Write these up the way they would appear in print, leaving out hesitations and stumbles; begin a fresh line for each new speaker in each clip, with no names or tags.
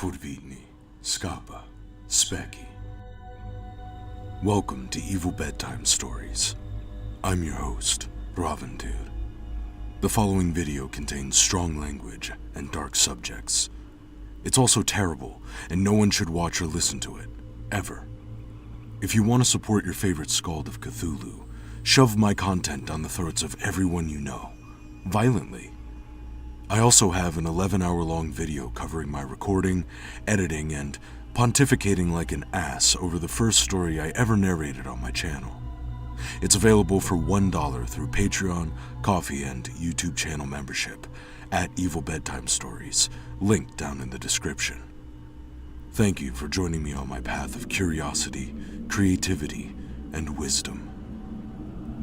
Furvidni, Skapa, Specky. Welcome to Evil Bedtime Stories. I'm your host, Ravendude. The following video contains strong language and dark subjects. It's also terrible, and no one should watch or listen to it, ever. If you want to support your favorite Skald of Cthulhu, shove my content down the throats of everyone you know, violently. I also have an 11-hour-long video covering my recording, editing, and pontificating like an ass over the first story I ever narrated on my channel. It's available for $1 through Patreon, Ko-fi, and YouTube channel membership at Evil Bedtime Stories, linked down in the description. Thank you for joining me on my path of curiosity, creativity, and wisdom.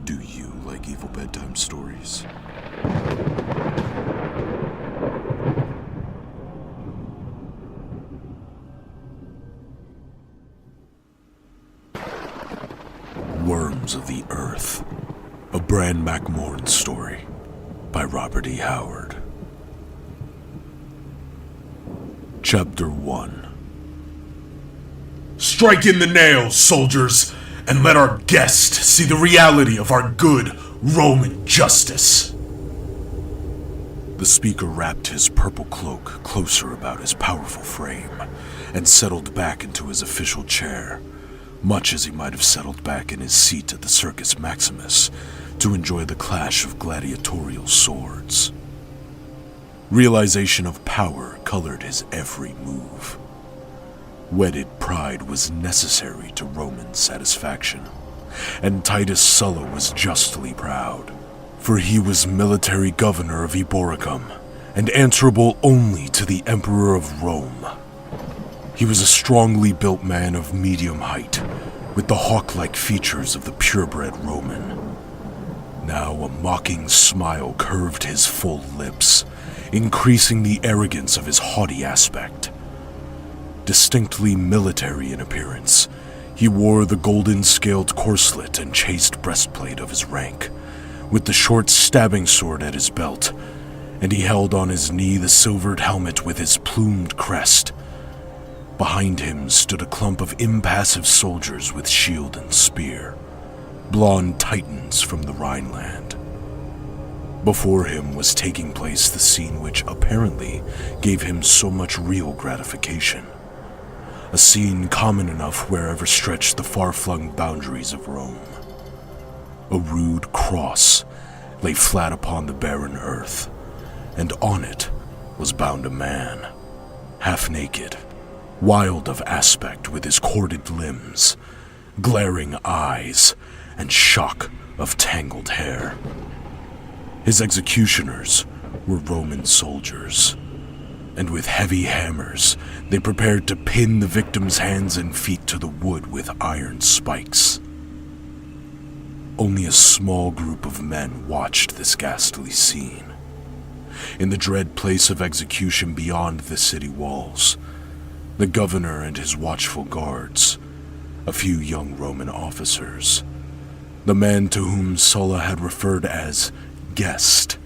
Do you like Evil Bedtime Stories? Worms of the Earth, a Bran McMorn story by Robert E. Howard. Chapter 1. Strike in the nails, soldiers, and let our guest see the reality of our good Roman justice. The speaker wrapped his purple cloak closer about his powerful frame and settled back into his official chair, much as he might have settled back in his seat at the Circus Maximus to enjoy the clash of gladiatorial swords. Realization of power colored his every move. Wedded pride was necessary to Roman satisfaction, and Titus Sulla was justly proud, for he was military governor of Eboracum and answerable only to the Emperor of Rome. He was a strongly built man of medium height, with the hawk-like features of the purebred Roman. Now a mocking smile curved his full lips, increasing the arrogance of his haughty aspect. Distinctly military in appearance, he wore the golden-scaled corselet and chased breastplate of his rank, with the short stabbing sword at his belt, and he held on his knee the silvered helmet with his plumed crest. Behind him stood a clump of impassive soldiers with shield and spear, blonde titans from the Rhineland. Before him was taking place the scene which apparently gave him so much real gratification. A scene common enough wherever stretched the far-flung boundaries of Rome. A rude cross lay flat upon the barren earth, and on it was bound a man, half naked, wild of aspect with his corded limbs, glaring eyes, and shock of tangled hair. His executioners were Roman soldiers, and with heavy hammers they prepared to pin the victim's hands and feet to the wood with iron spikes. Only a small group of men watched this ghastly scene. In the dread place of execution beyond the city walls, the governor and his watchful guards, a few young Roman officers, the man to whom Sulla had referred as guest,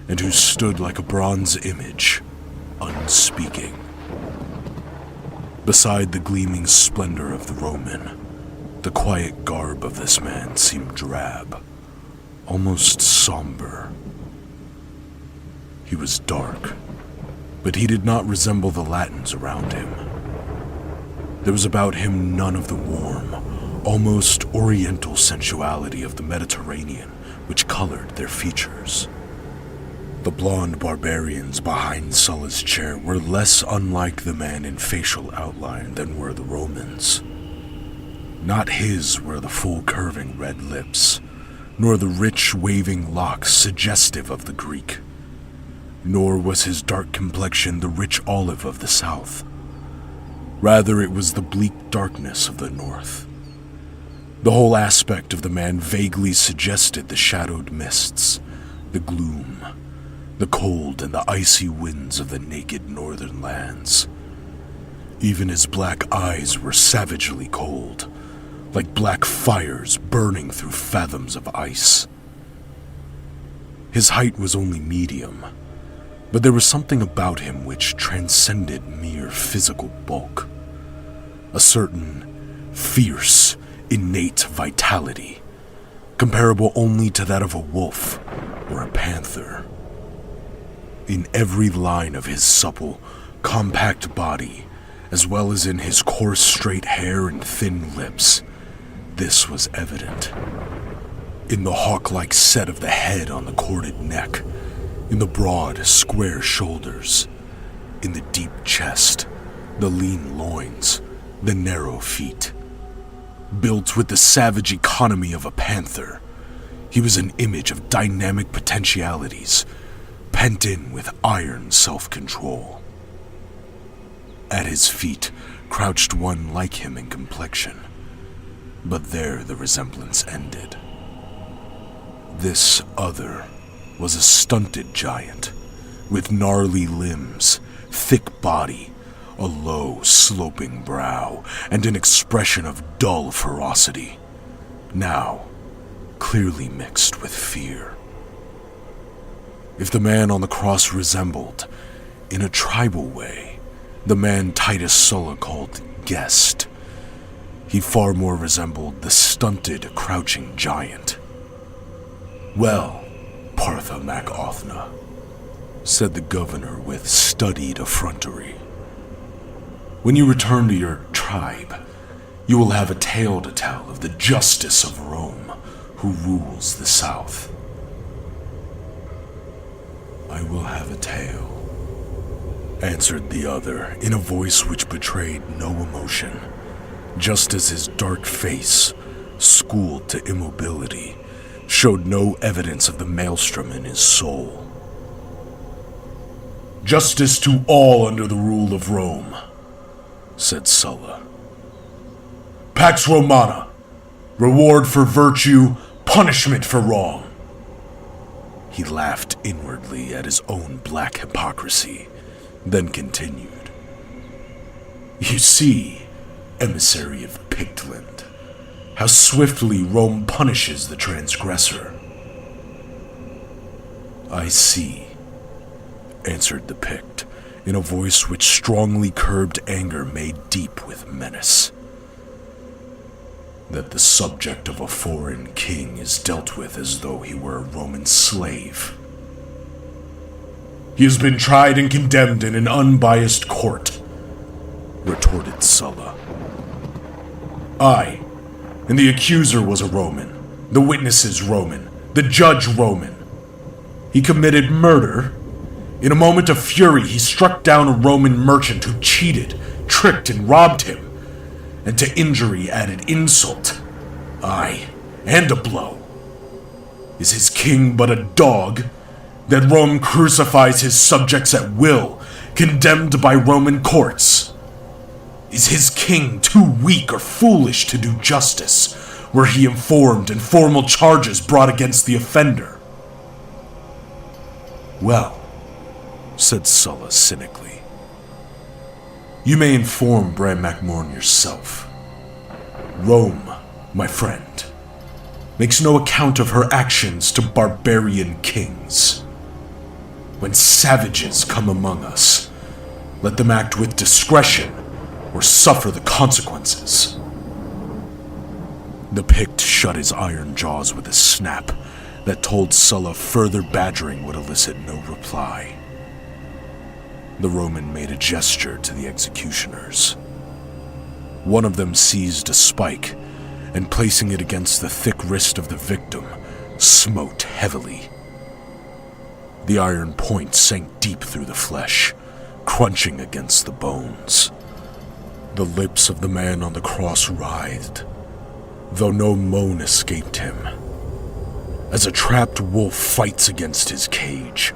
and who stood like a bronze image, unspeaking. Beside the gleaming splendor of the Roman, the quiet garb of this man seemed drab, almost somber. He was dark, but he did not resemble the Latins around him. There was about him none of the warm, almost oriental sensuality of the Mediterranean which colored their features. The blonde barbarians behind Sulla's chair were less unlike the man in facial outline than were the Romans. Not his were the full curving red lips, nor the rich waving locks suggestive of the Greek, nor was his dark complexion the rich olive of the south. Rather, it was the bleak darkness of the north. The whole aspect of the man vaguely suggested the shadowed mists, the gloom, the cold and the icy winds of the naked northern lands. Even his black eyes were savagely cold, like black fires burning through fathoms of ice. His height was only medium, But there was something about him which transcended mere physical bulk. A certain fierce, innate vitality, comparable only to that of a wolf or a panther. In every line of his supple, compact body, as well as in his coarse, straight hair and thin lips, this was evident. In the hawk-like set of the head on the corded neck, in the broad, square shoulders, in the deep chest, the lean loins, the narrow feet. Built with the savage economy of a panther, he was an image of dynamic potentialities, pent in with iron self-control. At his feet crouched one like him in complexion, but there the resemblance ended. This other was a stunted giant, with gnarly limbs, thick body, a low, sloping brow, and an expression of dull ferocity, now clearly mixed with fear. If the man on the cross resembled, in a tribal way, the man Titus Sulla called Guest, he far more resembled the stunted, crouching giant. "Well, Partha Mac Othna," said the governor with studied effrontery, "when you return to your tribe, you will have a tale to tell of the justice of Rome, who rules the south." "I will have a tale," answered the other in a voice which betrayed no emotion, just as his dark face, schooled to immobility, showed no evidence of the maelstrom in his soul. "Justice to all under the rule of Rome," said Sulla. "Pax Romana, reward for virtue, punishment for wrong." He laughed inwardly at his own black hypocrisy, then continued. "You see, emissary of Pictland, how swiftly Rome punishes the transgressor." "I see," answered the Pict, in a voice which strongly curbed anger made deep with menace, "that the subject of a foreign king is dealt with as though he were a Roman slave." "He has been tried and condemned in an unbiased court," retorted Sulla. "Aye, and the accuser was a Roman, the witnesses Roman, the judge Roman. He committed murder. In a moment of fury, he struck down a Roman merchant who cheated, tricked, and robbed him, and to injury added insult. Aye, and a blow. Is his king but a dog, that Rome crucifies his subjects at will, condemned by Roman courts? Is his king too weak or foolish to do justice, were he informed and formal charges brought against the offender?" "Well," said Sulla cynically, "you may inform Bran MacMorn yourself. Rome, my friend, makes no account of her actions to barbarian kings. When savages come among us, let them act with discretion or suffer the consequences." The Pict shut his iron jaws with a snap that told Sulla further badgering would elicit no reply. The Roman made a gesture to the executioners. One of them seized a spike, and placing it against the thick wrist of the victim, smote heavily. The iron point sank deep through the flesh, crunching against the bones. The lips of the man on the cross writhed, though no moan escaped him. As a trapped wolf fights against his cage,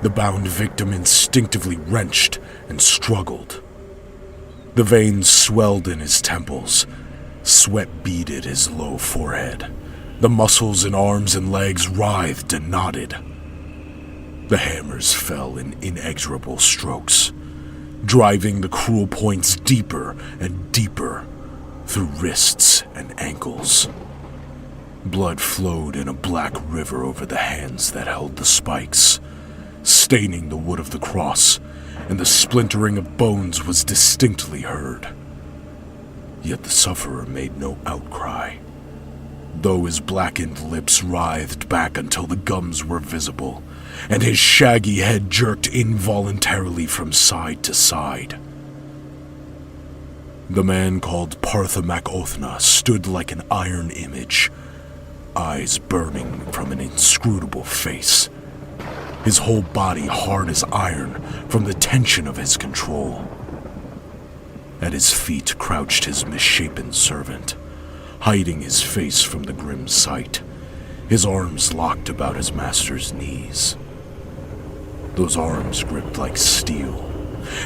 the bound victim instinctively wrenched and struggled. The veins swelled in his temples, sweat beaded his low forehead. The muscles in arms and legs writhed and knotted. The hammers fell in inexorable strokes, driving the cruel points deeper and deeper through wrists and ankles. Blood flowed in a black river over the hands that held the spikes, staining the wood of the cross, and the splintering of bones was distinctly heard. Yet the sufferer made no outcry, though his blackened lips writhed back until the gums were visible, and his shaggy head jerked involuntarily from side to side. The man called Partha Othna stood like an iron image, eyes burning from an inscrutable face, his whole body hard as iron from the tension of his control. At his feet crouched his misshapen servant, hiding his face from the grim sight, his arms locked about his master's knees. Those arms gripped like steel,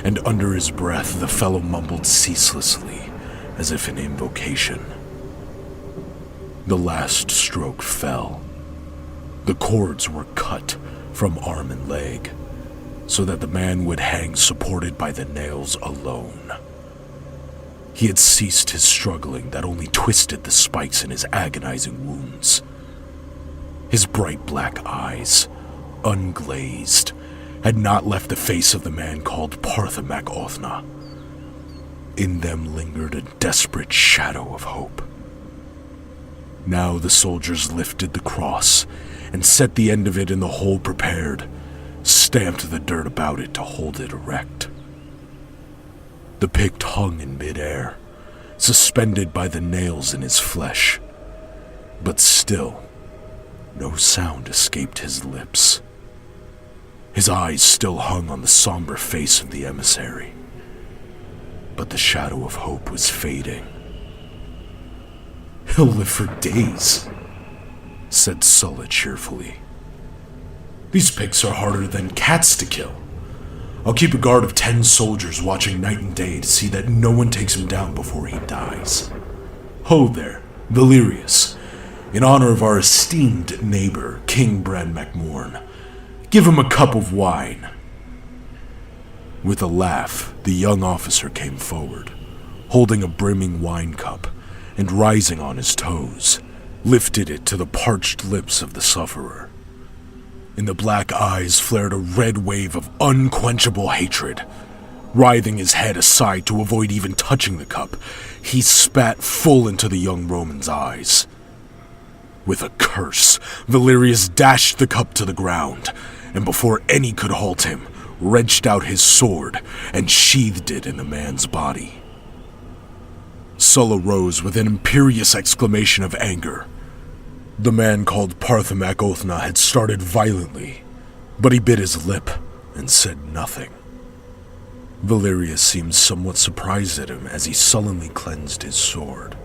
and under his breath the fellow mumbled ceaselessly, as if in invocation. The last stroke fell. The cords were cut from arm and leg, so that the man would hang supported by the nails alone. He had ceased his struggling that only twisted the spikes in his agonizing wounds. His bright black eyes, unglazed, had not left the face of the man called Partha Othna. In them lingered a desperate shadow of hope. Now the soldiers lifted the cross and set the end of it in the hole prepared, stamped the dirt about it to hold it erect. The Pict hung in midair, suspended by the nails in his flesh, but still, no sound escaped his lips. His eyes still hung on the somber face of the emissary, but the shadow of hope was fading. "He'll live for days," said Sulla cheerfully. "These Picts are harder than cats to kill. I'll keep a guard of 10 soldiers watching night and day to see that no one takes him down before he dies. Ho there, Valerius, in honor of our esteemed neighbor, King Bran MacMorn, give him a cup of wine." With a laugh, the young officer came forward, holding a brimming wine cup, and rising on his toes, lifted it to the parched lips of the sufferer. In the black eyes flared a red wave of unquenchable hatred. Writhing his head aside to avoid even touching the cup, he spat full into the young Roman's eyes. With a curse, Valerius dashed the cup to the ground, and before any could halt him, wrenched out his sword and sheathed it in the man's body. Sulla rose with an imperious exclamation of anger. The man called Partha Othna had started violently, but he bit his lip and said nothing. Valerius seemed somewhat surprised at him as he sullenly cleansed his sword.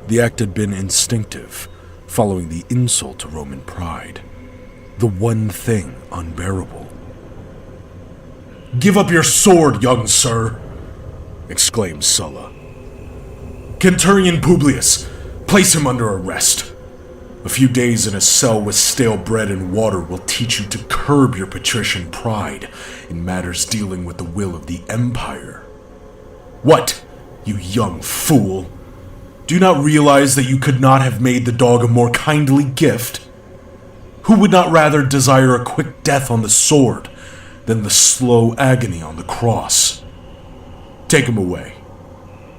The act had been instinctive, following the insult to Roman pride, the one thing unbearable. "Give up your sword, young sir!" exclaimed Sulla. "Centurion Publius, place him under arrest. A few days in a cell with stale bread and water will teach you to curb your patrician pride in matters dealing with the will of the Empire. What, you young fool? Do you not realize that you could not have made the dog a more kindly gift? Who would not rather desire a quick death on the sword than the slow agony on the cross? Take him away.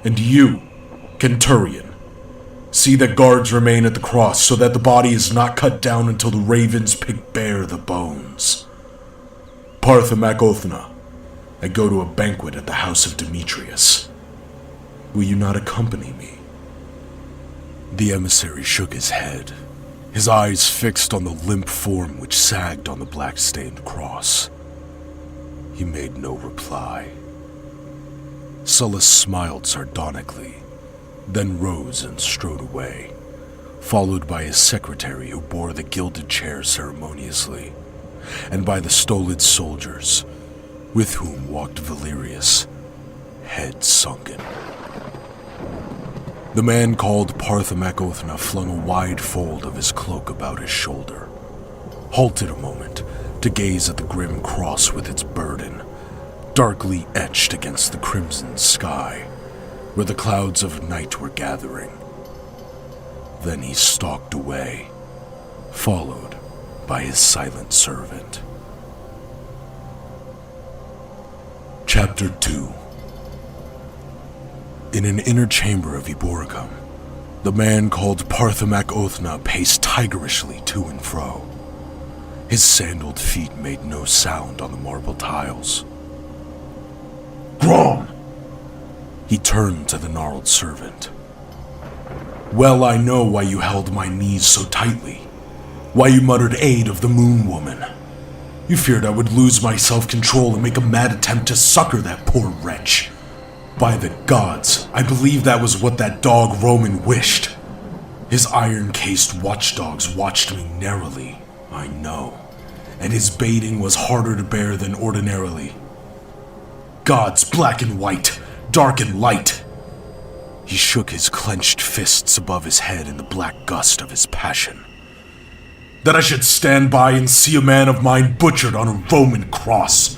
And you, Centurion, see that guards remain at the cross so that the body is not cut down until the ravens pick bare the bones. Partha Othna, I go to a banquet at the house of Demetrius. Will you not accompany me?" The emissary shook his head, his eyes fixed on the limp form which sagged on the black-stained cross. He made no reply. Sulla smiled sardonically, then rose and strode away, followed by his secretary who bore the gilded chair ceremoniously, and by the stolid soldiers, with whom walked Valerius, head sunken. The man called Partha Othna flung a wide fold of his cloak about his shoulder, halted a moment to gaze at the grim cross with its burden, darkly etched against the crimson sky, where the clouds of night were gathering. Then he stalked away, followed by his silent servant. Chapter 2. In an inner chamber of Eboricum, the man called Parthamak Othna paced tigerishly to and fro. His sandaled feet made no sound on the marble tiles. "Grom!" He turned to the gnarled servant. "Well, I know why you held my knees so tightly. Why you muttered aid of the Moon Woman. You feared I would lose my self-control and make a mad attempt to succor that poor wretch. By the gods, I believe that was what that dog Roman wished. His iron-cased watchdogs watched me narrowly, I know, and his baiting was harder to bear than ordinarily. Gods black and white, dark and light." He shook his clenched fists above his head in the black gust of his passion. "That I should stand by and see a man of mine butchered on a Roman cross,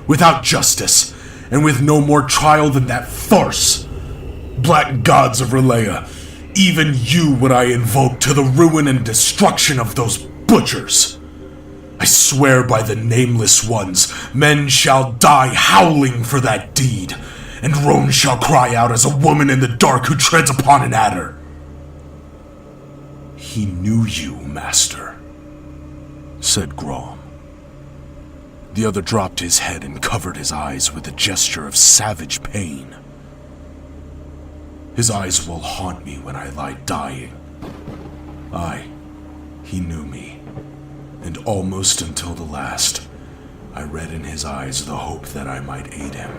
without justice, and with no more trial than that farce. Black gods of Relea, even you would I invoke to the ruin and destruction of those butchers. I swear by the nameless ones, men shall die howling for that deed, and Rome shall cry out as a woman in the dark who treads upon an adder." "He knew you, master," said Grom. The other dropped his head and covered his eyes with a gesture of savage pain. "His eyes will haunt me when I lie dying. Aye, he knew me, and almost until the last, I read in his eyes the hope that I might aid him.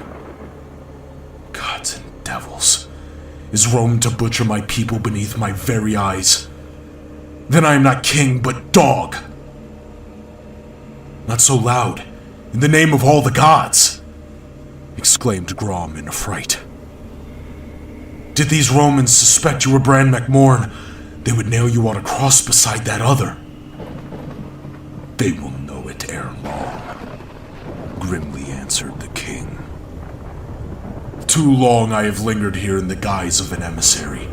Gods and devils, is Rome to butcher my people beneath my very eyes? Then I am not king, but dog." "Not so loud, in the name of all the gods!" exclaimed Grom in affright. "Did these Romans suspect you were Bran MacMorn, they would nail you on a cross beside that other." "They will know it ere long," grimly answered the king. "Too long I have lingered here in the guise of an emissary,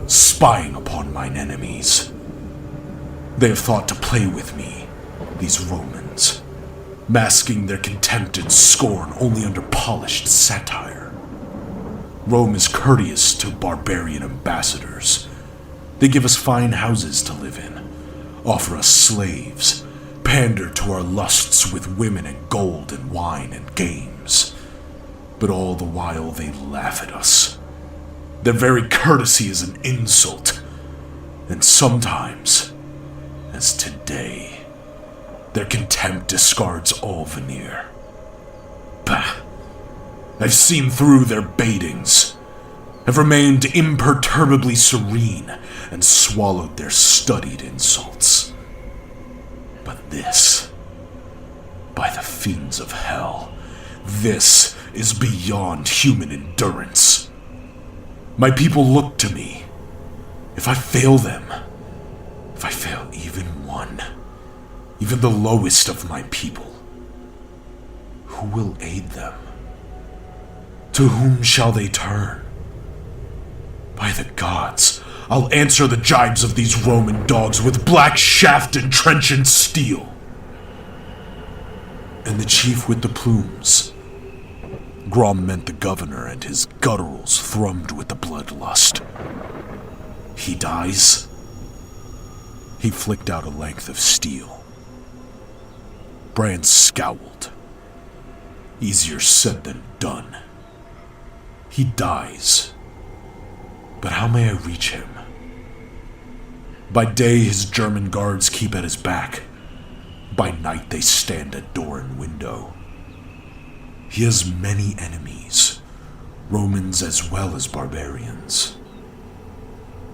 spying upon mine enemies. They have thought to play with me, these Romans, masking their contempt and scorn only under polished satire. Rome is courteous to barbarian ambassadors. They give us fine houses to live in, offer us slaves, pander to our lusts with women and gold and wine and games. But all the while they laugh at us. Their very courtesy is an insult, and sometimes, as today, their contempt discards all veneer. Bah! I've seen through their baitings, have remained imperturbably serene, and swallowed their studied insults. But this, by the fiends of hell, this is beyond human endurance. My people look to me. If I fail them, if I fail even one, even the lowest of my people, who will aid them? To whom shall they turn? By the gods, I'll answer the jibes of these Roman dogs with black shaft and trenchant steel." "And the chief with the plumes?" Grom meant the governor, and his gutturals thrummed with the bloodlust. "He dies?" He flicked out a length of steel. Bran scowled. "Easier said than done. He dies. But how may I reach him? By day his German guards keep at his back. By night they stand at door and window. He has many enemies, Romans as well as barbarians.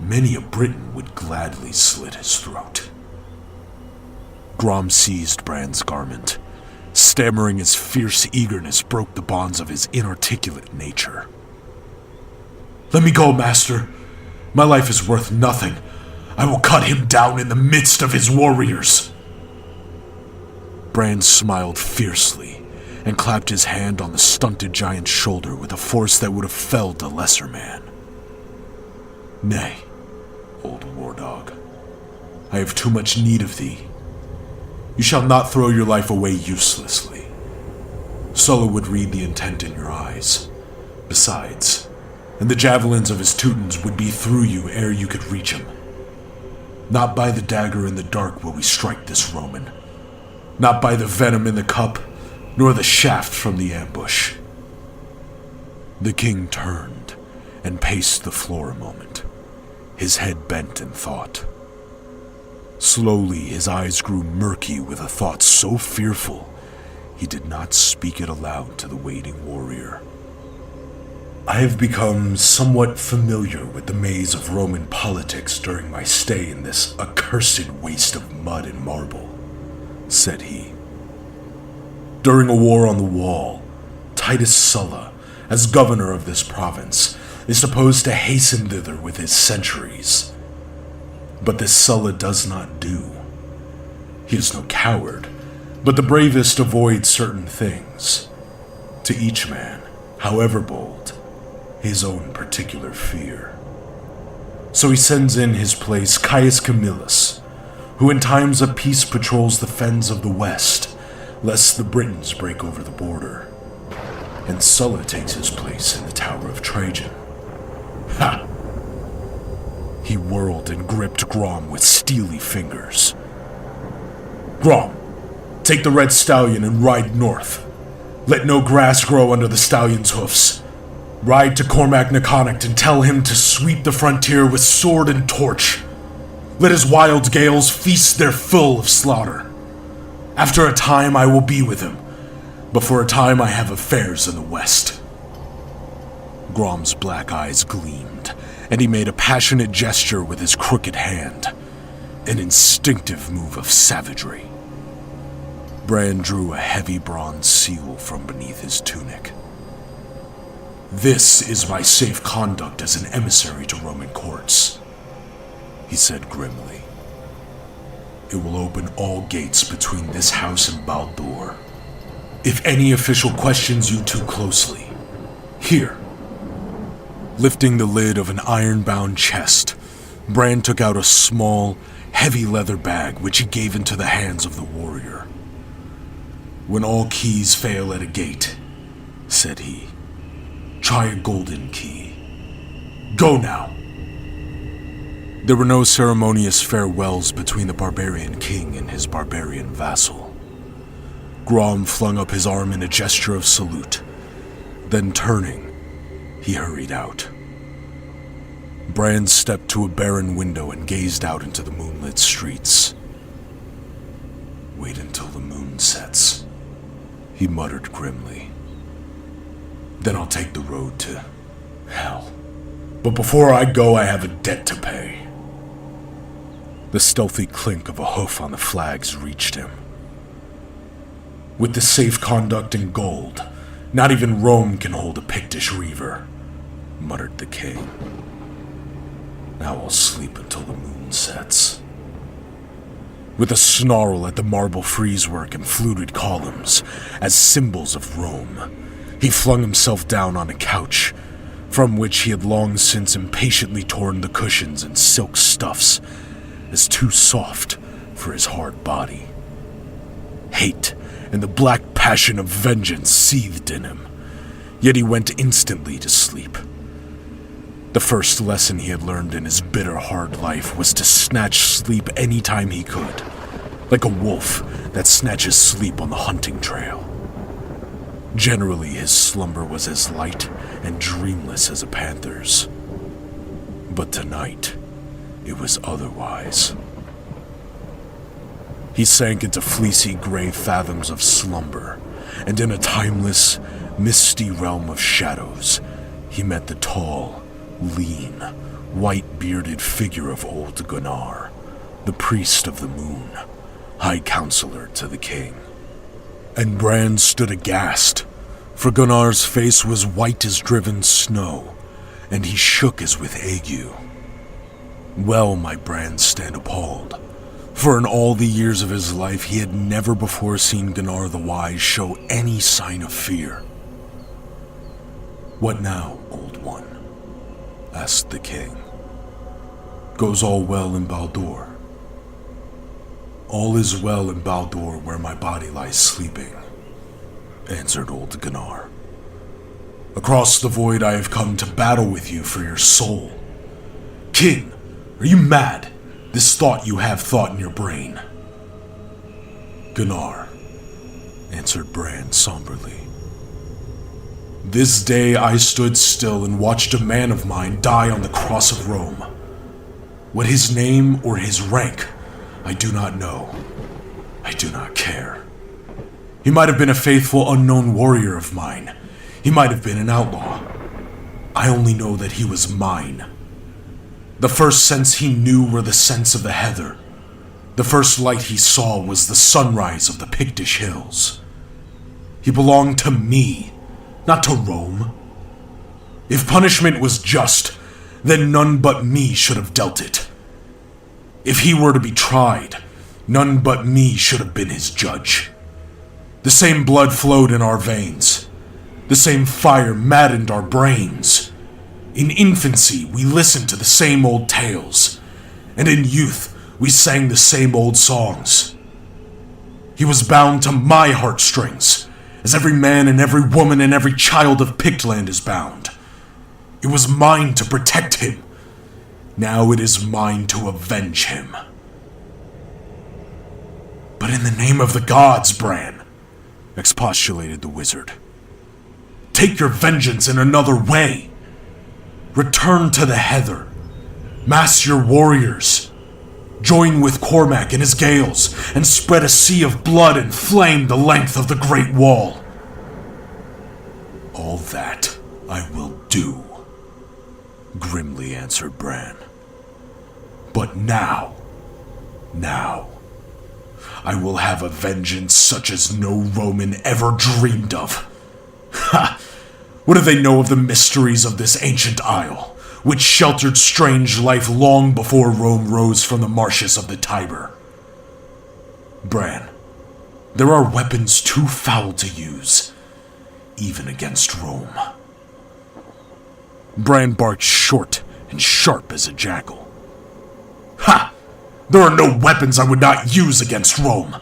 Many a Briton would gladly slit his throat." Grom seized Bran's garment. Stammering his fierce eagerness broke the bonds of his inarticulate nature. "Let me go, master. My life is worth nothing. I will cut him down in the midst of his warriors." Bran smiled fiercely and clapped his hand on the stunted giant's shoulder with a force that would have felled a lesser man. "Nay, old war dog, I have too much need of thee. You shall not throw your life away uselessly. Sulla would read the intent in your eyes. Besides, and the javelins of his Teutons would be through you ere you could reach him. Not by the dagger in the dark will we strike this Roman. Not by the venom in the cup, nor the shaft from the ambush. The king turned and paced the floor a moment, his head bent in thought. Slowly his eyes grew murky with a thought so fearful he did not speak it aloud to the waiting warrior. I have become somewhat familiar with the maze of Roman politics during my stay in this accursed waste of mud and marble, said he. During a war on the wall, Titus Sulla, as governor of this province, is supposed to hasten thither with his centuries. But this Sulla does not do. He is no coward, but the bravest avoid certain things. To each man, however bold, his own particular fear. So he sends in his place Caius Camillus, who in times of peace patrols the fens of the west, lest the Britons break over the border. And Sulla takes his place in the Tower of Trajan. Ha! He whirled and gripped Grom with steely fingers. Grom, take the red stallion and ride north. Let no grass grow under the stallion's hoofs. Ride to Cormac Neconict and tell him to sweep the frontier with sword and torch. Let his wild gales feast their fill of slaughter. After a time I will be with him, but for a time I have affairs in the west. Grom's black eyes gleamed, and he made a passionate gesture with his crooked hand, an instinctive move of savagery. Bran drew a heavy bronze seal from beneath his tunic. This is my safe conduct as an emissary to Roman courts, he said grimly. It will open all gates between this house and Baldur. If any official questions you too closely, here. Lifting the lid of an iron-bound chest, Bran took out a small, heavy leather bag which he gave into the hands of the warrior. When all keys fail at a gate, said he, try a golden key. Go now. There were no ceremonious farewells between the barbarian king and his barbarian vassal. Grom flung up his arm in a gesture of salute. Then turning, he hurried out. Bran stepped to a barren window and gazed out into the moonlit streets. Wait until the moon sets, he muttered grimly. Then I'll take the road to hell. But before I go, I have a debt to pay. The stealthy clink of a hoof on the flags reached him. With the safe conduct and gold, not even Rome can hold a Pictish reaver, muttered the king. Now I'll sleep until the moon sets. With a snarl at the marble friezwork and fluted columns as symbols of Rome, he flung himself down on a couch, from which he had long since impatiently torn the cushions and silk stuffs as too soft for his hard body. Hate and the black passion of vengeance seethed in him, yet he went instantly to sleep. The first lesson he had learned in his bitter, hard life was to snatch sleep any time he could, like a wolf that snatches sleep on the hunting trail. Generally, his slumber was as light and dreamless as a panther's. But tonight, it was otherwise. He sank into fleecy gray fathoms of slumber, and in a timeless, misty realm of shadows, he met the tall, lean, white-bearded figure of old Gunnar, the priest of the moon, high counselor to the king. And Bran stood aghast, for Gunnar's face was white as driven snow, and he shook as with ague. Well might Bran stand appalled, for in all the years of his life he had never before seen Gunnar the Wise show any sign of fear. "What now, old one?" asked the king. "Goes all well in Baldur?" "All is well in Baldur where my body lies sleeping. answered old Gunnar. "Across the void I have come to battle with you for your soul. King, are you mad? This thought you have thought in your brain." "Gunnar," answered Bran somberly. "This day I stood still and watched a man of mine die on the cross of Rome. What his name or his rank, I do not know. I do not care. He might have been a faithful unknown warrior of mine. He might have been an outlaw. I only know that he was mine. The first scents he knew were the scents of the heather. The first light he saw was the sunrise of the Pictish hills. He belonged to me, not to Rome. If punishment was just, then none but me should have dealt it. If he were to be tried, none but me should have been his judge. The same blood flowed in our veins. The same fire maddened our brains. In infancy, we listened to the same old tales, and in youth, we sang the same old songs. He was bound to my heartstrings, as every man and every woman and every child of Pictland is bound. It was mine to protect him. Now it is mine to avenge him." "But in the name of the gods, Bran," expostulated the wizard, "take your vengeance in another way. Return to the heather. Mass your warriors. Join with Cormac and his Gales, and spread a sea of blood and flame the length of the Great Wall." "All that I will do," grimly answered Bran. "But now, I will have a vengeance such as no Roman ever dreamed of. Ha! What do they know of the mysteries of this ancient isle, which sheltered strange life long before Rome rose from the marshes of the Tiber? Bran, there are weapons too foul to use, even against Rome." Bran barked short and sharp as a jackal. "Ha! There are no weapons I would not use against Rome.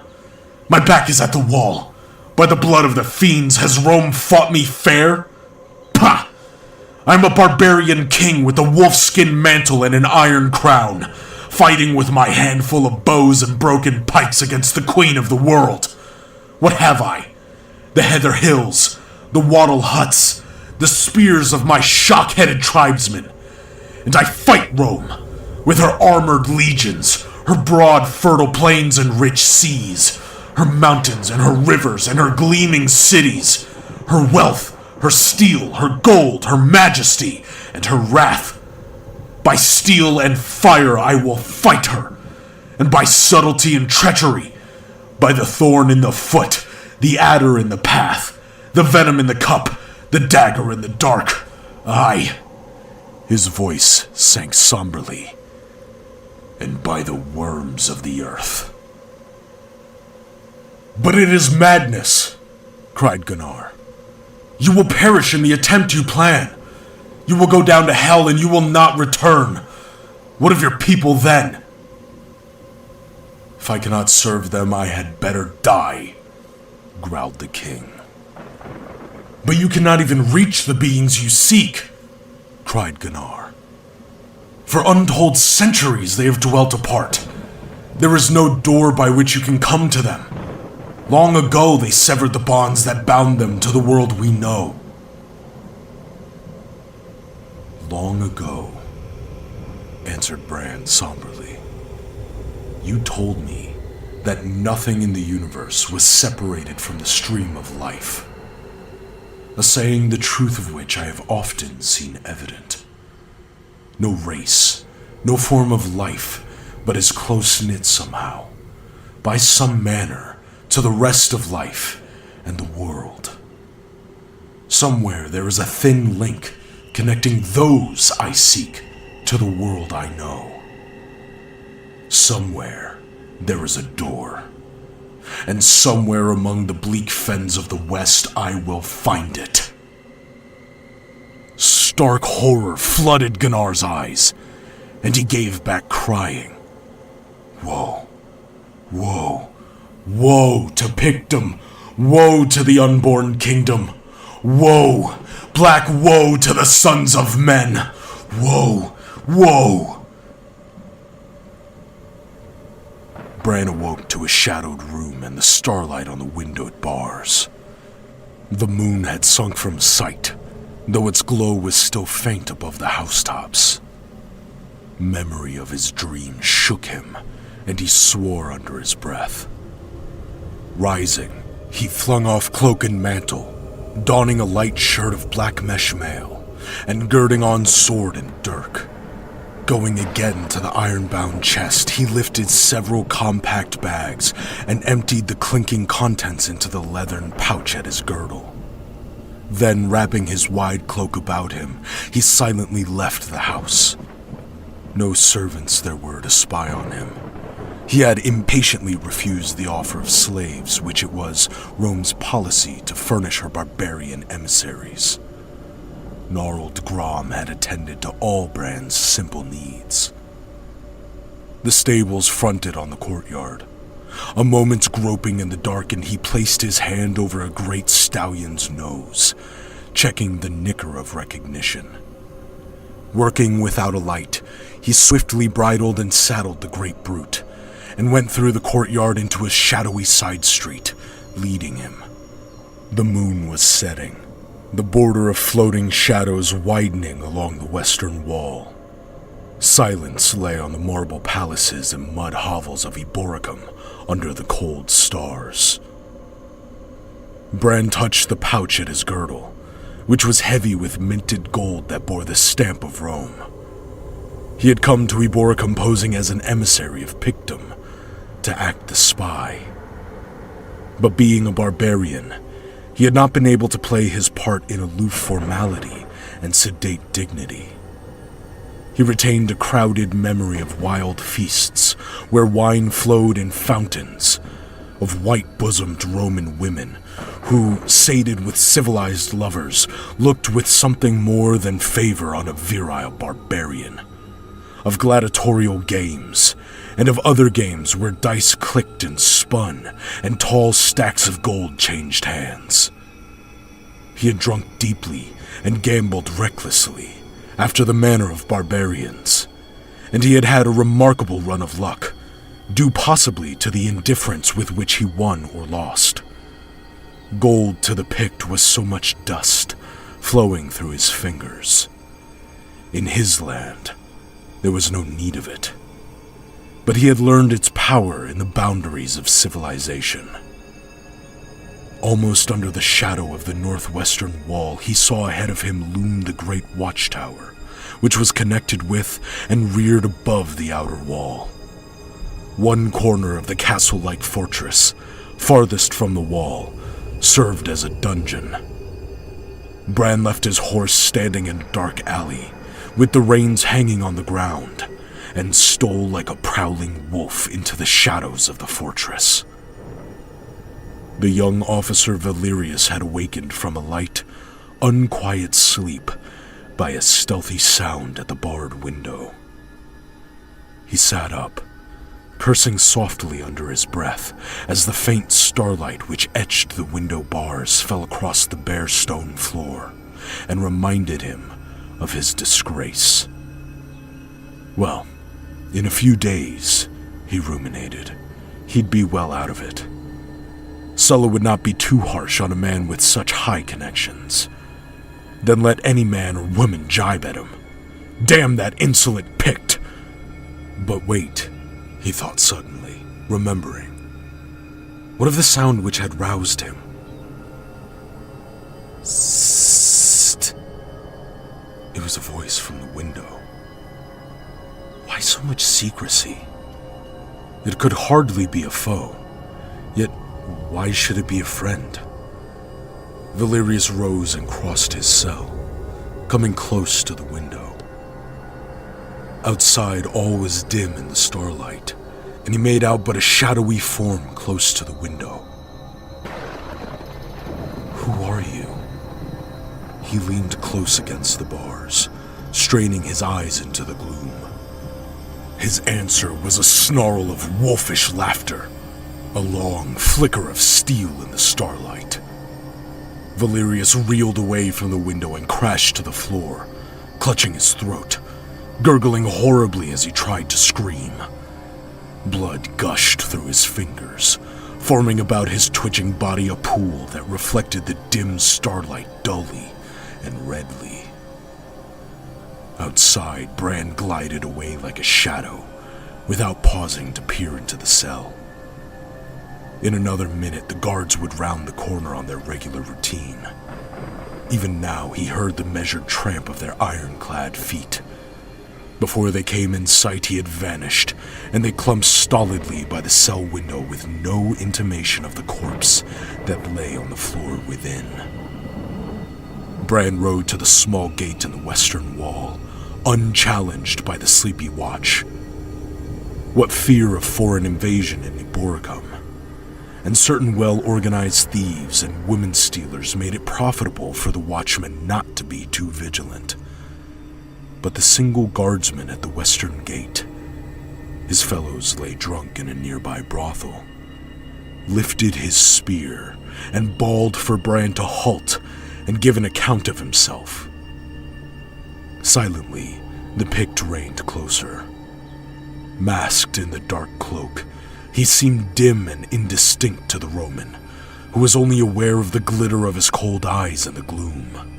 My back is at the wall. By the blood of the fiends, has Rome fought me fair? Pah! I am a barbarian king with a wolfskin mantle and an iron crown, fighting with my handful of bows and broken pikes against the queen of the world. What have I? The heather hills, the wattle huts, the spears of my shock-headed tribesmen. And I fight Rome, with her armored legions, her broad fertile plains and rich seas, her mountains and her rivers and her gleaming cities, her wealth, her steel, her gold, her majesty, and her wrath. By steel and fire I will fight her, and by subtlety and treachery, by the thorn in the foot, the adder in the path, the venom in the cup, the dagger in the dark. Aye," his voice sank somberly, "and by the worms of the earth." "But it is madness," cried Gunnar. "You will perish in the attempt you plan. You will go down to hell and you will not return. What of your people then?" "If I cannot serve them, I had better die," growled the king. "But you cannot even reach the beings you seek," cried Gunnar. "For untold centuries they have dwelt apart. There is no door by which you can come to them. Long ago they severed the bonds that bound them to the world we know." "Long ago," answered Bran somberly, "you told me that nothing in the universe was separated from the stream of life. A saying the truth of which I have often seen evident. No race, no form of life, but is close-knit somehow, by some manner, to the rest of life and the world. Somewhere there is a thin link connecting those I seek to the world I know. Somewhere there is a door, and somewhere among the bleak fens of the west I will find it." Stark horror flooded Gunnar's eyes, and he gave back crying, "Woe, woe, woe to Pictum! Woe to the unborn kingdom! Woe! Black woe to the sons of men! Woe! Woe! Bran awoke to a shadowed room and the starlight on the windowed bars. The moon had sunk from sight, though its glow was still faint above the housetops. Memory of his dream shook him, and he swore under his breath. Rising, he flung off cloak and mantle, donning a light shirt of black mesh mail, and girding on sword and dirk. Going again to the iron-bound chest, he lifted several compact bags and emptied the clinking contents into the leathern pouch at his girdle. Then, wrapping his wide cloak about him, he silently left the house. No servants there were to spy on him. He had impatiently refused the offer of slaves, which it was Rome's policy to furnish her barbarian emissaries. Gnarled Grom had attended to all Bran's simple needs. The stables fronted on the courtyard. A moment's groping in the dark and he placed his hand over a great stallion's nose, checking the nicker of recognition. Working without a light, he swiftly bridled and saddled the great brute, and went through the courtyard into a shadowy side street, leading him. The moon was setting, the border of floating shadows widening along the western wall. Silence lay on the marble palaces and mud hovels of Eboracum under the cold stars. Bran touched the pouch at his girdle, which was heavy with minted gold that bore the stamp of Rome. He had come to Eboracum posing as an emissary of Pictum, to act the spy. But being a barbarian, he had not been able to play his part in aloof formality and sedate dignity. He retained a crowded memory of wild feasts where wine flowed in fountains, of white-bosomed Roman women who, sated with civilized lovers, looked with something more than favor on a virile barbarian, of gladiatorial games, and of other games where dice clicked and spun, and tall stacks of gold changed hands. He had drunk deeply and gambled recklessly, after the manner of barbarians, and he had had a remarkable run of luck, due possibly to the indifference with which he won or lost. Gold to the Pict was so much dust, flowing through his fingers. In his land, there was no need of it. But he had learned its power in the boundaries of civilization. Almost under the shadow of the northwestern wall, he saw ahead of him loom the great watchtower, which was connected with and reared above the outer wall. One corner of the castle-like fortress, farthest from the wall, served as a dungeon. Bran left his horse standing in a dark alley, with the reins hanging on the ground, and stole like a prowling wolf into the shadows of the fortress. The young officer Valerius had awakened from a light, unquiet sleep by a stealthy sound at the barred window. He sat up, cursing softly under his breath as the faint starlight which etched the window bars fell across the bare stone floor and reminded him of his disgrace. Well, in a few days, he ruminated, he'd be well out of it. Sulla would not be too harsh on a man with such high connections. Then let any man or woman jibe at him. Damn that insolent Pict! But wait, he thought suddenly, remembering. What of the sound which had roused him? Sst! It was a voice from the window. Why so much secrecy? It could hardly be a foe, yet why should it be a friend? Valerius rose and crossed his cell, coming close to the window. Outside all was dim in the starlight, and he made out but a shadowy form close to the window. Who are you? He leaned close against the bars, straining his eyes into the gloom. His answer was a snarl of wolfish laughter. A long flicker of steel in the starlight. Valerius reeled away from the window and crashed to the floor, clutching his throat, gurgling horribly as he tried to scream. Blood gushed through his fingers, forming about his twitching body a pool that reflected the dim starlight dully and redly. Outside, Bran glided away like a shadow, without pausing to peer into the cell. In another minute, the guards would round the corner on their regular routine. Even now, he heard the measured tramp of their ironclad feet. Before they came in sight, he had vanished, and they clumped stolidly by the cell window with no intimation of the corpse that lay on the floor within. Bran rode to the small gate in the western wall, unchallenged by the sleepy watch. What fear of foreign invasion in Eborgum, and certain well-organized thieves and women stealers made it profitable for the watchmen not to be too vigilant. But the single guardsman at the western gate, his fellows lay drunk in a nearby brothel, lifted his spear and bawled for Bran to halt and give an account of himself. Silently, the Pict reined closer. Masked in the dark cloak, he seemed dim and indistinct to the Roman, who was only aware of the glitter of his cold eyes in the gloom.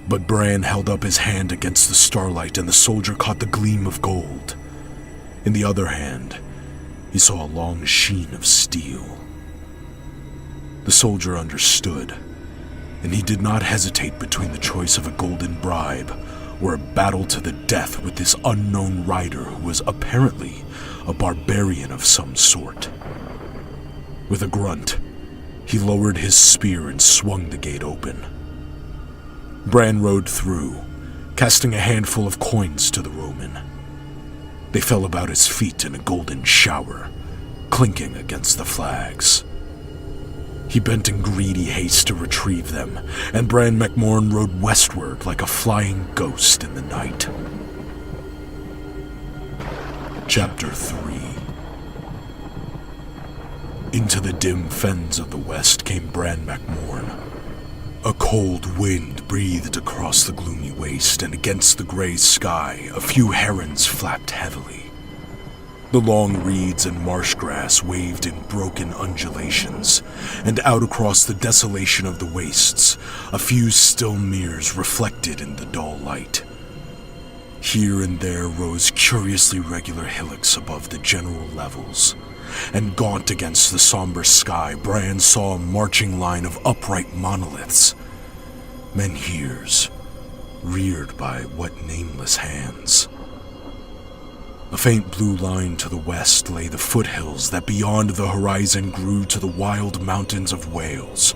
But Bran held up his hand against the starlight, and the soldier caught the gleam of gold. In the other hand, he saw a long sheen of steel. The soldier understood, and he did not hesitate between the choice of a golden bribe or a battle to the death with this unknown rider who was apparently a barbarian of some sort. With a grunt, he lowered his spear and swung the gate open. Bran rode through, casting a handful of coins to the Roman. They fell about his feet in a golden shower, clinking against the flags. He bent in greedy haste to retrieve them, and Bran MacMorn rode westward like a flying ghost in the night. Chapter 3. Into the dim fens of the west came Bran MacMorn. A cold wind breathed across the gloomy waste, and against the gray sky, a few herons flapped heavily. The long reeds and marsh grass waved in broken undulations, and out across the desolation of the wastes, a few still meres reflected in the dull light. Here and there rose curiously regular hillocks above the general levels, and gaunt against the somber sky, Bran saw a marching line of upright monoliths, menhirs, reared by what nameless hands. A faint blue line to the west lay the foothills that beyond the horizon grew to the wild mountains of Wales,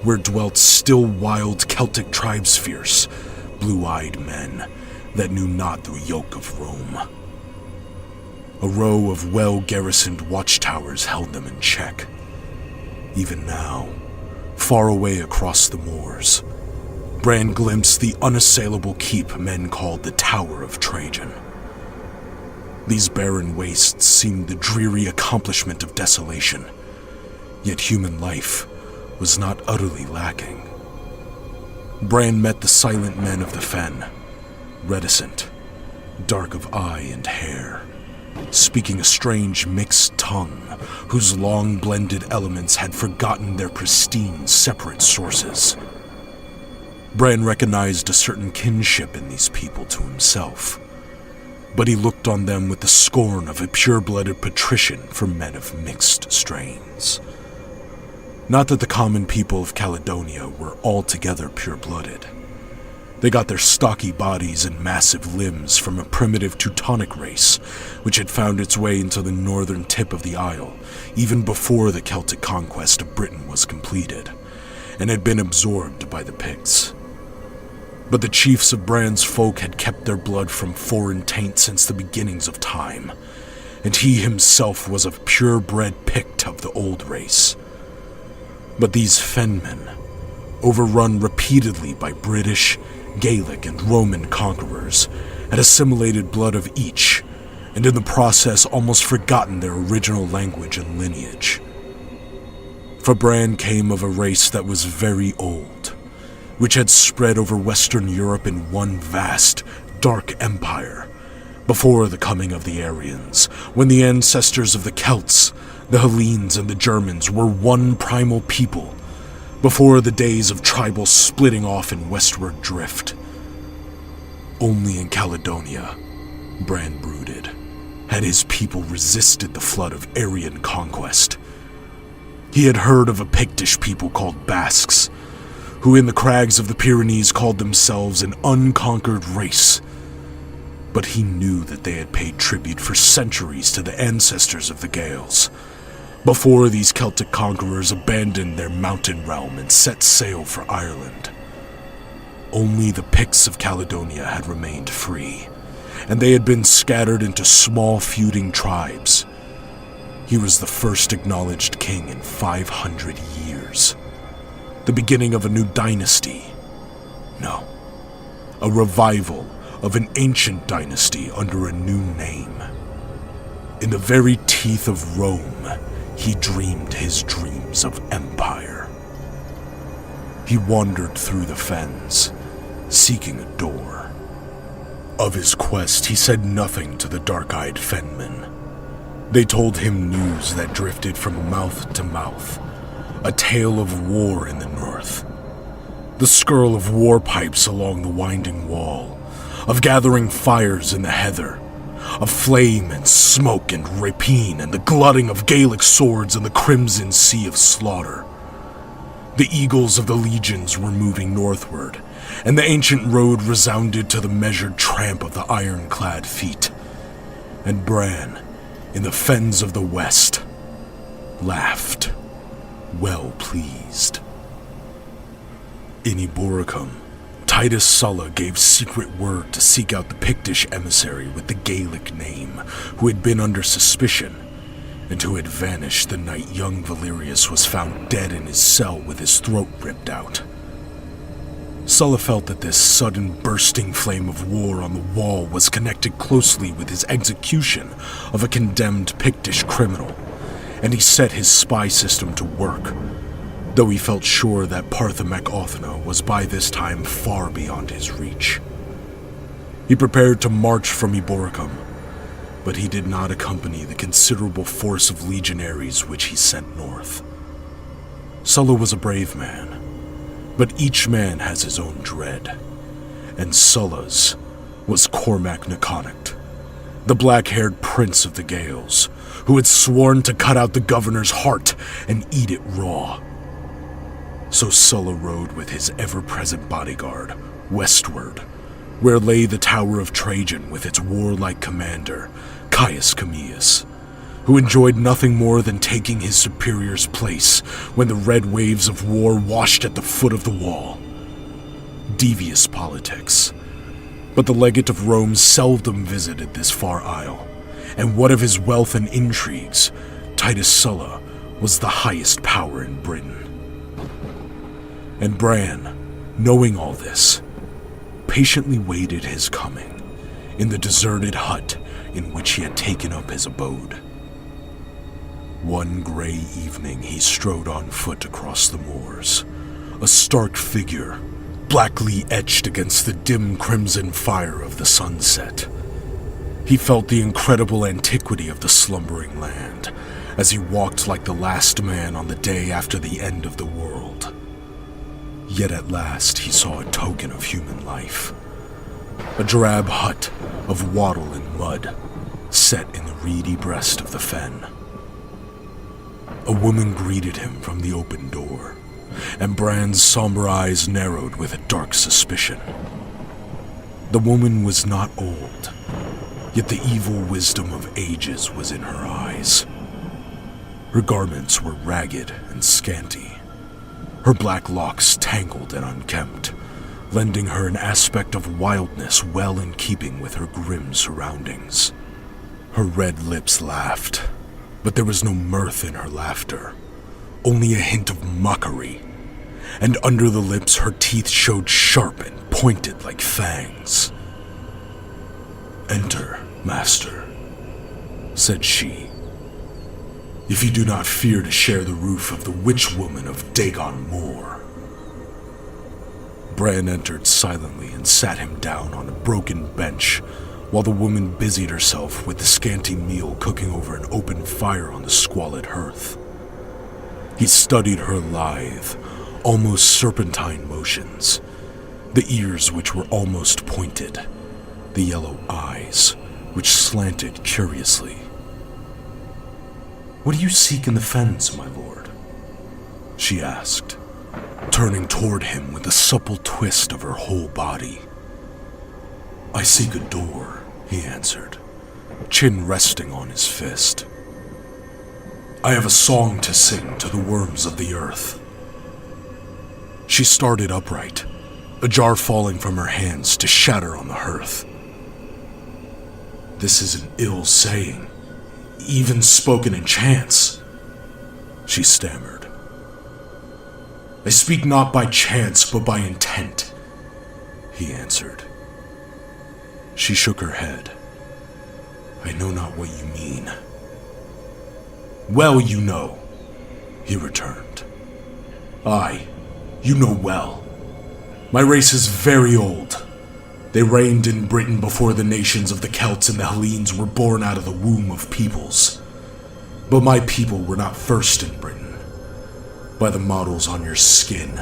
where dwelt still wild Celtic tribes fierce, blue-eyed men that knew not the yoke of Rome. A row of well-garrisoned watchtowers held them in check. Even now, far away across the moors, Bran glimpsed the unassailable keep men called the Tower of Trajan. These barren wastes seemed the dreary accomplishment of desolation, yet human life was not utterly lacking. Bran met the silent men of the fen, reticent, dark of eye and hair, speaking a strange mixed tongue whose long blended elements had forgotten their pristine separate sources. Bran recognized a certain kinship in these people to himself, but he looked on them with the scorn of a pure-blooded patrician for men of mixed strains. Not that the common people of Caledonia were altogether pure-blooded. They got their stocky bodies and massive limbs from a primitive Teutonic race, which had found its way into the northern tip of the Isle, even before the Celtic conquest of Britain was completed, and had been absorbed by the Picts. But the chiefs of Bran's folk had kept their blood from foreign taint since the beginnings of time, and he himself was of purebred Pict of the old race. But these fenmen, overrun repeatedly by British, Gaelic, and Roman conquerors, had assimilated blood of each, and in the process almost forgotten their original language and lineage. For Bran came of a race that was very old, which had spread over Western Europe in one vast, dark empire, before the coming of the Aryans, when the ancestors of the Celts, the Hellenes, and the Germans were one primal people, before the days of tribal splitting off in westward drift. Only in Caledonia, Bran brooded, had his people resisted the flood of Aryan conquest. He had heard of a Pictish people called Basques, who in the crags of the Pyrenees called themselves an unconquered race. But he knew that they had paid tribute for centuries to the ancestors of the Gaels, before these Celtic conquerors abandoned their mountain realm and set sail for Ireland. Only the Picts of Caledonia had remained free, and they had been scattered into small feuding tribes. He was the first acknowledged king in 500 years. The beginning of a new dynasty. No, a revival of an ancient dynasty under a new name. In the very teeth of Rome, he dreamed his dreams of empire. He wandered through the fens, seeking a door. Of his quest, he said nothing to the dark-eyed fenmen. They told him news that drifted from mouth to mouth, a tale of war in the north, the skirl of war pipes along the winding wall, of gathering fires in the heather, of flame and smoke and rapine and the glutting of Gaelic swords in the crimson sea of slaughter. The eagles of the legions were moving northward, and the ancient road resounded to the measured tramp of the ironclad feet. And Bran, in the fens of the west, laughed, well pleased. In Eboracum, Titus Sulla gave secret word to seek out the Pictish emissary with the Gaelic name, who had been under suspicion, and who had vanished the night young Valerius was found dead in his cell with his throat ripped out. Sulla felt that this sudden bursting flame of war on the wall was connected closely with his execution of a condemned Pictish criminal, and he set his spy system to work, though he felt sure that Parthamek Othna was by this time far beyond his reach. He prepared to march from Eboracum, but he did not accompany the considerable force of legionaries which he sent north. Sulla was a brave man, but each man has his own dread, and Sulla's was Cormac Neconicht, the black-haired prince of the Gaels, who had sworn to cut out the governor's heart and eat it raw. So Sulla rode with his ever-present bodyguard westward, where lay the Tower of Trajan with its warlike commander, Caius Camillus, who enjoyed nothing more than taking his superior's place when the red waves of war washed at the foot of the wall. Devious politics. But the legate of Rome seldom visited this far isle, and what of his wealth and intrigues, Titus Sulla was the highest power in Britain. And Bran, knowing all this, patiently waited his coming in the deserted hut in which he had taken up his abode. One gray evening he strode on foot across the moors, a stark figure, blackly etched against the dim crimson fire of the sunset. He felt the incredible antiquity of the slumbering land as he walked like the last man on the day after the end of the world. Yet at last he saw a token of human life. A drab hut of wattle and mud, set in the reedy breast of the fen. A woman greeted him from the open door, and Bran's somber eyes narrowed with a dark suspicion. The woman was not old, yet the evil wisdom of ages was in her eyes. Her garments were ragged and scanty, her black locks tangled and unkempt, lending her an aspect of wildness well in keeping with her grim surroundings. Her red lips laughed, but there was no mirth in her laughter, only a hint of mockery, and under the lips her teeth showed sharp and pointed like fangs. "Enter, master," said she. if you do not fear to share the roof of the witch woman of Dagon Moor." Bran entered silently and sat him down on a broken bench while the woman busied herself with the scanty meal cooking over an open fire on the squalid hearth. He studied her lithe, almost serpentine motions, the ears which were almost pointed, the yellow eyes which slanted curiously. "What do you seek in the fens, my lord?" she asked, turning toward him with a supple twist of her whole body. "I seek a door," he answered, chin resting on his fist. "I have a song to sing to the worms of the earth." She started upright, a jar falling from her hands to shatter on the hearth. "This is an ill saying, even spoken in chants," she stammered. "I speak not by chance, but by intent," he answered. She shook her head. "I know not what you mean." "Well, you know," he returned. "Aye, you know well. My race is very old. They reigned in Britain before the nations of the Celts and the Hellenes were born out of the womb of peoples. But my people were not first in Britain. By the mottles on your skin,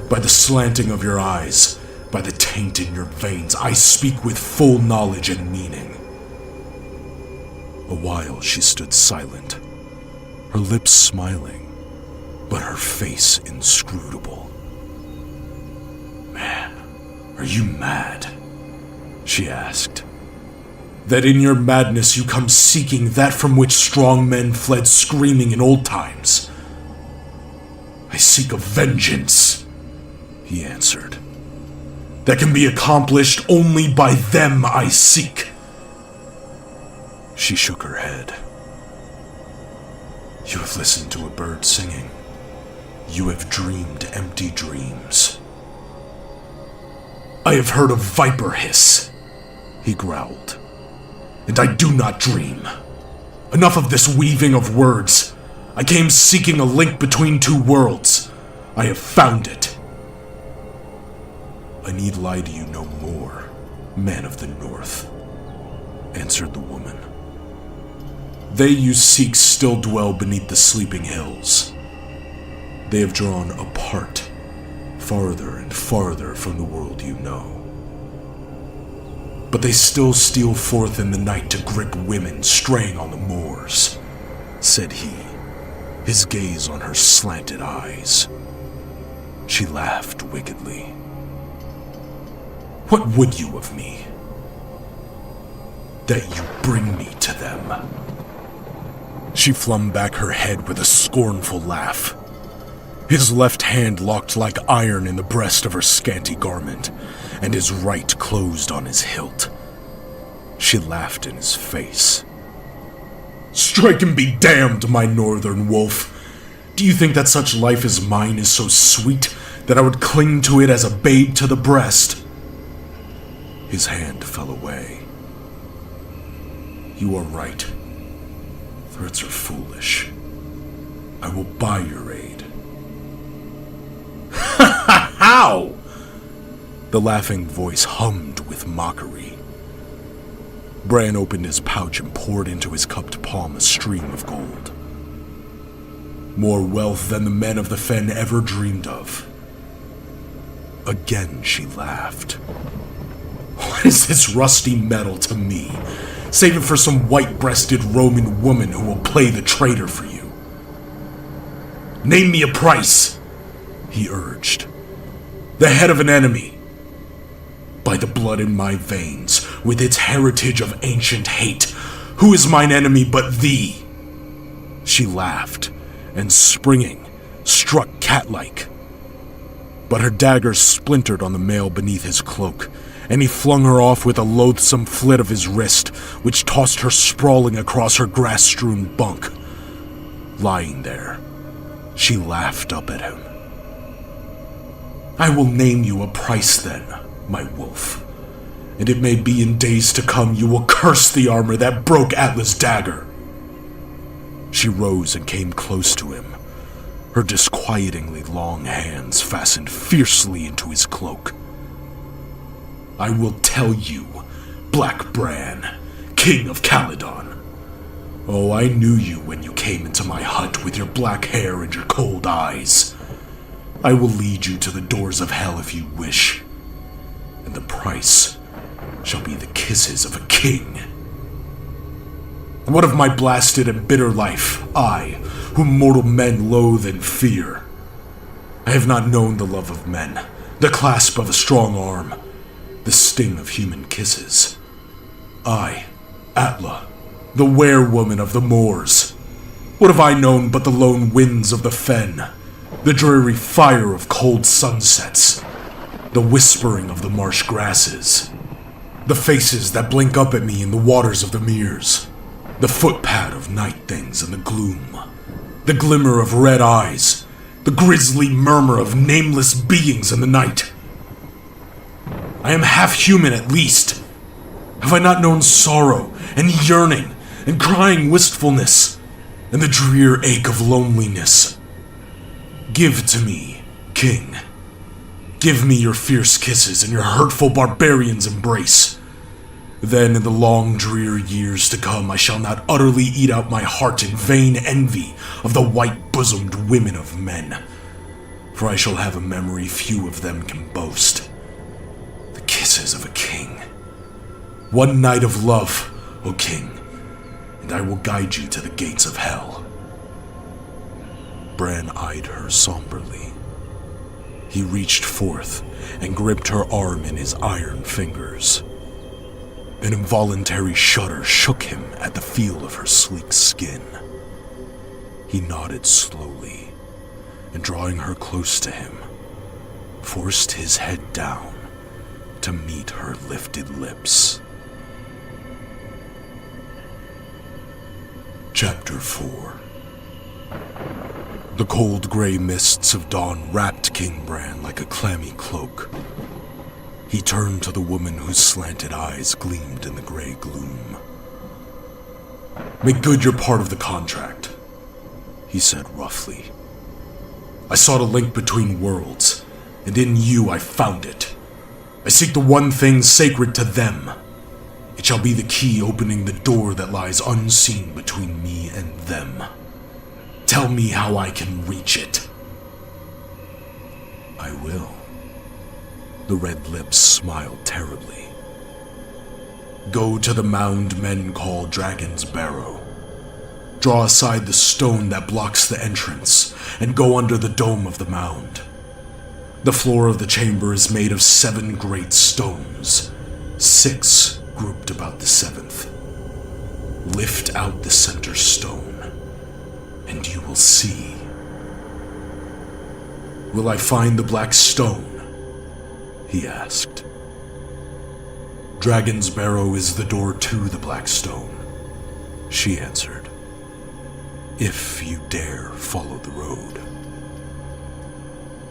by the slanting of your eyes, by the taint in your veins, I speak with full knowledge and meaning." A while she stood silent, her lips smiling, but her face inscrutable. "Man, are you mad?" she asked. "That in your madness you come seeking that from which strong men fled screaming in old times?" "I seek a vengeance," he answered, "that can be accomplished only by them I seek." She shook her head. "You have listened to a bird singing. You have dreamed empty dreams." "I have heard a viper hiss," he growled, "and I do not dream. Enough of this weaving of words. I came seeking a link between two worlds. I have found it." "I need lie to you no more, man of the North," answered the woman. "They you seek still dwell beneath the sleeping hills. They have drawn apart, farther and farther from the world you know. But they still steal forth in the night to grip women straying on the moors," said he, his gaze on her slanted eyes. She laughed wickedly. "What would you of me?" "That you bring me to them." She flung back her head with a scornful laugh. His left hand locked like iron in the breast of her scanty garment, and his right closed on his hilt. She laughed in his face. "Strike and be damned, my northern wolf! Do you think that such life as mine is so sweet that I would cling to it as a babe to the breast?" His hand fell away. "You are right. Threats are foolish. I will buy your aid." "How?" The laughing voice hummed with mockery. Bran opened his pouch and poured into his cupped palm a stream of gold. "More wealth than the men of the fen ever dreamed of." Again she laughed. "What is this rusty metal to me? Save it for some white-breasted Roman woman who will play the traitor for you." "Name me a price," he urged. "The head of an enemy. By the blood in my veins, with its heritage of ancient hate, who is mine enemy but thee?" She laughed, and springing, struck cat-like. But her dagger splintered on the mail beneath his cloak, and he flung her off with a loathsome flit of his wrist, which tossed her sprawling across her grass-strewn bunk. Lying there, she laughed up at him. "I will name you a price then, my wolf, and it may be in days to come you will curse the armor that broke Atlas' dagger." She rose and came close to him, her disquietingly long hands fastened fiercely into his cloak. "I will tell you, Black Bran, King of Caledon. Oh, I knew you when you came into my hut with your black hair and your cold eyes. I will lead you to the doors of hell if you wish, and the price shall be the kisses of a king. What of my blasted and bitter life, I, whom mortal men loathe and fear? I have not known the love of men, the clasp of a strong arm, the sting of human kisses. I, Atla, the werewoman of the moors. What have I known but the lone winds of the fen, the dreary fire of cold sunsets, the whispering of the marsh grasses, the faces that blink up at me in the waters of the meres, the footpad of night things in the gloom, the glimmer of red eyes, the grisly murmur of nameless beings in the night. I am half human at least. Have I not known sorrow and yearning and crying wistfulness and the drear ache of loneliness? Give to me, King. Give me your fierce kisses and your hurtful barbarian's embrace. Then in the long drear years to come I shall not utterly eat out my heart in vain envy of the white-bosomed women of men, for I shall have a memory few of them can boast. The kisses of a king. One night of love, O King, and I will guide you to the gates of hell." Bran eyed her somberly. He reached forth and gripped her arm in his iron fingers. An involuntary shudder shook him at the feel of her sleek skin. He nodded slowly, and drawing her close to him, forced his head down to meet her lifted lips. Chapter 4. The cold gray mists of dawn wrapped King Bran like a clammy cloak. He turned to the woman whose slanted eyes gleamed in the gray gloom. "Make good your part of the contract," he said roughly. "I sought a link between worlds, and in you I found it. I seek the one thing sacred to them. It shall be the key opening the door that lies unseen between me and them. Tell me how I can reach it." "I will." The red lips smiled terribly. "Go to the mound men call Dragon's Barrow. Draw aside the stone that blocks the entrance, and go under the dome of the mound. The floor of the chamber is made of 7 great stones, 6 grouped about the 7th. Lift out the center stone, and you will see." "Will I find the black stone?" he asked. "Dragon's Barrow is the door to the black stone," she answered. "If you dare follow the road."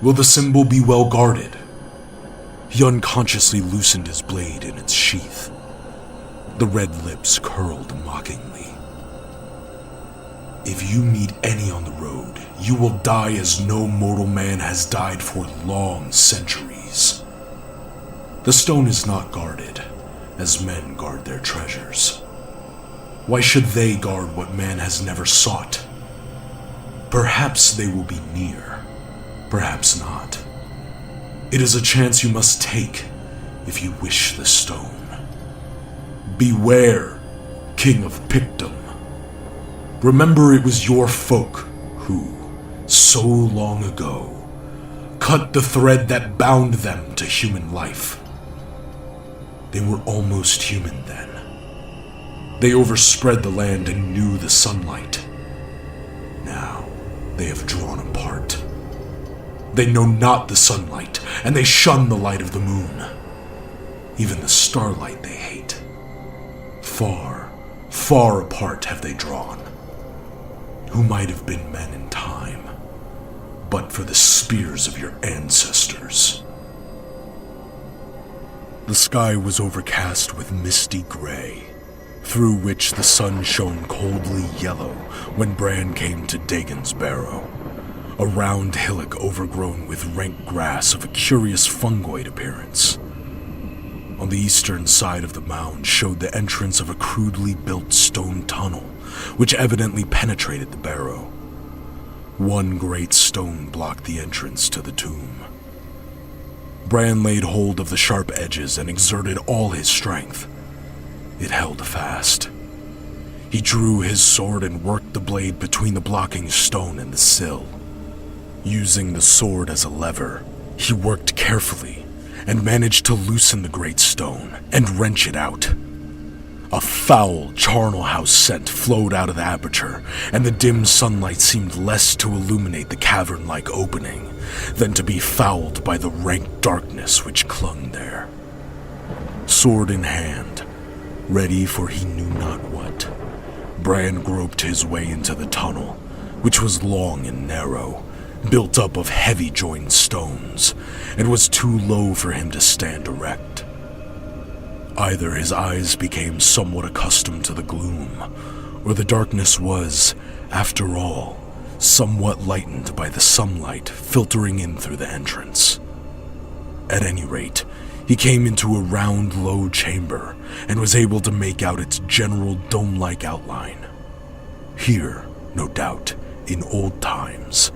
"Will the symbol be well guarded?" He unconsciously loosened his blade in its sheath. The red lips curled mockingly. "If you meet any on the road, you will die as no mortal man has died for long centuries. The stone is not guarded, as men guard their treasures. Why should they guard what man has never sought? Perhaps they will be near, perhaps not. It is a chance you must take if you wish the stone. Beware, King of Pictum. Remember it was your folk who, so long ago, cut the thread that bound them to human life. They were almost human then. They overspread the land and knew the sunlight. Now they have drawn apart. They know not the sunlight, and they shun the light of the moon. Even the starlight they hate. Far, far apart have they drawn. Who might have been men in time, but for the spears of your ancestors." The sky was overcast with misty gray, through which the sun shone coldly yellow when Bran came to Dagon's Barrow, a round hillock overgrown with rank grass of a curious fungoid appearance. On the eastern side of the mound showed the entrance of a crudely built stone tunnel, which evidently penetrated the barrow. One great stone blocked the entrance to the tomb. Bran laid hold of the sharp edges and exerted all his strength. It held fast. He drew his sword and worked the blade between the blocking stone and the sill. Using the sword as a lever, he worked carefully and managed to loosen the great stone and wrench it out. A foul charnel house scent flowed out of the aperture, and the dim sunlight seemed less to illuminate the cavern-like opening than to be fouled by the rank darkness which clung there. Sword in hand, ready for he knew not what, Bran groped his way into the tunnel, which was long and narrow, built up of heavy-joined stones, and was too low for him to stand erect. Either his eyes became somewhat accustomed to the gloom, or the darkness was, after all, somewhat lightened by the sunlight filtering in through the entrance. At any rate, he came into a round, low chamber, and was able to make out its general dome-like outline. Here, no doubt, in old times,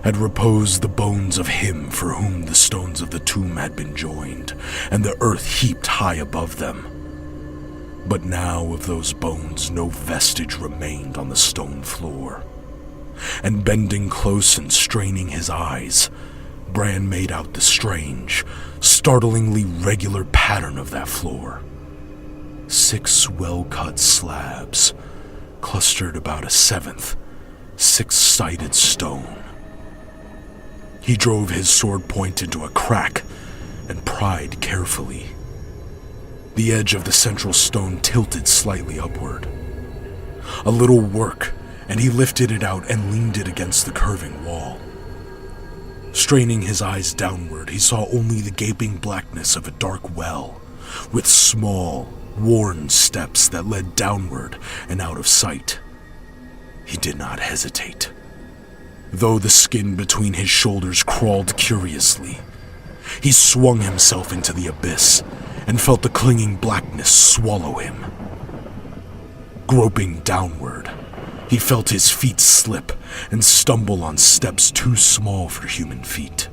had reposed the bones of him for whom the stones of the tomb had been joined, and the earth heaped high above them. But now of those bones no vestige remained on the stone floor. And bending close and straining his eyes, Bran made out the strange, startlingly regular pattern of that floor. 6 well-cut slabs, clustered about a 7th, 6-sided stone. He drove his sword point into a crack and pried carefully. The edge of the central stone tilted slightly upward. A little work, and he lifted it out and leaned it against the curving wall. Straining his eyes downward, he saw only the gaping blackness of a dark well, with small, worn steps that led downward and out of sight. He did not hesitate. Though the skin between his shoulders crawled curiously, he swung himself into the abyss and felt the clinging blackness swallow him. Groping downward, he felt his feet slip and stumble on steps too small for human feet.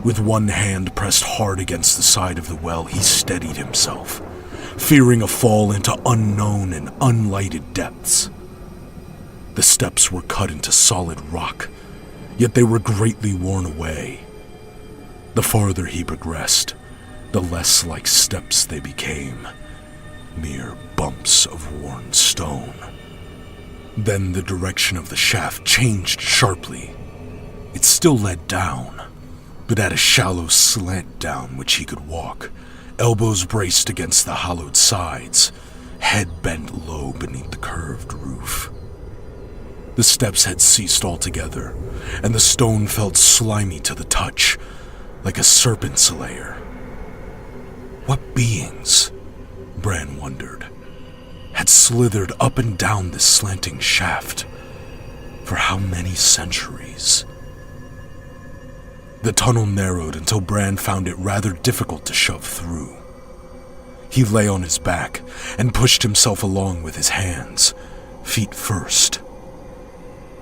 With one hand pressed hard against the side of the well, he steadied himself, fearing a fall into unknown and unlighted depths. The steps were cut into solid rock, yet they were greatly worn away. The farther he progressed, the less like steps they became, mere bumps of worn stone. Then the direction of the shaft changed sharply. It still led down, but at a shallow slant down which he could walk, elbows braced against the hollowed sides, head bent low beneath the curved roof. The steps had ceased altogether, and the stone felt slimy to the touch, like a serpent's lair. What beings, Bran wondered, had slithered up and down this slanting shaft? For how many centuries? The tunnel narrowed until Bran found it rather difficult to shove through. He lay on his back and pushed himself along with his hands, feet first.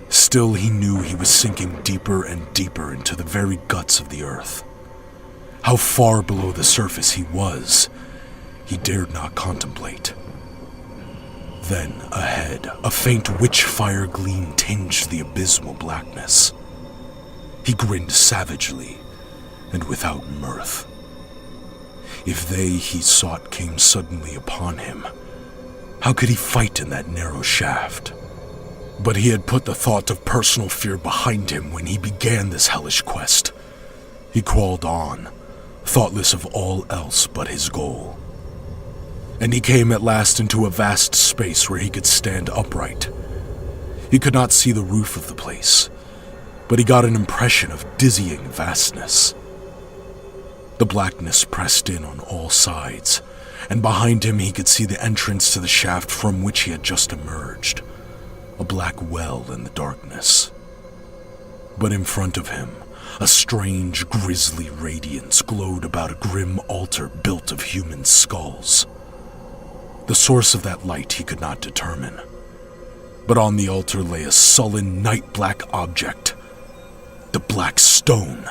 Still, he knew he was sinking deeper and deeper into the very guts of the earth. How far below the surface he was, he dared not contemplate. Then, ahead, a faint witch-fire gleam tinged the abysmal blackness. He grinned savagely, and without mirth. If they he sought came suddenly upon him, how could he fight in that narrow shaft? But he had put the thought of personal fear behind him when he began this hellish quest. He crawled on, thoughtless of all else but his goal. And he came at last into a vast space where he could stand upright. He could not see the roof of the place, but he got an impression of dizzying vastness. The blackness pressed in on all sides, and behind him he could see the entrance to the shaft from which he had just emerged, a black well in the darkness. But in front of him, a strange, grisly radiance glowed about a grim altar built of human skulls. The source of that light he could not determine, but on the altar lay a sullen, night-black object, the Black Stone.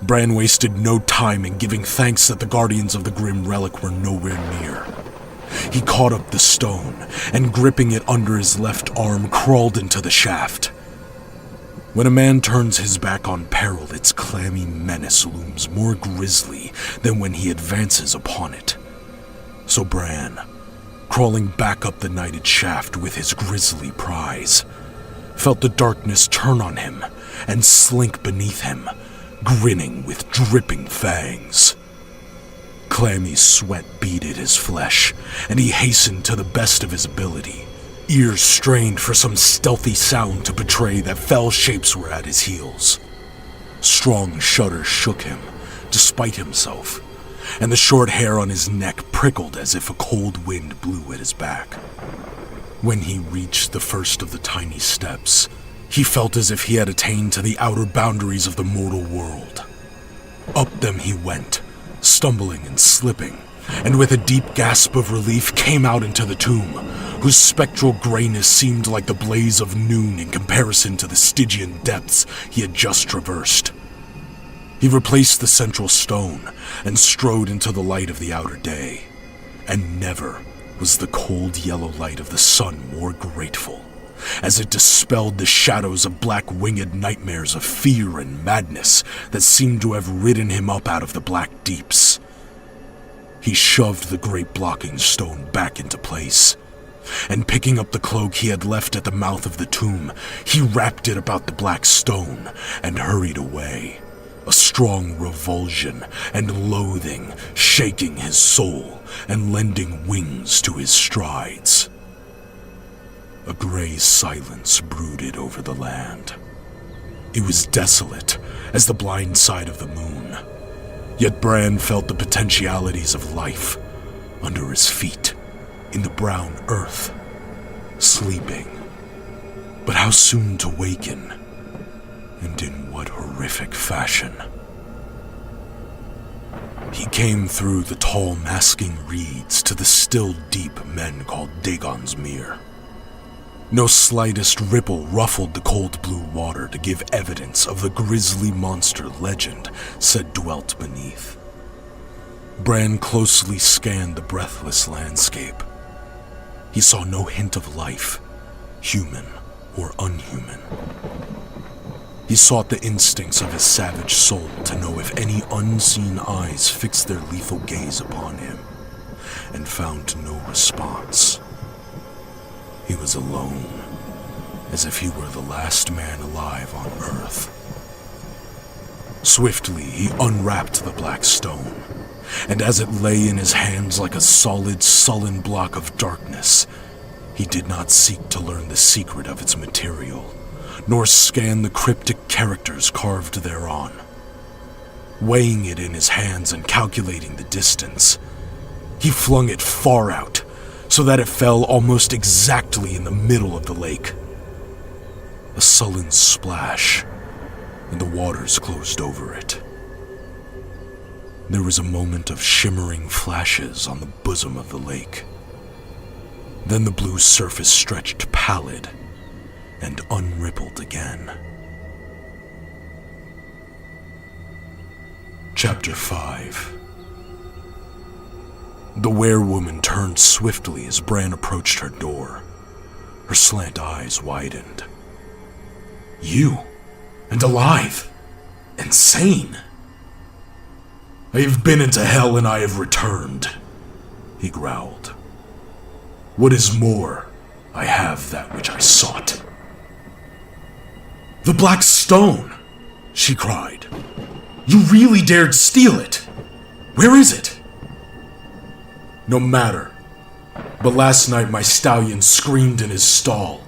Bran wasted no time in giving thanks that the guardians of the grim relic were nowhere near. He caught up the stone, and gripping it under his left arm, crawled into the shaft. When a man turns his back on peril, its clammy menace looms more grisly than when he advances upon it. So Bran, crawling back up the nighted shaft with his grisly prize, felt the darkness turn on him and slink beneath him, grinning with dripping fangs. Clammy sweat beaded his flesh, and he hastened to the best of his ability, ears strained for some stealthy sound to betray that fell shapes were at his heels. Strong shudders shook him, despite himself, and the short hair on his neck prickled as if a cold wind blew at his back. When he reached the first of the tiny steps, he felt as if he had attained to the outer boundaries of the mortal world. Up them he went, stumbling and slipping, and with a deep gasp of relief came out into the tomb, whose spectral grayness seemed like the blaze of noon in comparison to the Stygian depths he had just traversed. He replaced the central stone and strode into the light of the outer day, and never was the cold yellow light of the sun more grateful, as it dispelled the shadows of black-winged nightmares of fear and madness that seemed to have ridden him up out of the black deeps. He shoved the great blocking stone back into place, and picking up the cloak he had left at the mouth of the tomb, he wrapped it about the Black Stone and hurried away, a strong revulsion and loathing shaking his soul and lending wings to his strides. A gray silence brooded over the land. It was desolate as the blind side of the moon, yet Bran felt the potentialities of life under his feet, in the brown earth, sleeping. But how soon to waken, and in what horrific fashion? He came through the tall masking reeds to the still deep men called Dagon's Mere. No slightest ripple ruffled the cold blue water to give evidence of the grisly monster legend said dwelt beneath. Bran closely scanned the breathless landscape. He saw no hint of life, human or unhuman. He sought the instincts of his savage soul to know if any unseen eyes fixed their lethal gaze upon him, and found no response. He was alone, as if he were the last man alive on Earth. Swiftly, he unwrapped the Black Stone, and as it lay in his hands like a solid, sullen block of darkness, he did not seek to learn the secret of its material, nor scan the cryptic characters carved thereon. Weighing it in his hands and calculating the distance, he flung it far out, so that it fell almost exactly in the middle of the lake. A sullen splash, and the waters closed over it. There was a moment of shimmering flashes on the bosom of the lake. Then the blue surface stretched pallid and unrippled again. Chapter 5. The werewoman turned swiftly as Bran approached her door. Her slant eyes widened. You? And alive? And sane? I have been into hell and I have returned, he growled. What is more, I have that which I sought. The Black Stone, she cried. You really dared steal it. Where is it? No matter, but last night my stallion screamed in his stall,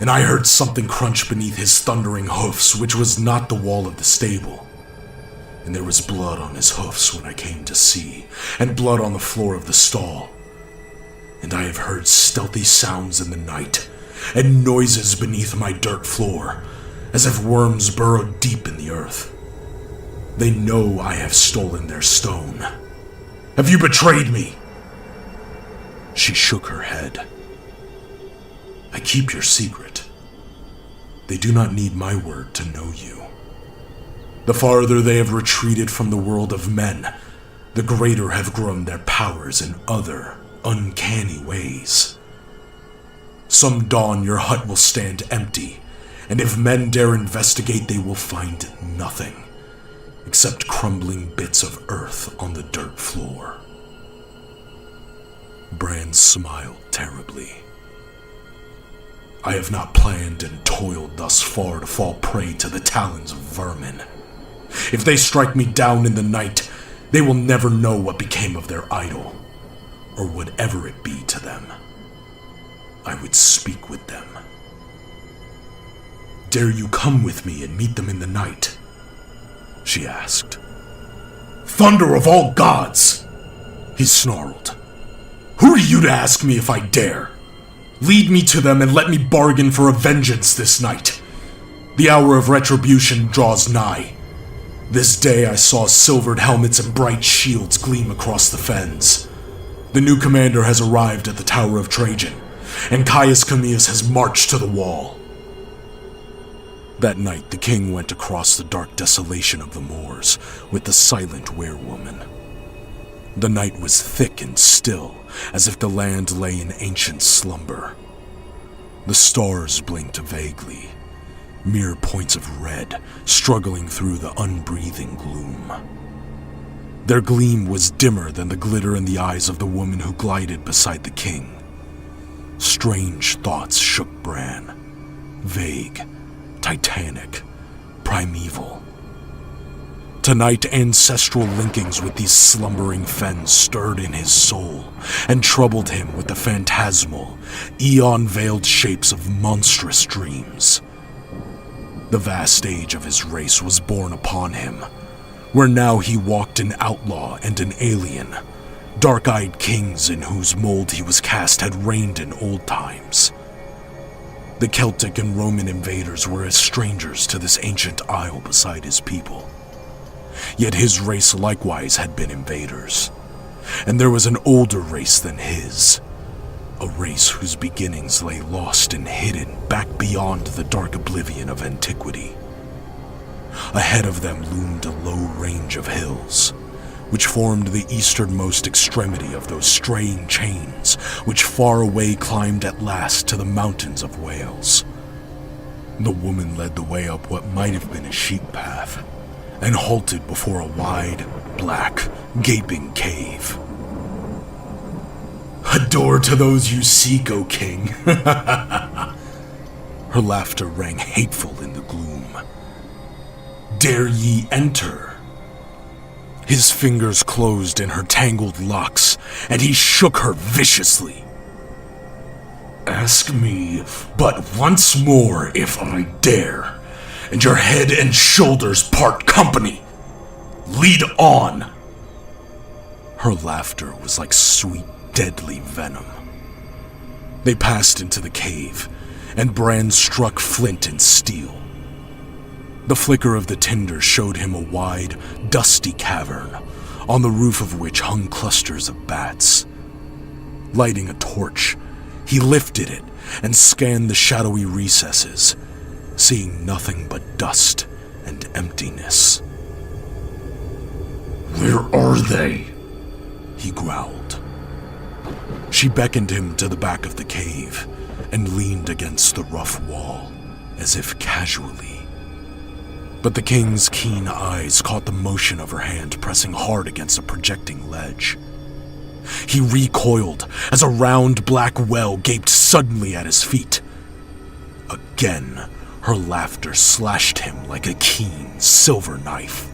and I heard something crunch beneath his thundering hoofs, which was not the wall of the stable. and there was blood on his hoofs when I came to see, and blood on the floor of the stall. And I have heard stealthy sounds in the night, and noises beneath my dirt floor, as if worms burrowed deep in the earth. They know I have stolen their stone. Have you betrayed me?" She shook her head. "I keep your secret. They do not need my word to know you. The farther they have retreated from the world of men, the greater have grown their powers in other, uncanny ways. Some dawn your hut will stand empty, and if men dare investigate, they will find nothing except crumbling bits of earth on the dirt floor." Bran smiled terribly. "I have not planned and toiled thus far to fall prey to the talons of vermin. If they strike me down in the night, they will never know what became of their idol, or whatever it be to them. I would speak with them. Dare you come with me and meet them in the night?" she asked. "Thunder of all gods!" he snarled. "Who are you to ask me if I dare? Lead me to them and let me bargain for a vengeance this night. The hour of retribution draws nigh. This day I saw silvered helmets and bright shields gleam across the fens. The new commander has arrived at the Tower of Trajan, and Caius Camillus has marched to the wall." That night the king went across the dark desolation of the moors with the silent werewoman. The night was thick and still, as if the land lay in ancient slumber. The stars blinked vaguely, mere points of red struggling through the unbreathing gloom. Their gleam was dimmer than the glitter in the eyes of the woman who glided beside the king. Strange thoughts shook Bran, vague, titanic, primeval. Tonight, ancestral linkings with these slumbering fens stirred in his soul and troubled him with the phantasmal, eon-veiled shapes of monstrous dreams. The vast age of his race was born upon him, where now he walked an outlaw and an alien. Dark-eyed kings in whose mold he was cast had reigned in old times. The Celtic and Roman invaders were as strangers to this ancient isle beside his people. Yet his race likewise had been invaders, and there was an older race than his, a race whose beginnings lay lost and hidden back beyond the dark oblivion of antiquity. Ahead of them loomed a low range of hills, which formed the easternmost extremity of those straying chains which far away climbed at last to the mountains of Wales. The woman led the way up what might have been a sheep path, and halted before a wide, black, gaping cave. "A door to those you seek, O king." Her laughter rang hateful in the gloom. "Dare ye enter?" His fingers closed in her tangled locks, and he shook her viciously. "Ask me but once more if I dare, and your head and shoulders part company. Lead on." Her laughter was like sweet, deadly venom. They passed into the cave, and Bran struck flint and steel. The flicker of the tinder showed him a wide, dusty cavern, on the roof of which hung clusters of bats. Lighting a torch, he lifted it and scanned the shadowy recesses, seeing nothing but dust and emptiness. "Where are they?" he growled. She beckoned him to the back of the cave and leaned against the rough wall, as if casually. But the king's keen eyes caught the motion of her hand pressing hard against a projecting ledge. He recoiled as a round black well gaped suddenly at his feet. Again, her laughter slashed him like a keen silver knife.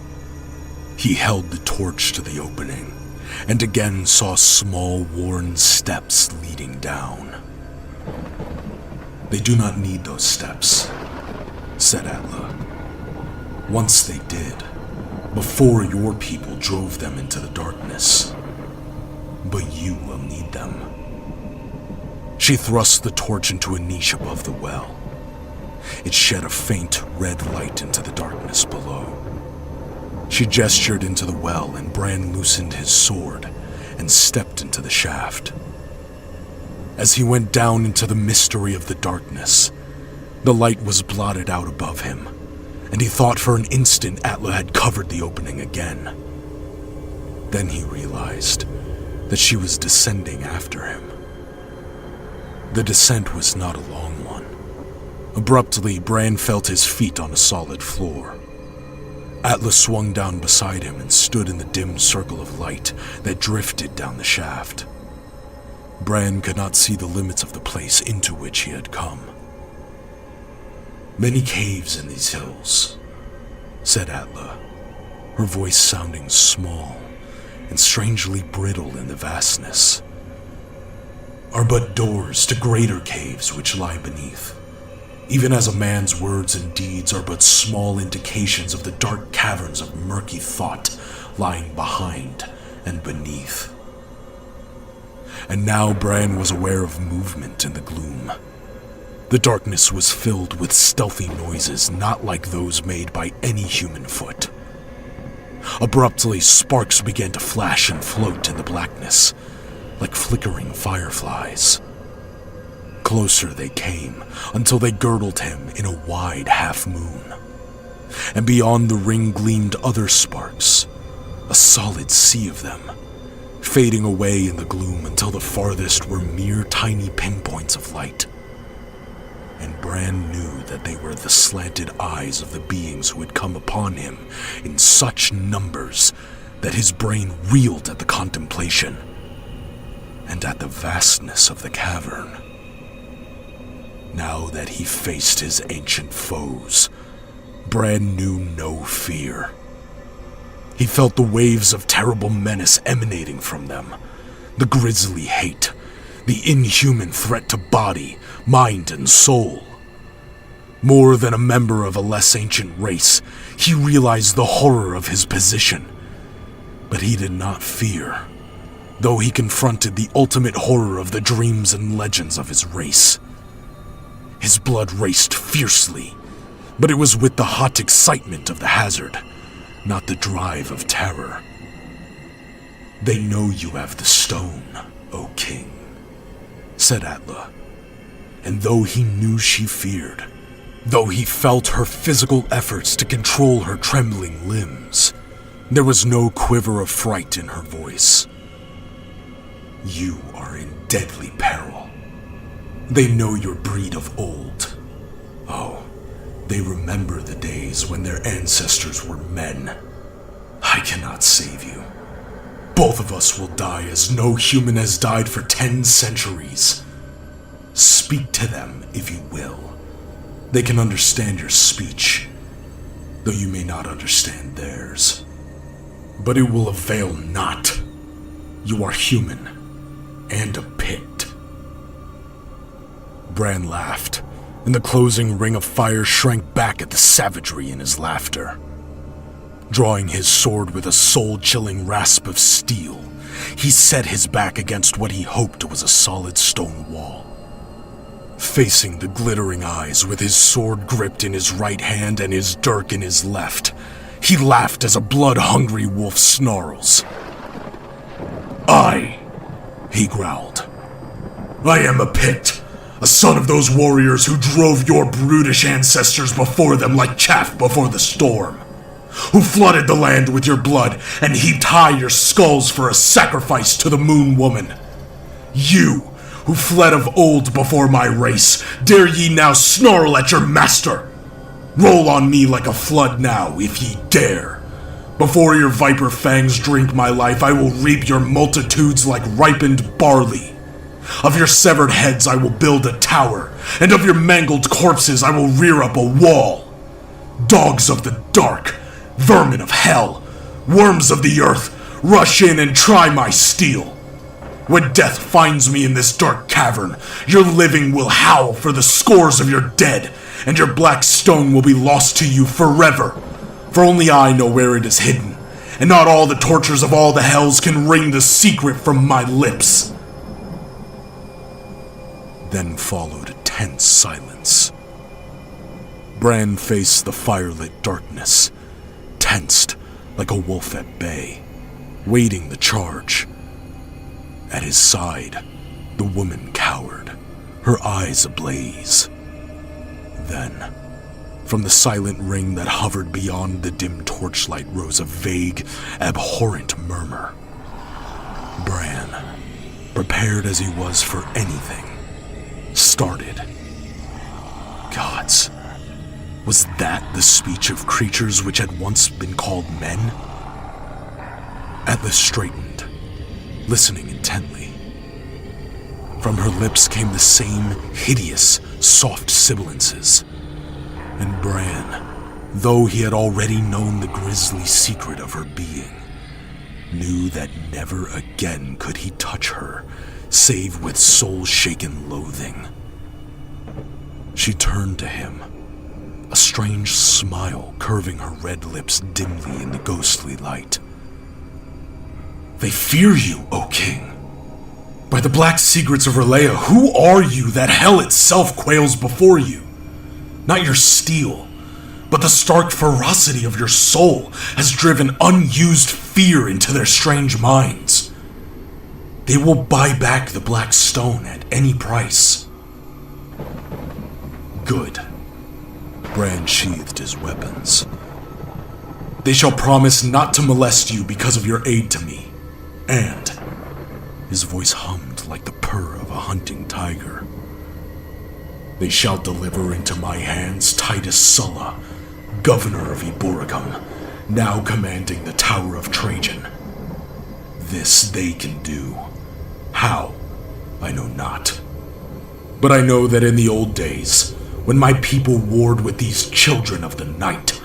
He held the torch to the opening, and again saw small worn steps leading down. "They do not need those steps," said Atla. "Once they did, before your people drove them into the darkness. But you will need them. She thrust the torch into a niche above the well. It shed a faint red light into the darkness below. She gestured into the well, and Bran loosened his sword and stepped into the shaft. As he went down into the mystery of the darkness, the light was blotted out above him, and he thought for an instant Atla had covered the opening again. Then he realized that she was descending after him. The descent was not a long one. Abruptly, Bran felt his feet on a solid floor. Atla swung down beside him and stood in the dim circle of light that drifted down the shaft. Bran could not see the limits of the place into which he had come. "Many caves in these hills," said Atla, her voice sounding small and strangely brittle in the vastness, "are but doors to greater caves which lie beneath, even as a man's words and deeds are but small indications of the dark caverns of murky thought lying behind and beneath." And now Bran was aware of movement in the gloom. The darkness was filled with stealthy noises not like those made by any human foot. Abruptly, sparks began to flash and float in the blackness, like flickering fireflies. Closer they came, until they girdled him in a wide half-moon. And beyond the ring gleamed other sparks, a solid sea of them, fading away in the gloom until the farthest were mere tiny pinpoints of light. And Bran knew that they were the slanted eyes of the beings who had come upon him in such numbers that his brain reeled at the contemplation and at the vastness of the cavern. Now that he faced his ancient foes, Bran knew no fear. He felt the waves of terrible menace emanating from them, the grisly hate, the inhuman threat to body, mind, and soul. More than a member of a less ancient race, he realized the horror of his position. But he did not fear, though he confronted the ultimate horror of the dreams and legends of his race. His blood raced fiercely, but it was with the hot excitement of the hazard, not the drive of terror. "They know you have the stone, O King," said Atla. And though he knew she feared, though he felt her physical efforts to control her trembling limbs, there was no quiver of fright in her voice. "You are in deadly peril. They know your breed of old. Oh, they remember the days when their ancestors were men. I cannot save you. Both of us will die as no human has died for 10 centuries. Speak to them if you will. They can understand your speech, though you may not understand theirs. But it will avail not. You are human, and a Pict." Bran laughed, and the closing ring of fire shrank back at the savagery in his laughter. Drawing his sword with a soul-chilling rasp of steel, he set his back against what he hoped was a solid stone wall. Facing the glittering eyes with his sword gripped in his right hand and his dirk in his left, he laughed as a blood-hungry wolf snarls. He growled. "I am a Pict, a son of those warriors who drove your brutish ancestors before them like chaff before the storm, who flooded the land with your blood and heaped high your skulls for a sacrifice to the Moon Woman. You, who fled of old before my race, dare ye now snarl at your master? Roll on me like a flood now, if ye dare. Before your viper fangs drink my life, I will reap your multitudes like ripened barley. Of your severed heads I will build a tower, and of your mangled corpses I will rear up a wall. Dogs of the dark, vermin of hell, worms of the earth, rush in and try my steel. When death finds me in this dark cavern, your living will howl for the scores of your dead, and your black stone will be lost to you forever.
For only I know where it is hidden, and not all the tortures of all the hells can wring the secret from my lips."
Then followed a tense silence. Bran faced the firelit darkness, tensed like a wolf at bay, waiting the charge. At his side, the woman cowered, her eyes ablaze. Then, from the silent ring that hovered beyond the dim torchlight rose a vague, abhorrent murmur. Bran, prepared as he was for anything, started. Gods, was that the speech of creatures which had once been called men? Atlas straightened, listening intently. From her lips came the same hideous, soft sibilances. And Bran, though he had already known the grisly secret of her being, knew that never again could he touch her, save with soul-shaken loathing. She turned to him, a strange smile curving her red lips dimly in the ghostly light.
"They fear you, O King. By the black secrets of R'lyeh, who are you that hell itself quails before you? Not your steel, but the stark ferocity of your soul has driven unused fear into their strange minds. They will buy back the black stone at any price."
Good. Bran sheathed his weapons.
"They shall promise not to molest you because of your aid to me. And,"
his voice hummed like the purr of a hunting tiger,
"they shall deliver into my hands Titus Sulla, governor of Eborgum, now commanding the Tower of Trajan. This they can do. How, I know not. But I know that in the old days, when my people warred with these children of the night,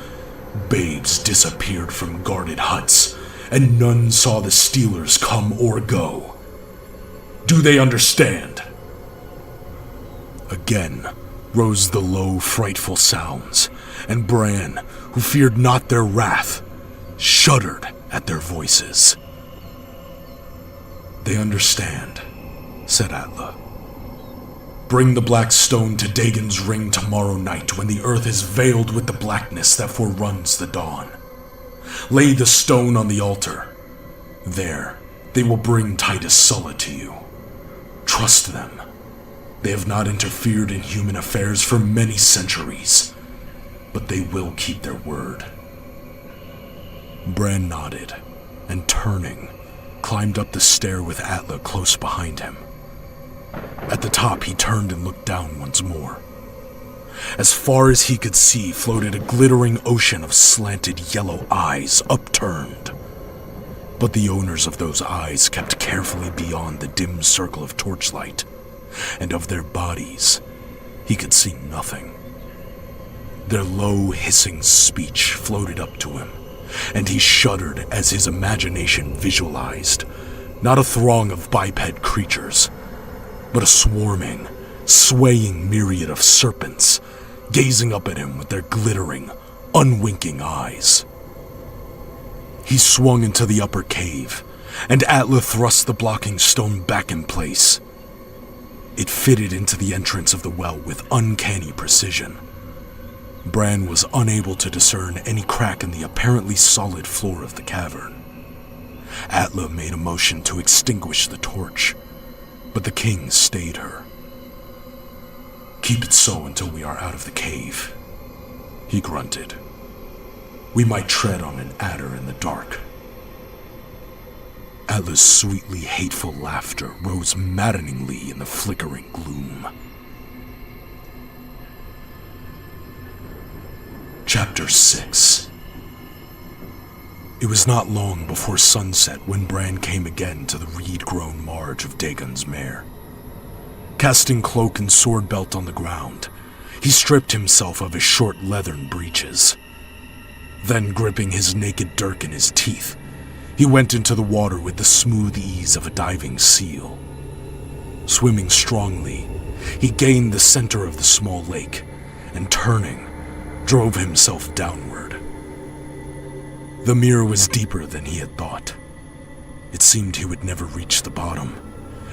babes disappeared from guarded huts, and none saw the stealers come or go. Do they understand?"
Again rose the low, frightful sounds, and Bran, who feared not their wrath, shuddered at their voices.
"They understand," said Atla. "Bring the black stone to Dagon's ring tomorrow night when the earth is veiled with the blackness that foreruns the dawn. Lay the stone on the altar. There, they will bring Titus Sulla to you. Trust them. They have not interfered in human affairs for many centuries, but they will keep their word."
Bran nodded, and turning, climbed up the stair with Atla close behind him. At the top, he turned and looked down once more. As far as he could see floated a glittering ocean of slanted yellow eyes upturned. But the owners of those eyes kept carefully beyond the dim circle of torchlight, and of their bodies he could see nothing. Their low, hissing speech floated up to him, and he shuddered as his imagination visualized not a throng of biped creatures, but a swarming, swaying myriad of serpents gazing up at him with their glittering, unwinking eyes. He swung into the upper cave, and Atla thrust the blocking stone back in place. It fitted into the entrance of the well with uncanny precision. Bran was unable to discern any crack in the apparently solid floor of the cavern. Atla made a motion to extinguish the torch, but the king stayed her. "Keep it so until we are out of the cave," he grunted. "We might tread on an adder in the dark." Atla's sweetly hateful laughter rose maddeningly in the flickering gloom. Chapter 6. It was not long before sunset when Bran came again to the reed-grown marge of Dagon's Mare. Casting cloak and sword belt on the ground, he stripped himself of his short leathern breeches. Then, gripping his naked dirk in his teeth, he went into the water with the smooth ease of a diving seal. Swimming strongly, he gained the center of the small lake, and turning, drove himself downward.
The mirror was deeper than he had thought. It seemed he would never reach the bottom,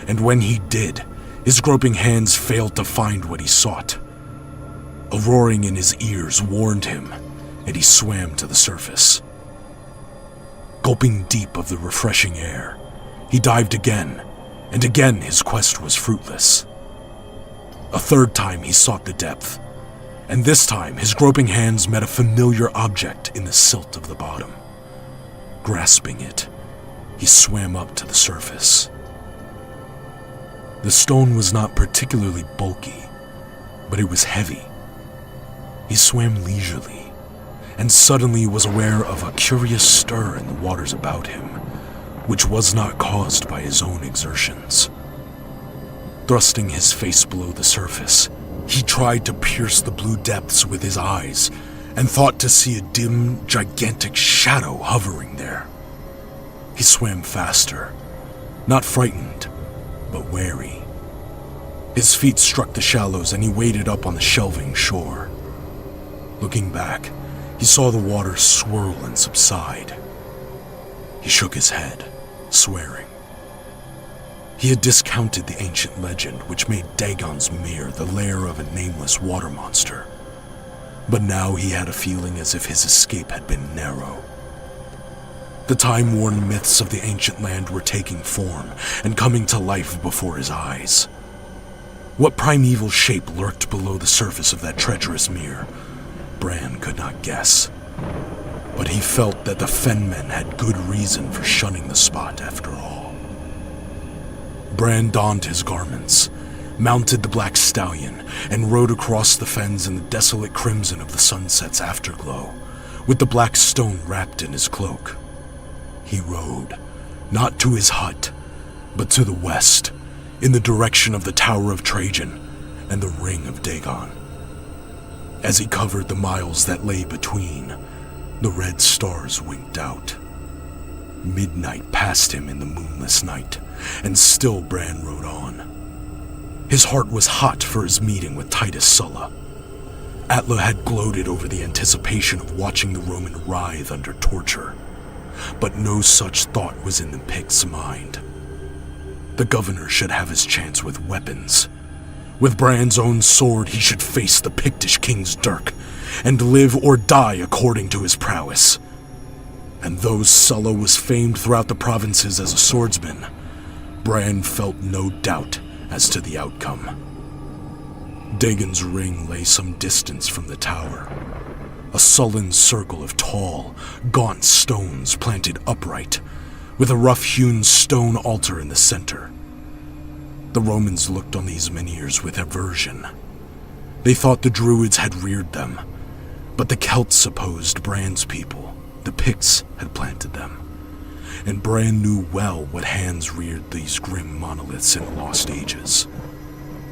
and when he did, his groping hands failed to find what he sought. A roaring in his ears warned him, and he swam to the surface. Gulping deep of the refreshing air, he dived again, and again his quest was fruitless. A third time he sought the depth, and this time his groping hands met a familiar object in the silt of the bottom. Grasping it, he swam up to the surface. The stone was not particularly bulky, but it was heavy. He swam leisurely, and suddenly was aware of a curious stir in the waters about him, which was not caused by his own exertions. Thrusting his face below the surface, he tried to pierce the blue depths with his eyes, and thought to see a dim, gigantic shadow hovering there. He swam faster, not frightened, but wary. His feet struck the shallows and he waded up on the shelving shore. Looking back, he saw the water swirl and subside. He shook his head, swearing. He had discounted the ancient legend which made Dagon's Mere the lair of a nameless water monster. But now he had a feeling as if his escape had been narrow. The time-worn myths of the ancient land were taking form and coming to life before his eyes. What primeval shape lurked below the surface of that treacherous mere, Bran could not guess. But he felt that the Fenmen had good reason for shunning the spot after all. Bran donned his garments, mounted the black stallion, and rode across the fens in the desolate crimson of the sunset's afterglow, with the black stone wrapped in his cloak. He rode, not to his hut, but to the west, in the direction of the Tower of Trajan and the Ring of Dagon. As he covered the miles that lay between, the red stars winked out. Midnight passed him in the moonless night, and still Bran rode on. His heart was hot for his meeting with Titus Sulla. Atla had gloated over the anticipation of watching the Roman writhe under torture, but no such thought was in the Pict's mind. The governor should have his chance with weapons. With Bran's own sword, he should face the Pictish King's dirk, and live or die according to his prowess. And though Sulla was famed throughout the provinces as a swordsman, Bran felt no doubt as to the outcome. Dagon's ring lay some distance from the tower, a sullen circle of tall, gaunt stones planted upright, with a rough-hewn stone altar in the center. The Romans looked on these menhirs with aversion. They thought the Druids had reared them, but the Celts supposed Bran's people, the Picts, had planted them. And Bran knew well what hands reared these grim monoliths in lost ages,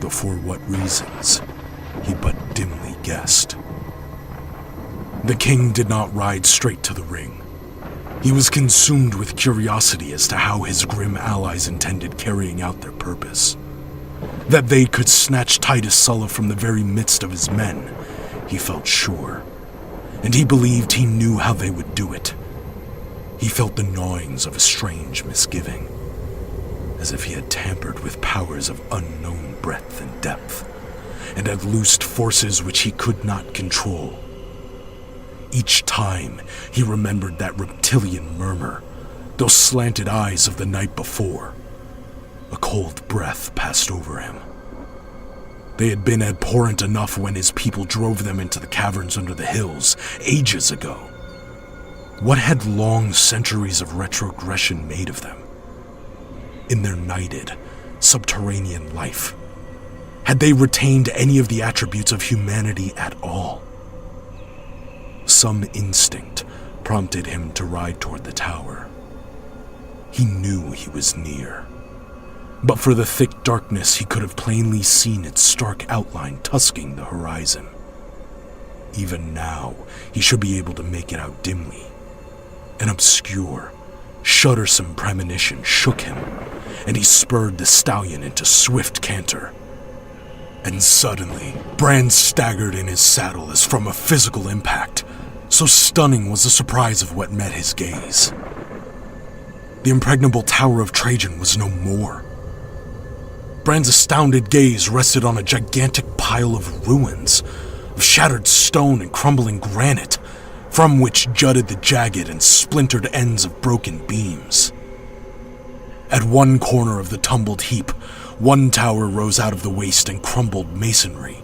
though for what reasons, he but dimly guessed. The king did not ride straight to the ring. He was consumed with curiosity as to how his grim allies intended carrying out their purpose. That they could snatch Titus Sulla from the very midst of his men, he felt sure, and he believed he knew how they would do it. He felt the gnawings of a strange misgiving, as if he had tampered with powers of unknown breadth and depth, and had loosed forces which he could not control. Each time he remembered that reptilian murmur, those slanted eyes of the night before. A cold breath passed over him. They had been abhorrent enough when his people drove them into the caverns under the hills, ages ago. What had long centuries of retrogression made of them? In their nighted, subterranean life, had they retained any of the attributes of humanity at all? Some instinct prompted him to ride toward the tower. He knew he was near. But for the thick darkness, he could have plainly seen its stark outline tusking the horizon. Even now, he should be able to make it out dimly. An obscure, shuddersome premonition shook him, and he spurred the stallion into swift canter. And suddenly, Bran staggered in his saddle as from a physical impact. So stunning was the surprise of what met his gaze. The impregnable Tower of Trajan was no more. Bran's astounded gaze rested on a gigantic pile of ruins, of shattered stone and crumbling granite, from which jutted the jagged and splintered ends of broken beams. At one corner of the tumbled heap, one tower rose out of the waste and crumbled masonry,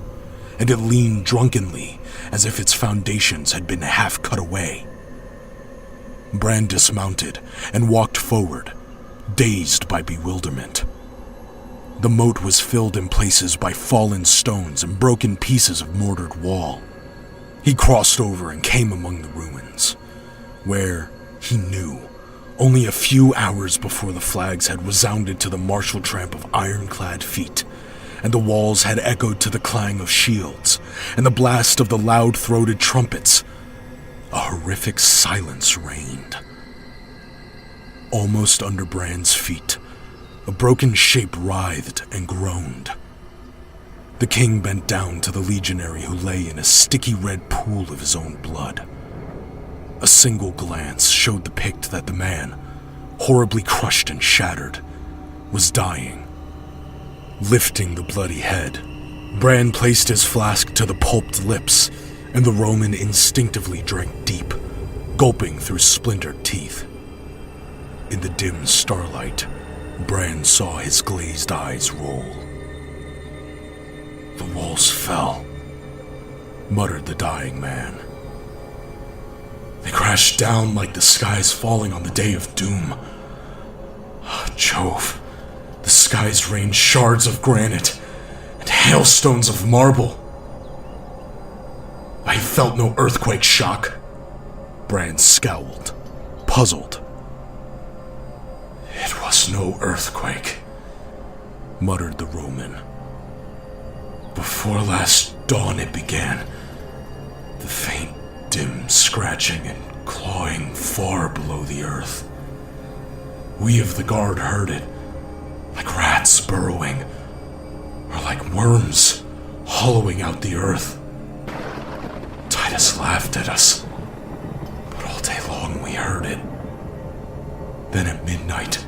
and it leaned drunkenly as if its foundations had been half cut away. Bran dismounted and walked forward, dazed by bewilderment. The moat was filled in places by fallen stones and broken pieces of mortared wall. He crossed over and came among the ruins, where, he knew, only a few hours before the flags had resounded to the martial tramp of ironclad feet, and the walls had echoed to the clang of shields, and the blast of the loud-throated trumpets, a horrific silence reigned. Almost under Bran's feet, a broken shape writhed and groaned. The king bent down to the legionary who lay in a sticky red pool of his own blood. A single glance showed the Pict that the man, horribly crushed and shattered, was dying. Lifting the bloody head, Bran placed his flask to the pulped lips, and the Roman instinctively drank deep, gulping through splintered teeth. In the dim starlight, Bran saw his glazed eyes roll. "The walls fell," muttered the dying man. "They crashed down like the skies falling on the day of doom. Jove, the skies rained shards of granite and hailstones of marble. I felt no earthquake shock." Bran scowled, puzzled. "It was no earthquake," muttered the Roman. "Before last dawn it began. The faint, dim scratching and clawing far below the earth. We of the guard heard it, like rats burrowing, or like worms hollowing out the earth. Titus laughed at us, but all day long we heard it. Then at midnight,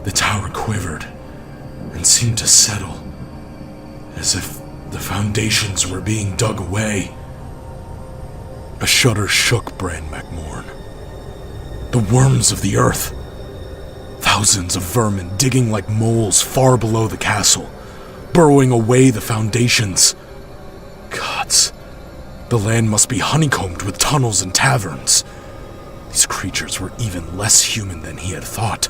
the tower quivered and seemed to settle, as if the foundations were being dug away." A shudder shook Bran MacMorn. The worms of the earth! Thousands of vermin digging like moles far below the castle, burrowing away the foundations. Gods, the land must be honeycombed with tunnels and taverns. These creatures were even less human than he had thought.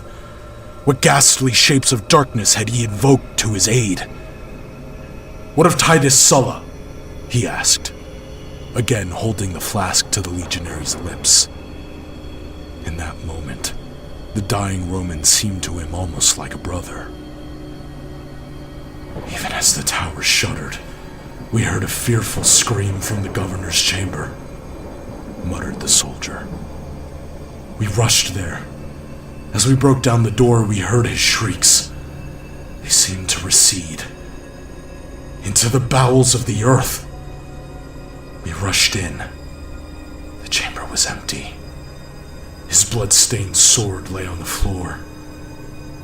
What ghastly shapes of darkness had he invoked to his aid? "What of Titus Sulla?" he asked, again holding the flask to the legionary's lips. In that moment, the dying Roman seemed to him almost like a brother. "Even as the tower shuddered, we heard a fearful scream from the governor's chamber," muttered the soldier. "We rushed there. As we broke down the door, we heard his shrieks. They seemed to recede into the bowels of the earth. We rushed in. The chamber was empty. His blood-stained sword lay on the floor.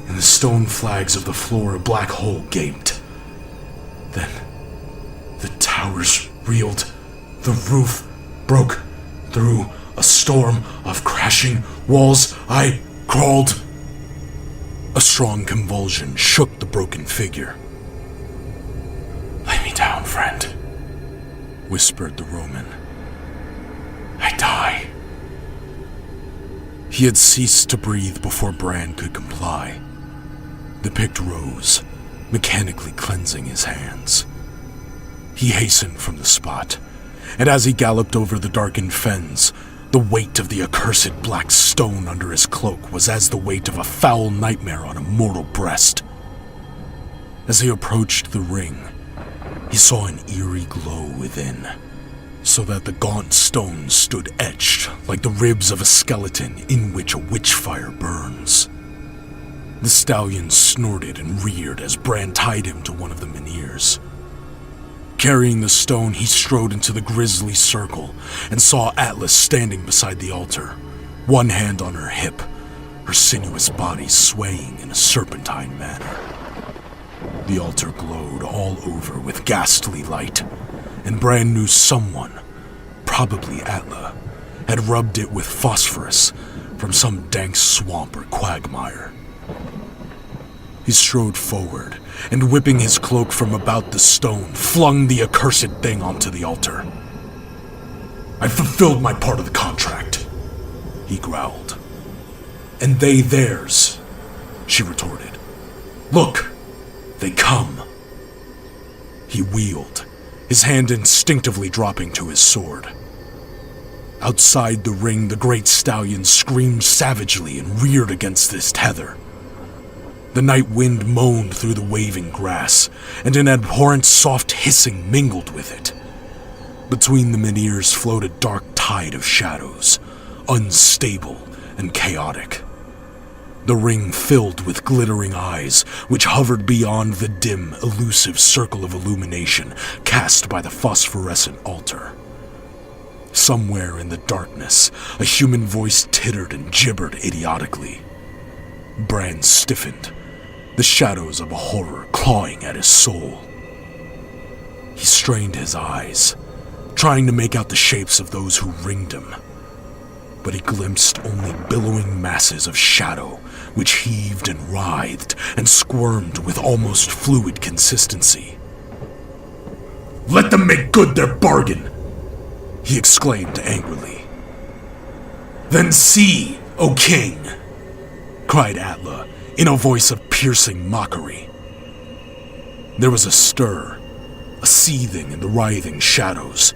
In the stone flags of the floor, a black hole gaped. Then, the towers reeled. The roof broke through a storm of crashing walls. I crawled." A strong convulsion shook the broken figure. "Lay me down, friend," whispered the Roman. "I die." He had ceased to breathe before Bran could comply. The Pict rose, mechanically cleansing his hands. He hastened from the spot, and as he galloped over the darkened fens, the weight of the accursed black stone under his cloak was as the weight of a foul nightmare on a mortal breast. As he approached the ring, he saw an eerie glow within, so that the gaunt stone stood etched like the ribs of a skeleton in which a witch fire burns. The stallion snorted and reared as Bran tied him to one of the menhirs. Carrying the stone, he strode into the grisly circle and saw Atlas standing beside the altar, one hand on her hip, her sinuous body swaying in a serpentine manner. The altar glowed all over with ghastly light, and Bran knew someone, probably Atla, had rubbed it with phosphorus from some dank swamp or quagmire. He strode forward, and whipping his cloak from about the stone, flung the accursed thing onto the altar. "I fulfilled my part of the contract," he growled. "And they theirs," she retorted. "Look, they come." He wheeled, his hand instinctively dropping to his sword. Outside the ring, the great stallion screamed savagely and reared against his tether. The night wind moaned through the waving grass, and an abhorrent soft hissing mingled with it. Between the menhirs flowed a dark tide of shadows, unstable and chaotic. The ring filled with glittering eyes, which hovered beyond the dim, elusive circle of illumination cast by the phosphorescent altar. Somewhere in the darkness, a human voice tittered and gibbered idiotically. Bran stiffened, the shadows of a horror clawing at his soul. He strained his eyes, trying to make out the shapes of those who ringed him, but he glimpsed only billowing masses of shadow which heaved and writhed and squirmed with almost fluid consistency. "Let them make good their bargain!" he exclaimed angrily. "Then see, O king!" cried Atla in a voice of piercing mockery. There was a stir, a seething in the writhing shadows,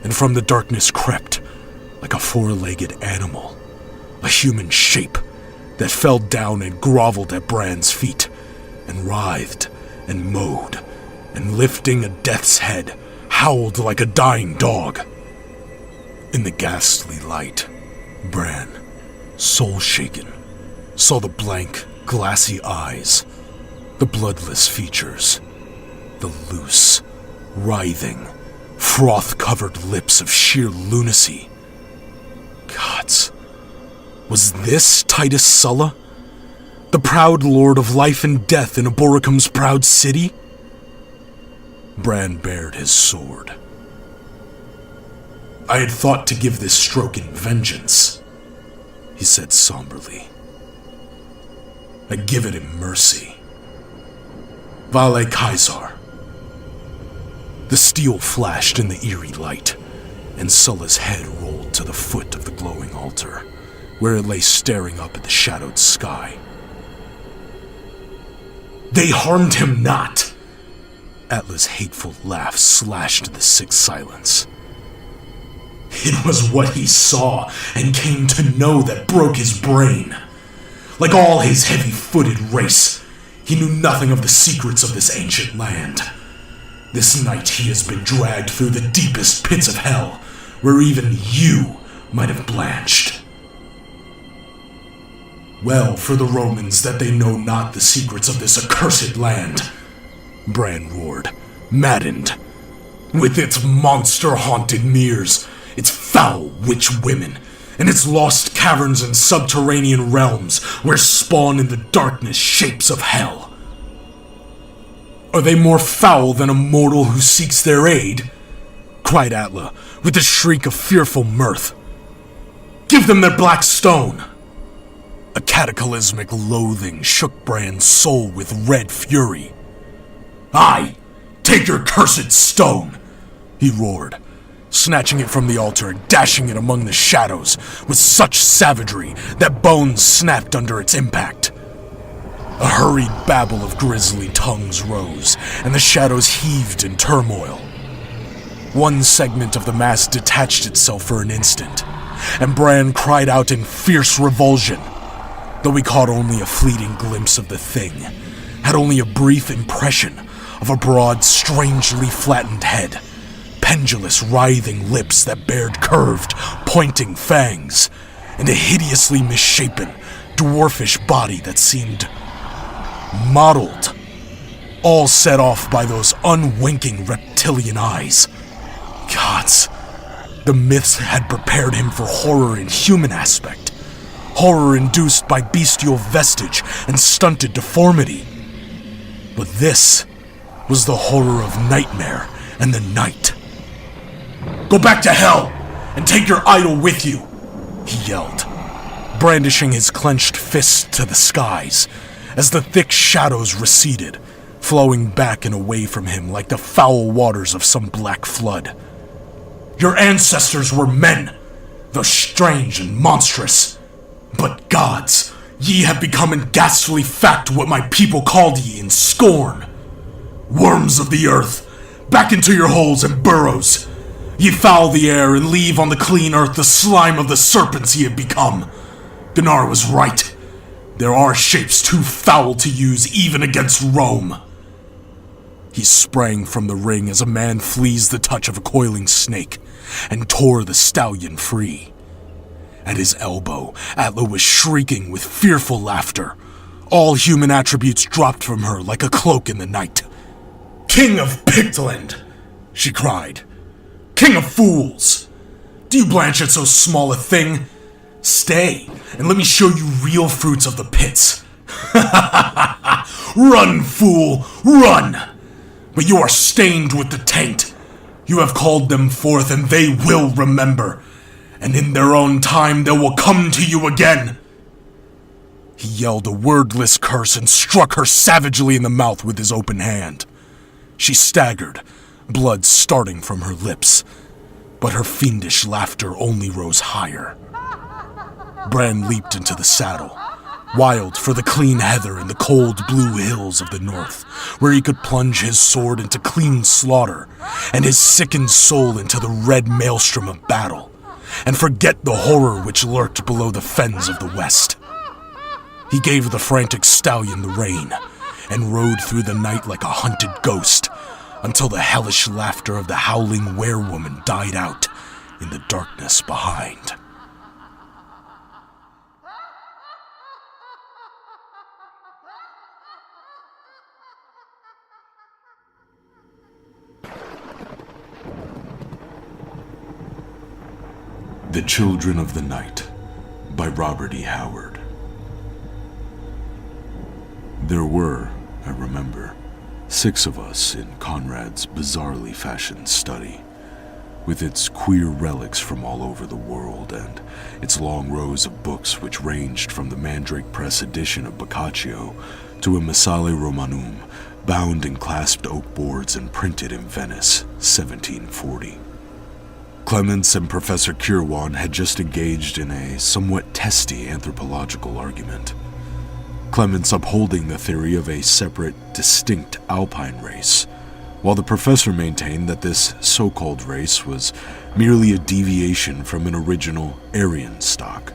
and from the darkness crept, like a four-legged animal, a human shape that fell down and groveled at Bran's feet, and writhed and mowed, and lifting a death's head, howled like a dying dog. In the ghastly light, Bran, soul-shaken, saw the blank, glassy eyes, the bloodless features, the loose, writhing, froth-covered lips of sheer lunacy. Gods, was this Titus Sulla? The proud lord of life and death in Aboricum's proud city? Bran bared his sword. "I had thought to give this stroke in vengeance," he said somberly. "I give it in mercy. Vale Caesar." The steel flashed in the eerie light, and Sulla's head rolled to the foot of the glowing altar, where it lay staring up at the shadowed sky. "They harmed him not!" Atla's hateful laugh slashed the sick silence. "It was what he saw and came to know that broke his brain. Like all his heavy-footed race, he knew nothing of the secrets of this ancient land. This night he has been dragged through the deepest pits of hell, where even you might have blanched. Well for the Romans that they know not the secrets of this accursed land," Bran roared, maddened. "With its monster-haunted meres, its foul witch women, and its lost caverns and subterranean realms where spawn in the darkness shapes of hell. Are they more foul than a mortal who seeks their aid?" cried Atla, with a shriek of fearful mirth. "Give them their black stone!" A cataclysmic loathing shook Bran's soul with red fury. "Aye, take your cursed stone!" he roared, snatching it from the altar and dashing it among the shadows with such savagery that bones snapped under its impact. A hurried babble of grisly tongues rose, and the shadows heaved in turmoil. One segment of the mass detached itself for an instant, and Bran cried out in fierce revulsion, though he caught only a fleeting glimpse of the thing, had only a brief impression of a broad, strangely flattened head, pendulous, writhing lips that bared curved, pointing fangs, and a hideously misshapen, dwarfish body that seemed modeled all set off by those unwinking reptilian eyes. Gods, the myths had prepared him for horror in human aspect, horror induced by bestial vestige and stunted deformity. But this was the horror of nightmare and the night. "Go back to hell and take your idol with you," he yelled, brandishing his clenched fist to the skies as the thick shadows receded, flowing back and away from him like the foul waters of some black flood. "Your ancestors were men, though strange and monstrous. But gods, ye have become in ghastly fact what my people called ye in scorn. Worms of the earth, back into your holes and burrows. Ye foul the air and leave on the clean earth the slime of the serpents ye have become. Gunnar was right. There are shapes too foul to use even against Rome." He sprang from the ring as a man flees the touch of a coiling snake, and tore the stallion free. At his elbow, Atla was shrieking with fearful laughter. All human attributes dropped from her like a cloak in the night. "King of Pictland!" she cried. "King of fools! Do you blanch at so small a thing? Stay, and let me show you real fruits of the pits." "Run, fool, run! But you are stained with the taint. You have called them forth, and they will remember. And in their own time they will come to you again." He yelled a wordless curse and struck her savagely in the mouth with his open hand. She staggered, blood starting from her lips, but her fiendish laughter only rose higher. Bran leaped into the saddle, wild for the clean heather and the cold blue hills of the north, where he could plunge his sword into clean slaughter and his sickened soul into the red maelstrom of battle, and forget the horror which lurked below the fens of the west. He gave the frantic stallion the rein, and rode through the night like a hunted ghost, until the hellish laughter of the howling werewoman died out in the darkness behind. The Children of the Night by Robert E. Howard. There were, I remember, 6 of us in Conrad's bizarrely fashioned study, with its queer relics from all over the world and its long rows of books which ranged from the Mandrake Press edition of Boccaccio to a Missale Romanum, bound in clasped oak boards and printed in Venice, 1740. Clements and Professor Kirwan had just engaged in a somewhat testy anthropological argument. Clements upholding the theory of a separate, distinct alpine race, while the professor maintained that this so-called race was merely a deviation from an original Aryan stock,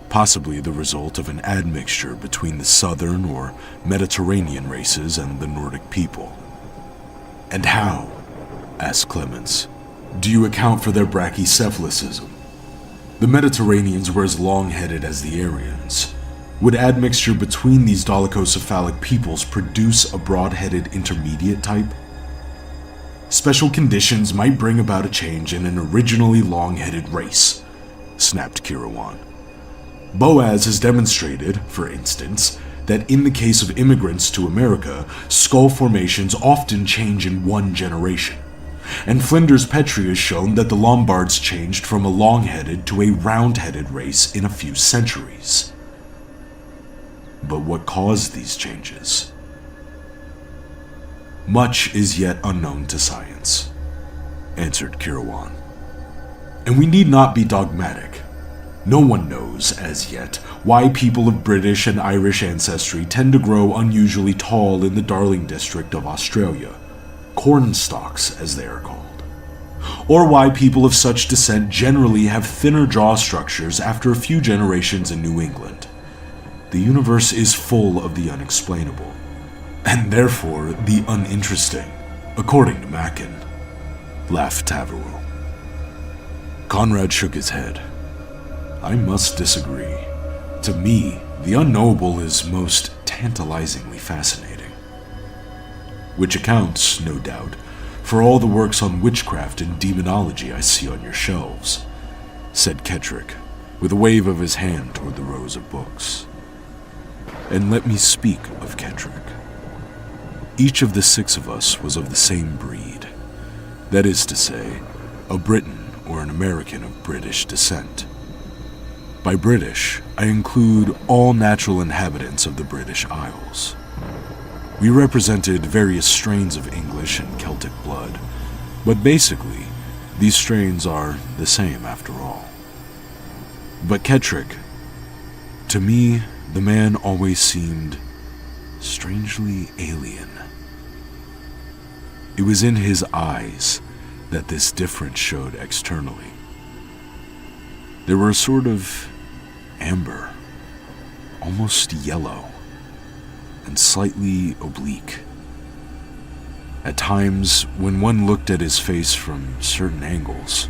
possibly the result of an admixture between the southern or Mediterranean races and the Nordic people. "And how," asked Clements, "do you account for their brachycephalicism? The Mediterraneans were as long-headed as the Aryans. Would admixture between these dolichocephalic peoples produce a broad-headed intermediate type? Special conditions might bring about a change in an originally long-headed race," snapped Kirawan. "Boaz has demonstrated, for instance, that in the case of immigrants to America, skull formations often change in one generation. And Flinders Petrie has shown that the Lombards changed from a long-headed to a round-headed race in a few centuries. But what caused these changes? Much is yet unknown to science," answered Kirawan. "And we need not be dogmatic. No one knows, as yet, why people of British and Irish ancestry tend to grow unusually tall in the Darling district of Australia, cornstalks as they are called, or why people of such descent generally have thinner jaw structures after a few generations in New England. The universe is full of the unexplainable, and therefore the uninteresting, according to Mackin," laughed Taverell. Conrad shook his head. "I must disagree. To me, the unknowable is most tantalizingly fascinating."
which accounts, no doubt, for all the works on witchcraft and demonology I see on your shelves," said Kettrick, with a wave of his hand toward the rows of books. And let me speak of Kettrick. Each of the 6 of us was of the same breed. That is to say, a Briton or an American of British descent. By British, I include all natural inhabitants of the British Isles. We represented various strains of English and Celtic blood, but basically, these strains are the same after all. But Kettrick, to me, the man always seemed strangely alien. It was in his eyes that this difference showed externally. They were a sort of amber, almost yellow, and slightly oblique. At times, when one looked at his face from certain angles,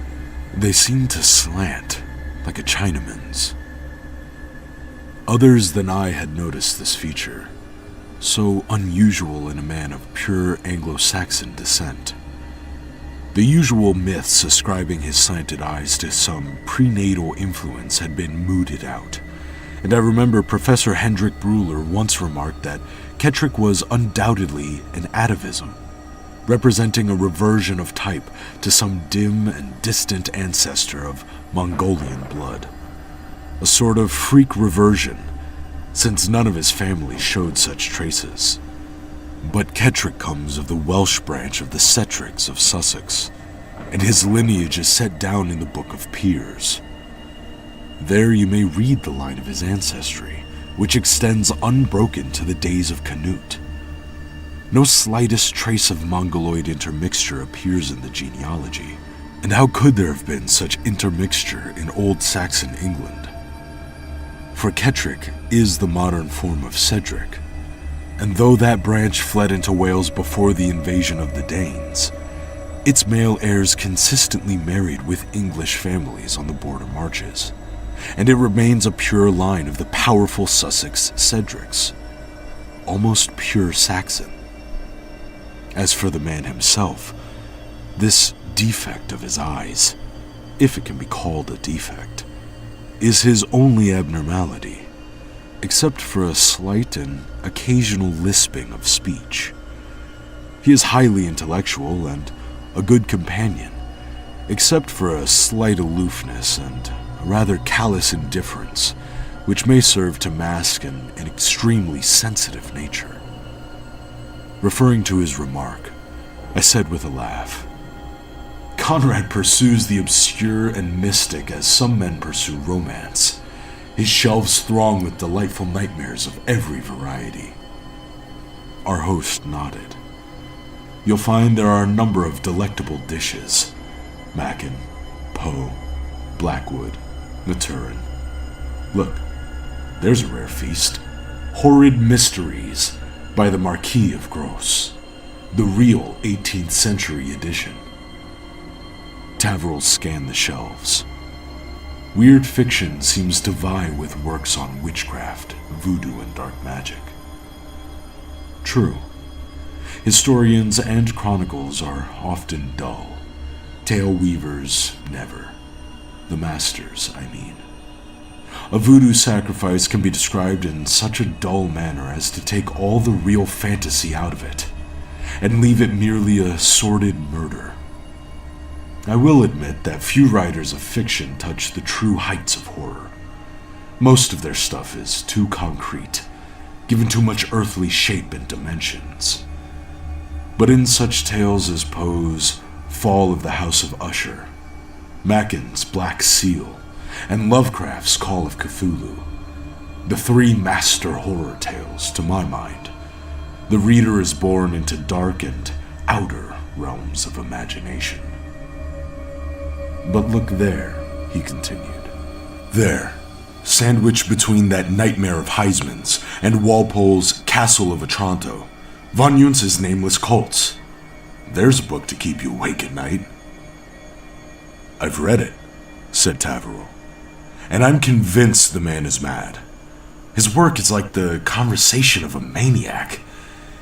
they seemed to slant like a Chinaman's. Others than I had noticed this feature, so unusual in a man of pure Anglo-Saxon descent. The usual myths ascribing his slanted eyes to some prenatal influence had been mooted out, and I remember Professor Hendrik Bruller once remarked that Kettrick was undoubtedly an atavism, representing a reversion of type to some dim and distant ancestor of Mongolian blood. A sort of freak reversion, since none of his family showed such traces. But Kettrick comes of the Welsh branch of the Settricks of Sussex, and his lineage is set down in the Book of Peers. There you may read the line of his ancestry, which extends unbroken to the days of Canute. No slightest trace of Mongoloid intermixture appears in the genealogy, and how could there have been such intermixture in Old Saxon England? For Kettrick is the modern form of Cedric, and though that branch fled into Wales before the invasion of the Danes, its male heirs consistently married with English families on the border marches, and it remains a pure line of the powerful Sussex Cedrics, almost pure Saxon. As for the man himself, this defect of his eyes, if it can be called a defect, is his only abnormality, except for a slight and occasional lisping of speech. He is highly intellectual and a good companion, except for a slight aloofness and a rather callous indifference, which may serve to mask an extremely sensitive nature. Referring to his remark, I said with a laugh, "Conrad pursues the obscure and mystic as some men pursue romance. His shelves throng with delightful nightmares of every variety." Our host nodded. "You'll find there are a number of delectable dishes. Mackin, Poe, Blackwood, Maturin. Look, there's a rare feast. Horrid Mysteries by the Marquis of Gros, the real 18th century edition." Taverell scanned the shelves. Weird fiction seems to vie with works on witchcraft, voodoo, and dark magic. True. Historians and chronicles are often dull. Tale weavers never. The masters, I mean. A voodoo sacrifice can be described in such a dull manner as to take all the real fantasy out of it, and leave it merely a sordid murder. I will admit that few writers of fiction touch the true heights of horror. Most of their stuff is too concrete, given too much earthly shape and dimensions. But in such tales as Poe's Fall of the House of Usher, Macken's Black Seal, and Lovecraft's Call of Cthulhu, the 3 master horror tales, to my mind, the reader is born into dark and outer realms of imagination. "But look there," he continued. "There, sandwiched between that nightmare of Heisman's and Walpole's Castle of Otranto, von Juntz's Nameless Cults. There's a book to keep you awake at night." "I've read it," said Taverell, "and I'm convinced the man is mad. His work is like the conversation of a maniac.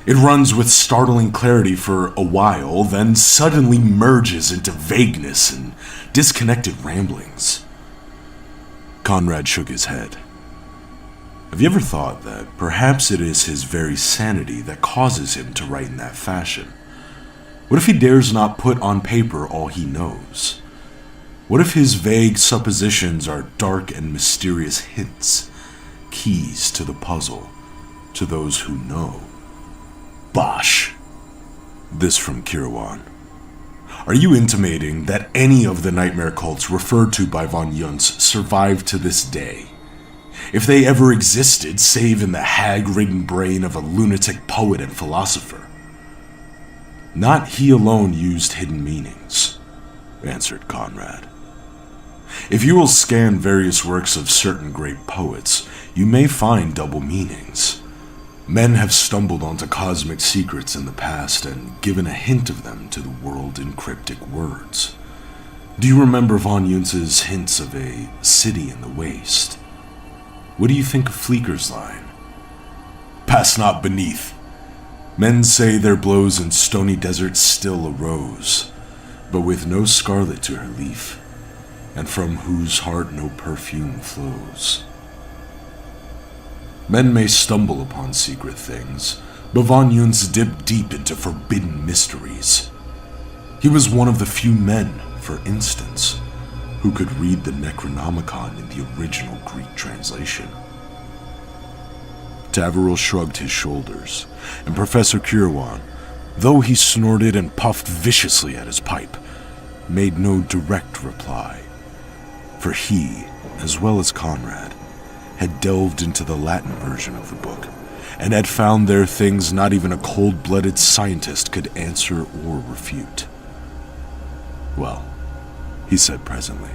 It runs with startling clarity for a while, then suddenly merges into vagueness and disconnected ramblings. Conrad shook his head. Have you ever thought that perhaps it is his very sanity that causes him to write in that fashion? What if he dares not put on paper all he knows? What if his vague suppositions are dark and mysterious hints, keys to the puzzle, to those who know? Bosh! This from Kirwan. Are you intimating that any of the nightmare cults referred to by von Yuntz survived to this day? If they ever existed, save in the hag-ridden brain of a lunatic poet and philosopher? Not he alone used hidden meanings, answered Conrad. If you will scan various works of certain great poets, you may find double meanings. Men have stumbled onto cosmic secrets in the past and given a hint of them to the world in cryptic words. Do you remember von Yuntz's hints of a city in the waste? What do you think of Fleeker's line? Pass not beneath. Men say their blows in stony deserts still a rose, but with no scarlet to her leaf, and from whose heart no perfume flows. Men may stumble upon secret things, but von Yuntz dipped deep into forbidden mysteries. He was one of the few men, for instance, who could read the Necronomicon in the original Greek translation. Taveril shrugged his shoulders, and Professor Kirwan, though he snorted and puffed viciously at his pipe, made no direct reply, for he, as well as Conrad, had delved into the Latin version of the book, and had found there things not even a cold-blooded scientist could answer or refute. Well, he said presently,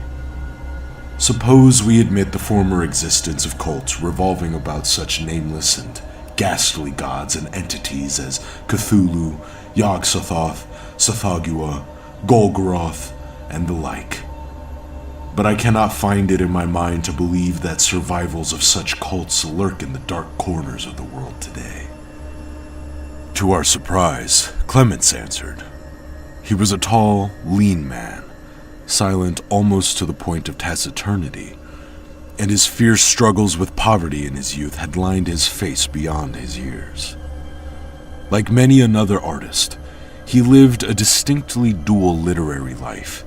suppose we admit the former existence of cults revolving about such nameless and ghastly gods and entities as Cthulhu, Yog-Sothoth, Sathagua, Golgoroth, and the like. But I cannot find it in my mind to believe that survivals of such cults lurk in the dark corners of the world today. To our surprise, Clements answered. He was a tall, lean man, silent almost to the point of taciturnity, and his fierce struggles with poverty in his youth had lined his face beyond his years. Like many another artist, he lived a distinctly dual literary life,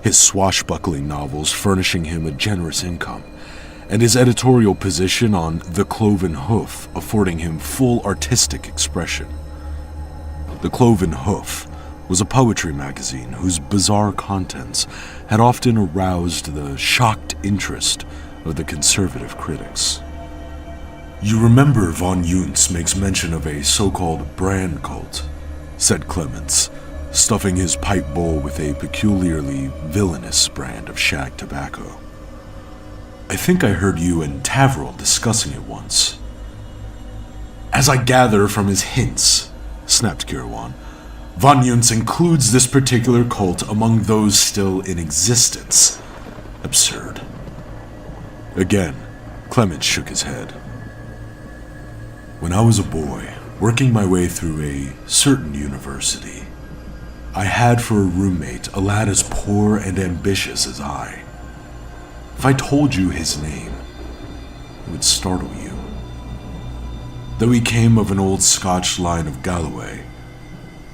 his swashbuckling novels furnishing him a generous income, and his editorial position on The Cloven Hoof affording him full artistic expression. The Cloven Hoof was a poetry magazine whose bizarre contents had often aroused the shocked interest of the conservative critics. You remember von Yuntz makes mention of a so-called brand cult, said Clements, stuffing his pipe bowl with a peculiarly villainous brand of shag tobacco. I think I heard you and Taveril discussing it once. As I gather from his hints, snapped Kirwan, von Yuntz includes this particular cult among those still in existence. Absurd. Again, Clements shook his head. When I was a boy, working my way through a certain university, I had for a roommate a lad as poor and ambitious as I. If I told you his name, it would startle you. Though he came of an old Scotch line of Galloway,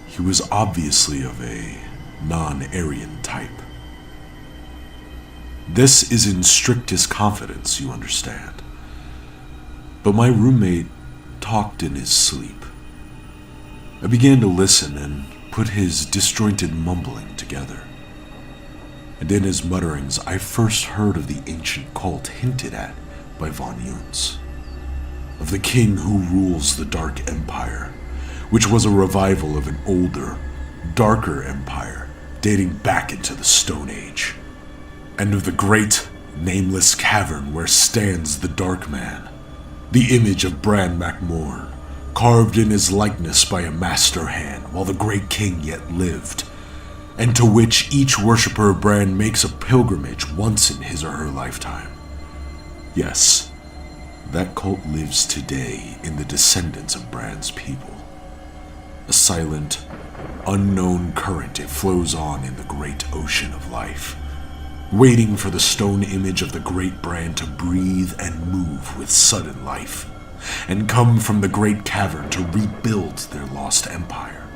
he was obviously of a non-Aryan type. This is in strictest confidence, you understand. But my roommate talked in his sleep. I began to listen and put his disjointed mumbling together. And in his mutterings, I first heard of the ancient cult hinted at by von Yuntz, of the king who rules the Dark Empire, which was a revival of an older, darker empire dating back into the Stone Age, and of the great, nameless cavern where stands the Dark Man, the image of Bran MacMorn, carved in his likeness by a master hand while the great king yet lived, and to which each worshipper of Bran makes a pilgrimage once in his or her lifetime. Yes, that cult lives today in the descendants of Bran's people.
A silent, unknown current it flows on in the great ocean of life, waiting for the stone image of the great brand to breathe and move with sudden life, and come from the great cavern to rebuild their lost empire.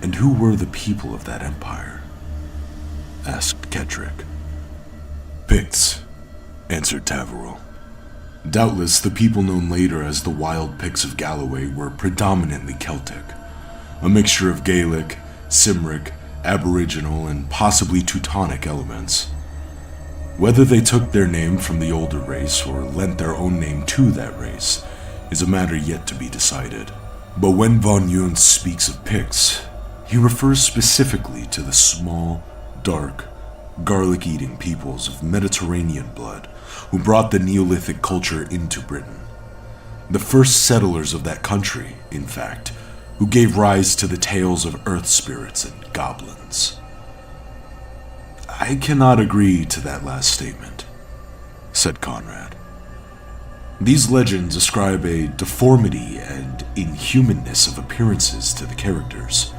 And who were the people of that empire? Asked Kedrick.
Picts, answered Taverel.
Doubtless the people known later as the Wild Picts of Galloway were predominantly Celtic, a mixture of Gaelic, Cymric, Aboriginal, and possibly Teutonic elements. Whether they took their name from the older race or lent their own name to that race is a matter yet to be decided. But when von Jung speaks of Picts, he refers specifically to the small, dark, garlic-eating peoples of Mediterranean blood who brought the Neolithic culture into Britain. The first settlers of that country, in fact, who gave rise to the tales of earth spirits and goblins. I cannot agree to that last statement, said Conrad. These legends ascribe a deformity and inhumanness of appearances to the characters.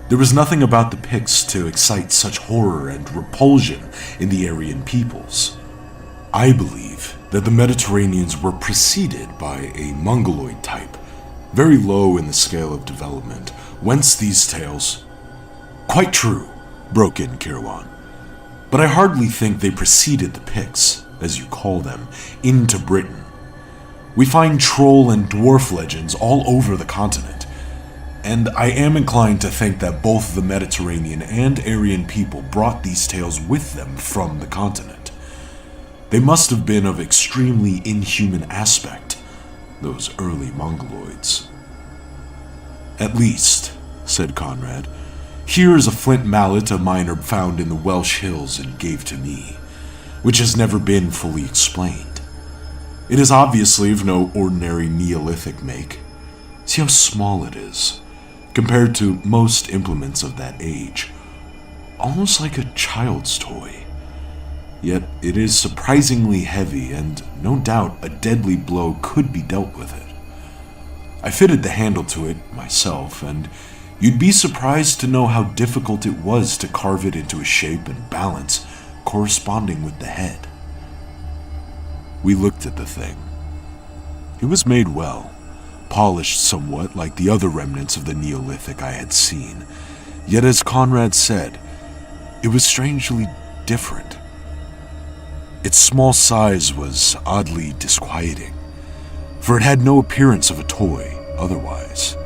There was nothing about the Picts to excite such horror and repulsion in the Aryan peoples. I believe that the Mediterraneans were preceded by a Mongoloid type, very low in the scale of development, whence these tales. Quite true, broke in Kirwan. But I hardly think they preceded the Picts, as you call them, into Britain. We find troll and dwarf legends all over the continent, and I am inclined to think that both the Mediterranean and Aryan people brought these tales with them from the continent. They must have been of extremely inhuman aspect, those early Mongoloids. At least, said Conrad, here is a flint mallet a miner found in the Welsh hills and gave to me, which has never been fully explained. It is obviously of no ordinary Neolithic make. See how small it is, compared to most implements of that age. Almost like a child's toy. Yet it is surprisingly heavy, and no doubt a deadly blow could be dealt with it. I fitted the handle to it myself, and you'd be surprised to know how difficult it was to carve it into a shape and balance corresponding with the head. We looked at the thing. It was made well, polished somewhat like the other remnants of the Neolithic I had seen, yet as Conrad said, it was strangely different. Its small size was oddly disquieting, for it had no appearance of a toy otherwise.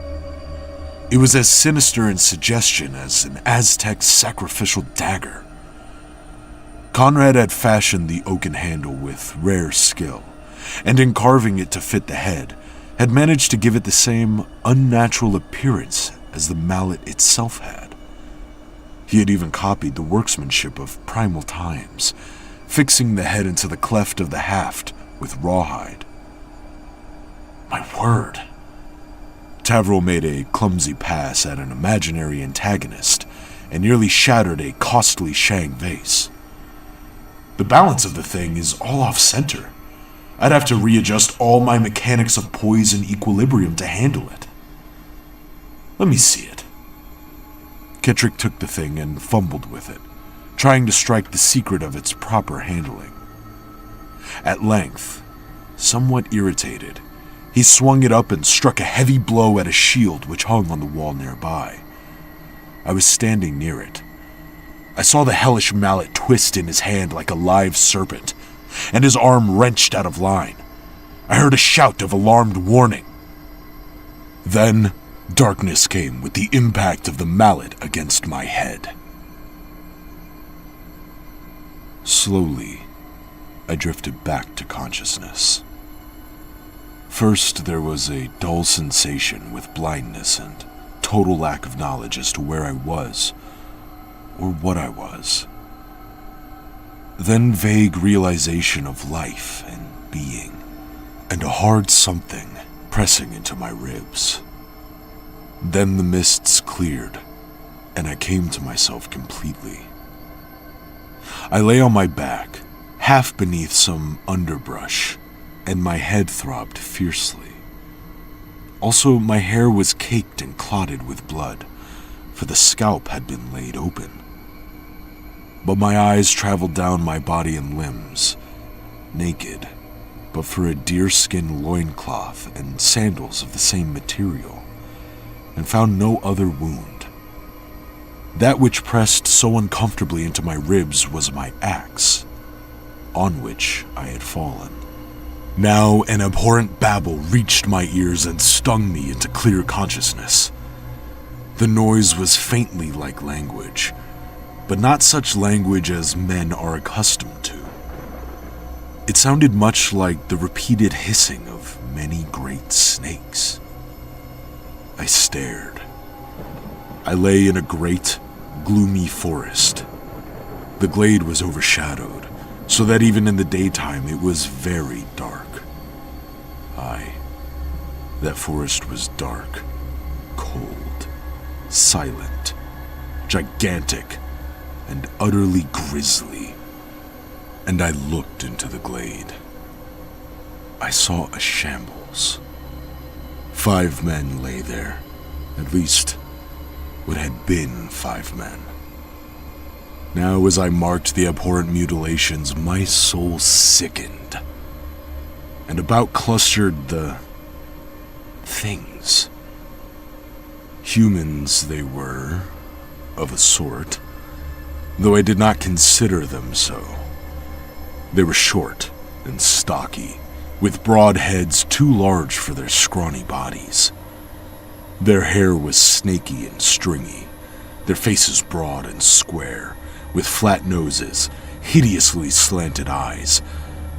It was as sinister in suggestion as an Aztec sacrificial dagger. Conrad had fashioned the oaken handle with rare skill, and in carving it to fit the head, had managed to give it the same unnatural appearance as the mallet itself had. He had even copied the workmanship of primal times, fixing the head into the cleft of the haft with rawhide. My word! Taverel made a clumsy pass at an imaginary antagonist and nearly shattered a costly Shang vase. The balance of the thing is all off-center. I'd have to readjust all my mechanics of poise and equilibrium to handle it. Let me see it. Kettrick took the thing and fumbled with it, trying to strike the secret of its proper handling. At length, somewhat irritated, he swung it up and struck a heavy blow at a shield which hung on the wall nearby. I was standing near it. I saw the hellish mallet twist in his hand like a live serpent, and his arm wrenched out of line. I heard a shout of alarmed warning. Then, darkness came with the impact of the mallet against my head. Slowly, I drifted back to consciousness. First, there was a dull sensation with blindness and total lack of knowledge as to where I was, or what I was. Then vague realization of life and being, and a hard something pressing into my ribs. Then the mists cleared, and I came to myself completely. I lay on my back, half beneath some underbrush, and my head throbbed fiercely.
Also, my hair was caked and clotted with blood, for the scalp had been laid open. But my eyes traveled down my body and limbs, naked, but for a deerskin loincloth and sandals of the same material, and found no other wound. That which pressed so uncomfortably into my ribs was my axe, on which I had fallen. Now an abhorrent babble reached my ears and stung me into clear consciousness. The noise was faintly like language, but not such language as men are accustomed to. It sounded much like the repeated hissing of many great snakes. I stared. I lay in a great, gloomy forest. The glade was overshadowed, so that even in the daytime it was very dark. Aye, that forest was dark, cold, silent, gigantic, and utterly grisly. And I looked into the glade. I saw a shambles. 5 men lay there, at least what had been 5 men. Now, as I marked the abhorrent mutilations, my soul sickened, and about clustered the things. Humans they were, of a sort, though I did not consider them so. They were short and stocky, with broad heads too large for their scrawny bodies. Their hair was snaky and stringy, their faces broad and square, with flat noses, hideously slanted eyes,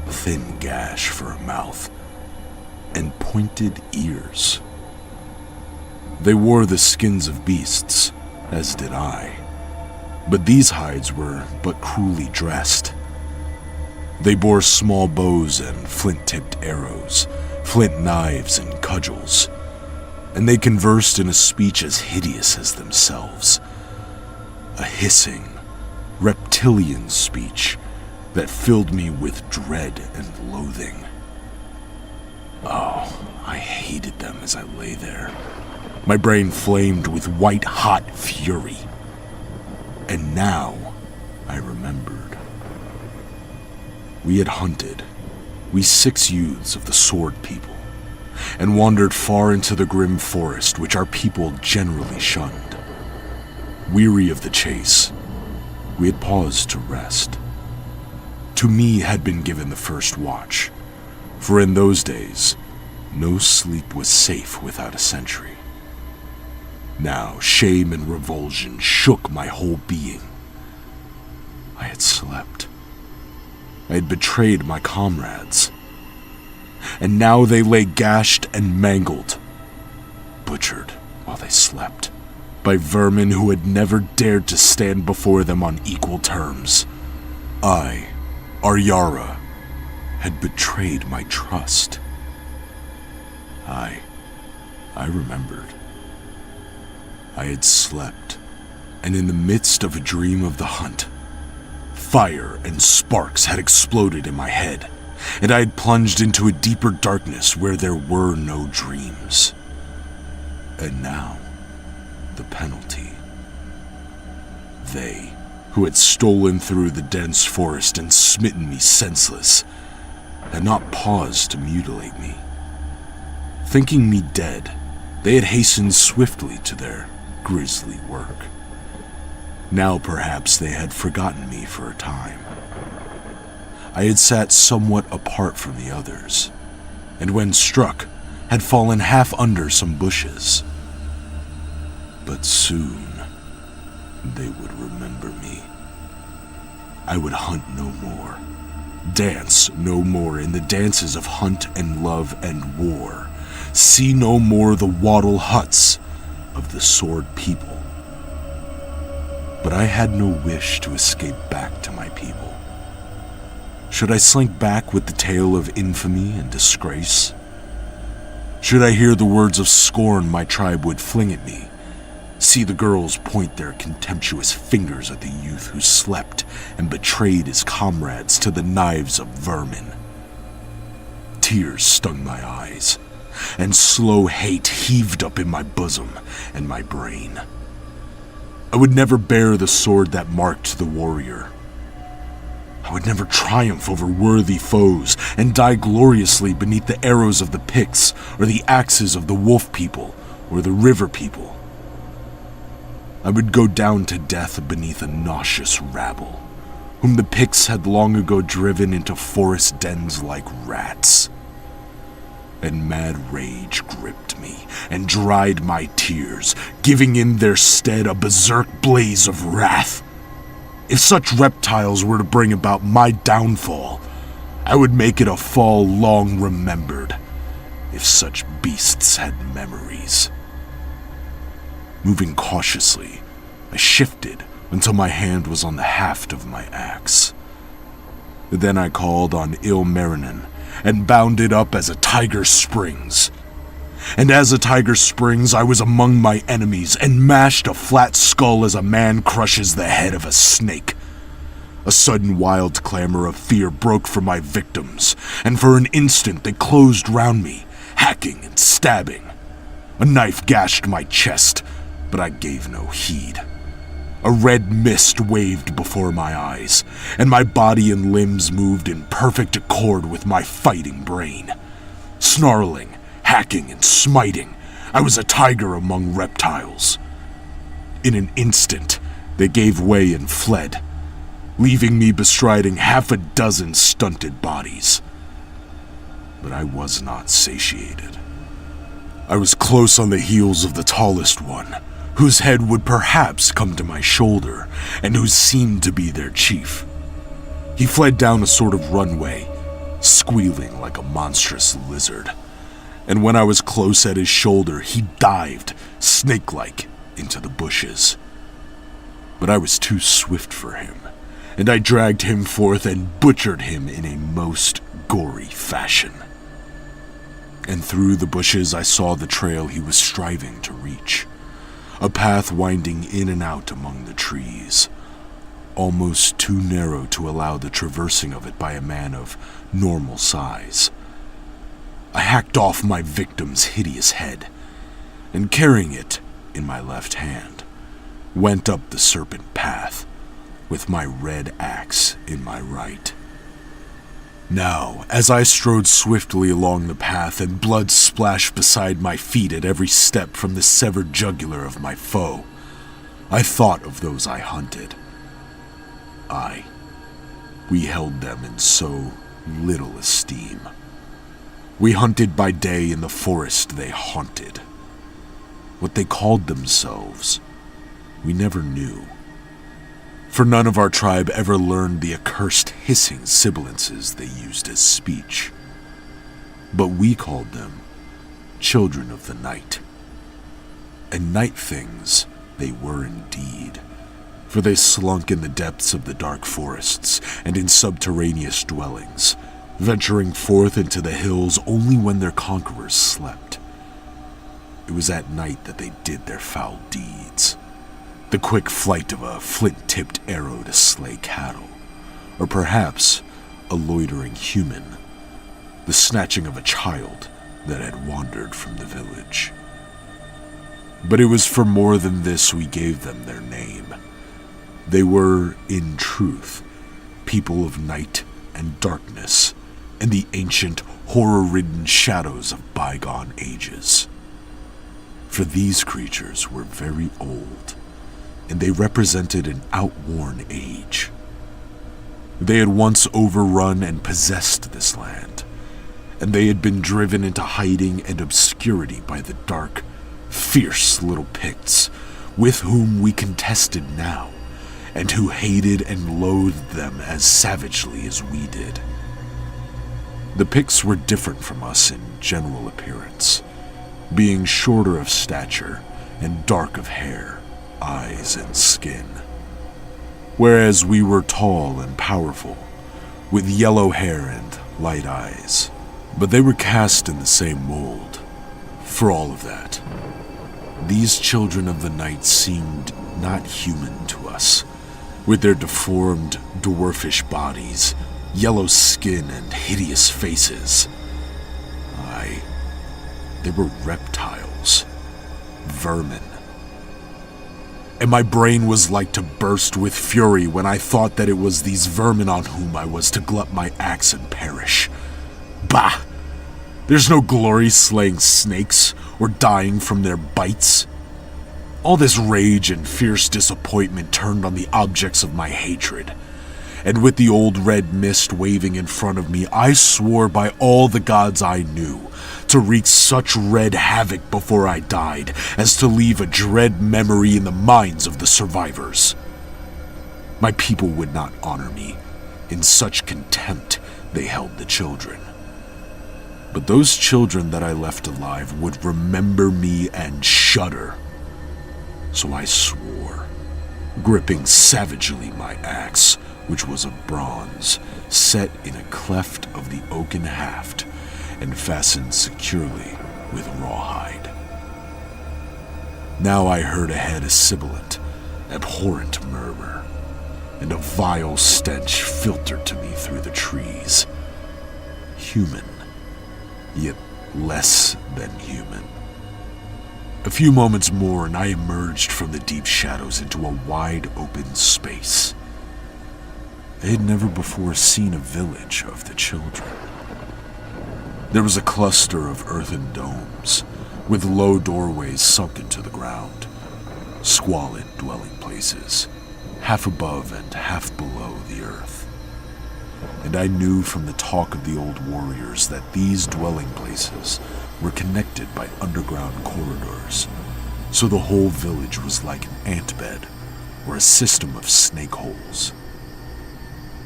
a thin gash for a mouth, and pointed ears. They wore the skins of beasts, as did I, but these hides were but cruelly dressed. They bore small bows and flint-tipped arrows, flint knives and cudgels, and they conversed in a speech as hideous as themselves, a hissing, reptilian speech that filled me with dread and loathing. Oh, I hated them as I lay there. My brain flamed with white-hot fury. And now I remembered. We had hunted, we 6 youths of the Sword People, and wandered far into the grim forest which our people generally shunned. Weary of the chase, we had paused to rest. To me had been given the first watch, for in those days, no sleep was safe without a sentry. Now, shame and revulsion shook my whole being. I had slept. I had betrayed my comrades. And now they lay gashed and mangled, butchered while they slept, by vermin who had never dared to stand before them on equal terms. I, Aryara, had betrayed my trust. I remembered. I had slept, and in the midst of a dream of the hunt, fire and sparks had exploded in my head, and I had plunged into a deeper darkness where there were no dreams. And now, the penalty. They, who had stolen through the dense forest and smitten me senseless, had not paused to mutilate me. Thinking me dead, they had hastened swiftly to their grisly work. Now perhaps they had forgotten me for a time. I had sat somewhat apart from the others, and when struck, had fallen half under some bushes. But soon, they would remember me. I would hunt no more, dance no more in the dances of hunt and love and war, see no more the wattle huts of the Sword People. But I had no wish to escape back to my people. Should I slink back with the tale of infamy and disgrace? Should I hear the words of scorn my tribe would fling at me, see the girls point their contemptuous fingers at the youth who slept and betrayed his comrades to the knives of vermin? Tears stung my eyes, and slow hate heaved up in my bosom and my brain. I would never bear the sword that marked the warrior. I would never triumph over worthy foes and die gloriously beneath the arrows of the Picts or the axes of the wolf people or the river people. I would go down to death beneath a nauseous rabble, whom the Picts had long ago driven into forest dens like rats. And mad rage gripped me and dried my tears, giving in their stead a berserk blaze of wrath. If such reptiles were to bring about my downfall, I would make it a fall long remembered, if such beasts had memories. Moving cautiously, I shifted until my hand was on the haft of my axe. Then I called on Ilmarinen and bounded up as a tiger springs. And as a tiger springs, I was among my enemies and mashed a flat skull as a man crushes the head of a snake. A sudden wild clamor of fear broke from my victims, and for an instant they closed round me, hacking and stabbing. A knife gashed my chest, but I gave no heed. A red mist waved before my eyes, and my body and limbs moved in perfect accord with my fighting brain. Snarling, hacking, and smiting, I was a tiger among reptiles. In an instant, they gave way and fled, leaving me bestriding half a dozen stunted bodies. But I was not satiated. I was close on the heels of the tallest one, whose head would perhaps come to my shoulder, and who seemed to be their chief. He fled down a sort of runway, squealing like a monstrous lizard, and when I was close at his shoulder, he dived, snake-like, into the bushes. But I was too swift for him, and I dragged him forth and butchered him in a most gory fashion. And through the bushes I saw the trail he was striving to reach. A path winding in and out among the trees, almost too narrow to allow the traversing of it by a man of normal size. I hacked off my victim's hideous head, and carrying it in my left hand, went up the serpent path, with my red axe in my right. Now, as I strode swiftly along the path and blood splashed beside my feet at every step from the severed jugular of my foe, I thought of those I hunted. We held them in so little esteem. We hunted by day in the forest they haunted. What they called themselves, we never knew. For none of our tribe ever learned the accursed hissing sibilances they used as speech. But we called them children of the night. And night things they were indeed, for they slunk in the depths of the dark forests and in subterraneous dwellings, venturing forth into the hills only when their conquerors slept. It was at night that they did their foul deeds. The quick flight of a flint-tipped arrow to slay cattle, or perhaps a loitering human, the snatching of a child that had wandered from the village. But it was for more than this we gave them their name. They were, in truth, people of night and darkness, and the ancient, horror-ridden shadows of bygone ages. For these creatures were very old, and they represented an outworn age. They had once overrun and possessed this land, and they had been driven into hiding and obscurity by the dark, fierce little Picts, with whom we contested now, and who hated and loathed them as savagely as we did. The Picts were different from us in general appearance, being shorter of stature and dark of hair, eyes, and skin, whereas we were tall and powerful, with yellow hair and light eyes. But they were cast in the same mold. For all of that, these children of the night seemed not human to us, with their deformed, dwarfish bodies, yellow skin, and hideous faces. They were reptiles. Vermin. And my brain was like to burst with fury when I thought that it was these vermin on whom I was to glut my axe and perish. Bah! There's no glory slaying snakes or dying from their bites. All this rage and fierce disappointment turned on the objects of my hatred. And with the old red mist waving in front of me, I swore by all the gods I knew to wreak such red havoc before I died as to leave a dread memory in the minds of the survivors. My people would not honor me. In such contempt they held the children. But those children that I left alive would remember me and shudder. So I swore, gripping savagely my axe, which was of bronze, set in a cleft of the oaken haft, and fastened securely with rawhide. Now I heard ahead a sibilant, abhorrent murmur, and a vile stench filtered to me through the trees. Human, yet less than human. A few moments more and I emerged from the deep shadows into a wide open space. I had never before seen a village of the children. There was a cluster of earthen domes, with low doorways sunk into the ground, squalid dwelling places, half above and half below the earth. And I knew from the talk of the old warriors that these dwelling places were connected by underground corridors, so the whole village was like an antbed or a system of snake holes.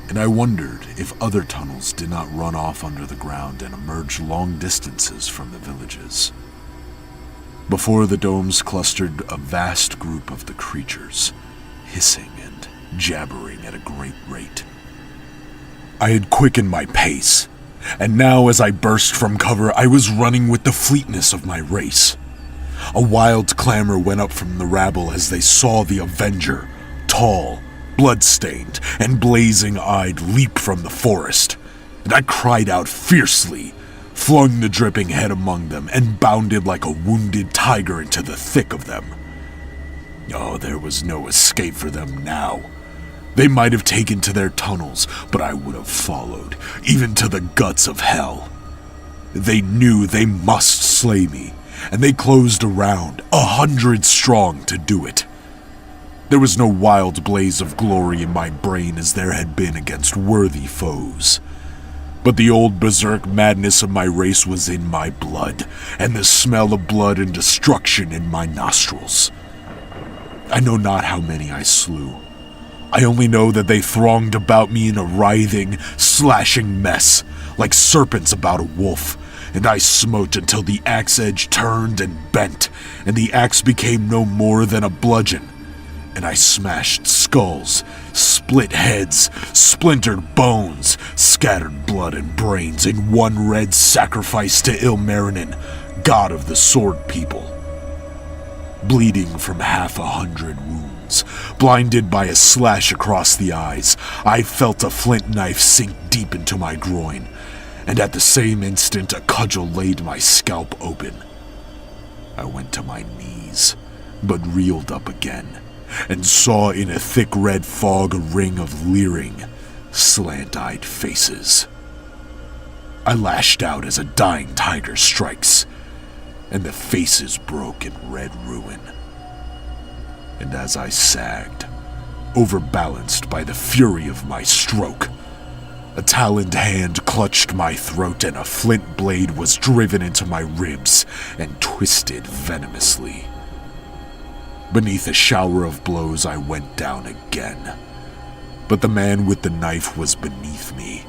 And I wondered if other tunnels did not run off under the ground and emerge long distances from the villages. Before the domes clustered a vast group of the creatures, hissing and jabbering at a great rate. I had quickened my pace, and now as I burst from cover, I was running with the fleetness of my race. A wild clamor went up from the rabble as they saw the Avenger, tall, blood-stained, and blazing-eyed, leap from the forest, and I cried out fiercely, flung the dripping head among them, and bounded like a wounded tiger into the thick of them. Oh, there was no escape for them now. They might have taken to their tunnels, but I would have followed, even to the guts of hell. They knew they must slay me, and they closed around, 100 strong, to do it. There was no wild blaze of glory in my brain as there had been against worthy foes. But the old berserk madness of my race was in my blood, and the smell of blood and destruction in my nostrils. I know not how many I slew. I only know that they thronged about me in a writhing, slashing mess, like serpents about a wolf, and I smote until the axe edge turned and bent, and the axe became no more than a bludgeon. And I smashed skulls, split heads, splintered bones, scattered blood and brains in one red sacrifice to Ilmarinen, god of the sword people. Bleeding from 100 wounds, blinded by a slash across the eyes, I felt a flint knife sink deep into my groin, and at the same instant a cudgel laid my scalp open. I went to my knees, but reeled up again, and saw in a thick red fog a ring of leering, slant-eyed faces. I lashed out as a dying tiger strikes, and the faces broke in red ruin. And as I sagged, overbalanced by the fury of my stroke, a taloned hand clutched my throat and a flint blade was driven into my ribs and twisted venomously. Beneath a shower of blows, I went down again. But the man with the knife was beneath me,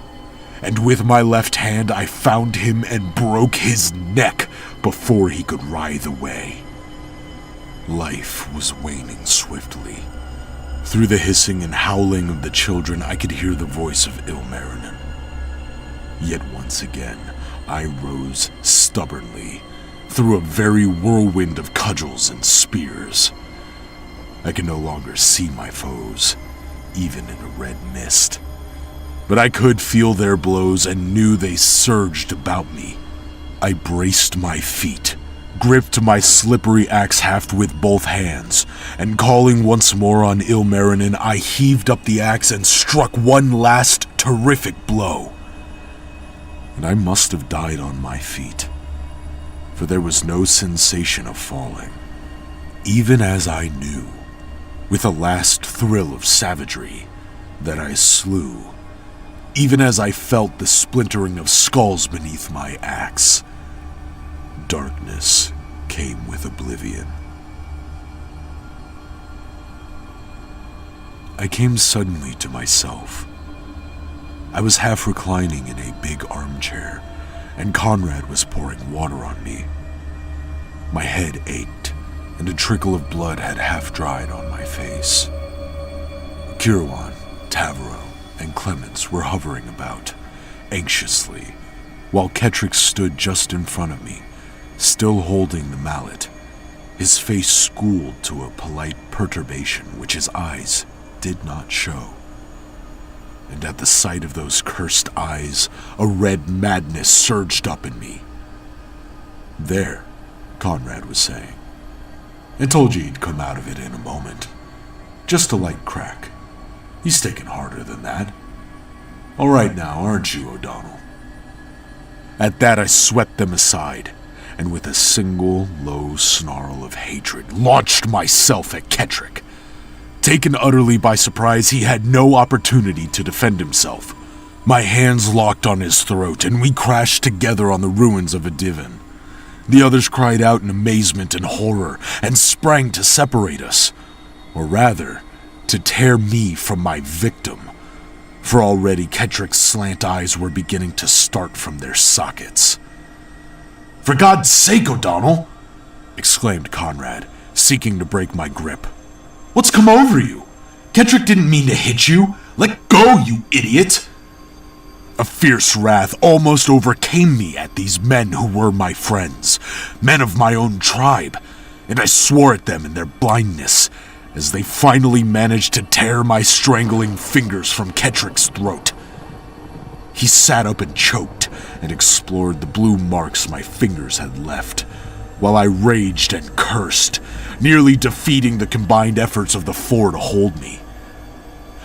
and with my left hand I found him and broke his neck before he could writhe away. Life was waning swiftly. Through the hissing and howling of the children, I could hear the voice of Ilmarinen. Yet once again, I rose stubbornly through a very whirlwind of cudgels and spears. I could no longer see my foes, even in a red mist. But I could feel their blows and knew they surged about me. I braced my feet, gripped my slippery axe haft with both hands, and calling once more on Ilmarinen, I heaved up the axe and struck one last terrific blow. And I must have died on my feet, for there was no sensation of falling, even as I knew, with a last thrill of savagery, that I slew, even as I felt the splintering of skulls beneath my axe. Darkness came with oblivion. I came suddenly to myself. I was half reclining in a big armchair, and Conrad was pouring water on me. My head ached, and a trickle of blood had half dried on my face. Kirwan, Tavro, and Clemens were hovering about, anxiously, while Ketrick stood just in front of me, still holding the mallet, his face schooled to a polite perturbation which his eyes did not show. And at the sight of those cursed eyes, a red madness surged up in me. "There," Conrad was saying. "I told you he'd come out of it in a moment. Just a light crack. He's taken harder than that. All right now, aren't you, O'Donnell?" At that I swept them aside, and with a single low snarl of hatred, launched myself at Ketrick. Taken utterly by surprise, he had no opportunity to defend himself. My hands locked on his throat, and we crashed together on the ruins of a divan. The others cried out in amazement and horror, and sprang to separate us, or rather, to tear me from my victim, for already Ketrick's slant eyes were beginning to start from their sockets. "For God's sake, O'Donnell!" exclaimed Conrad, seeking to break my grip. "What's come over you? Ketrick didn't mean to hit you. Let go, you idiot!" A fierce wrath almost overcame me at these men who were my friends, men of my own tribe, and I swore at them in their blindness as they finally managed to tear my strangling fingers from Ketrick's throat. He sat up and choked and explored the blue marks my fingers had left, while I raged and cursed, nearly defeating the combined efforts of the four to hold me.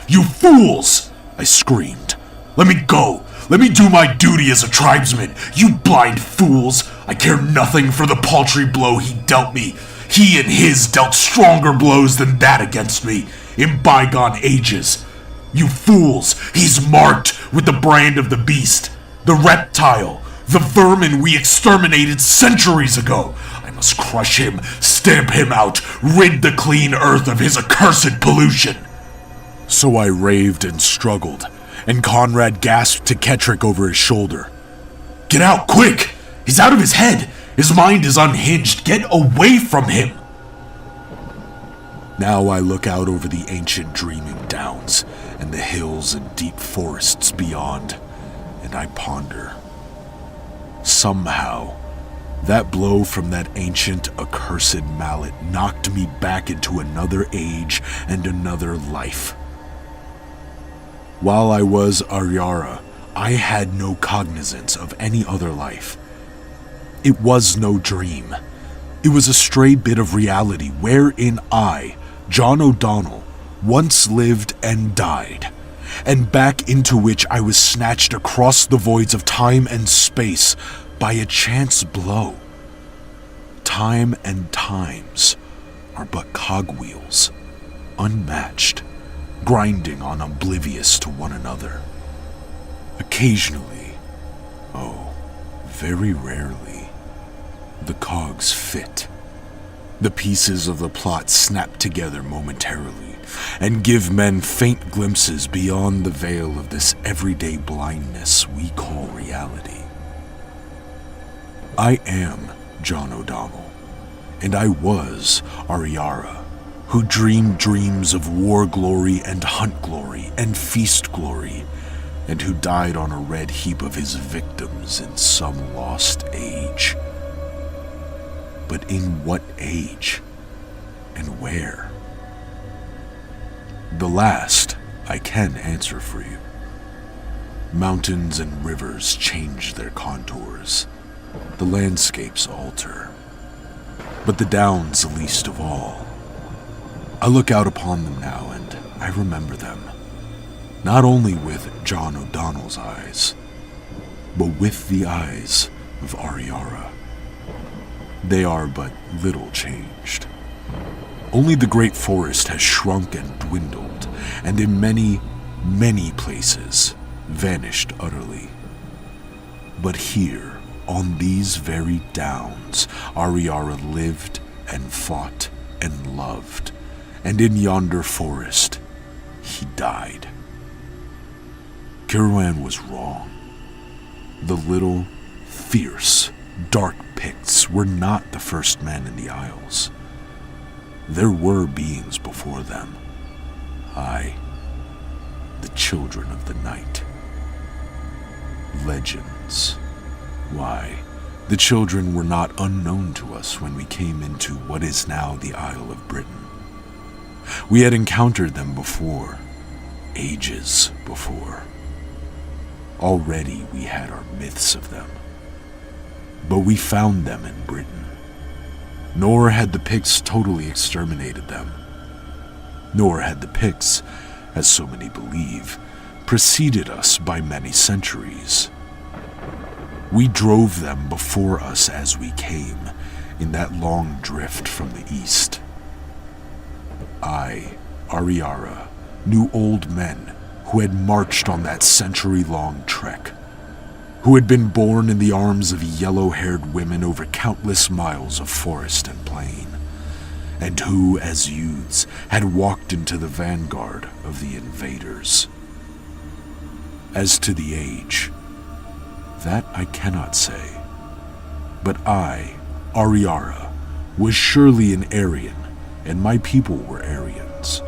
"You fools!" I screamed. "Let me go! Let me do my duty as a tribesman! You blind fools! I care nothing for the paltry blow he dealt me. He and his dealt stronger blows than that against me, in bygone ages. You fools, he's marked with the brand of the beast, the reptile, the vermin we exterminated centuries ago. I must crush him, stamp him out, rid the clean earth of his accursed pollution." So I raved and struggled, and Conrad gasped to Ketrick over his shoulder. "Get out, quick! He's out of his head! His mind is unhinged! Get away from him!" Now I look out over the ancient dreaming downs and the hills and deep forests beyond, and I ponder. Somehow, that blow from that ancient, accursed mallet knocked me back into another age and another life. While I was Aryara, I had no cognizance of any other life. It was no dream. It was a stray bit of reality wherein I, John O'Donnell, once lived and died, and back into which I was snatched across the voids of time and space by a chance blow. Time and times are but cogwheels, unmatched, grinding on oblivious to one another. Occasionally, oh, very rarely, the cogs fit. The pieces of the plot snap together momentarily and give men faint glimpses beyond the veil of this everyday blindness we call reality. I am John O'Donnell, and I was Aryara, who dreamed dreams of war glory and hunt glory and feast glory, and who died on a red heap of his victims in some lost age. But in what age? And where? The last I can answer for you. Mountains and rivers change their contours. The landscapes alter. but the Downs least of all. I look out upon them now, and I remember them, not only with John O'Donnell's eyes, but with the eyes of Ariara. They are but little changed. Only the great forest has shrunk and dwindled, and in many, many places vanished utterly. But here, on these very downs, Ariara lived and fought and loved, and in yonder forest, he died. Kirwan was wrong. The little, fierce, dark Picts were not the first men in the Isles. There were beings before them. Aye, the children of the night. Legends. Why, the children were not unknown to us when we came into what is now the Isle of Britain. We had encountered them before, ages before. Already we had our myths of them. But we found them in Britain. Nor had the Picts totally exterminated them. Nor had the Picts, as so many believe, preceded us by many centuries. We drove them before us as we came, in that long drift from the east. I, Ariara, knew old men who had marched on that century-long trek, who had been born in the arms of yellow-haired women over countless miles of forest and plain, and who, as youths, had walked into the vanguard of the invaders. As to the age, that I cannot say, but I, Ariara, was surely an Aryan, and my people were Aryans,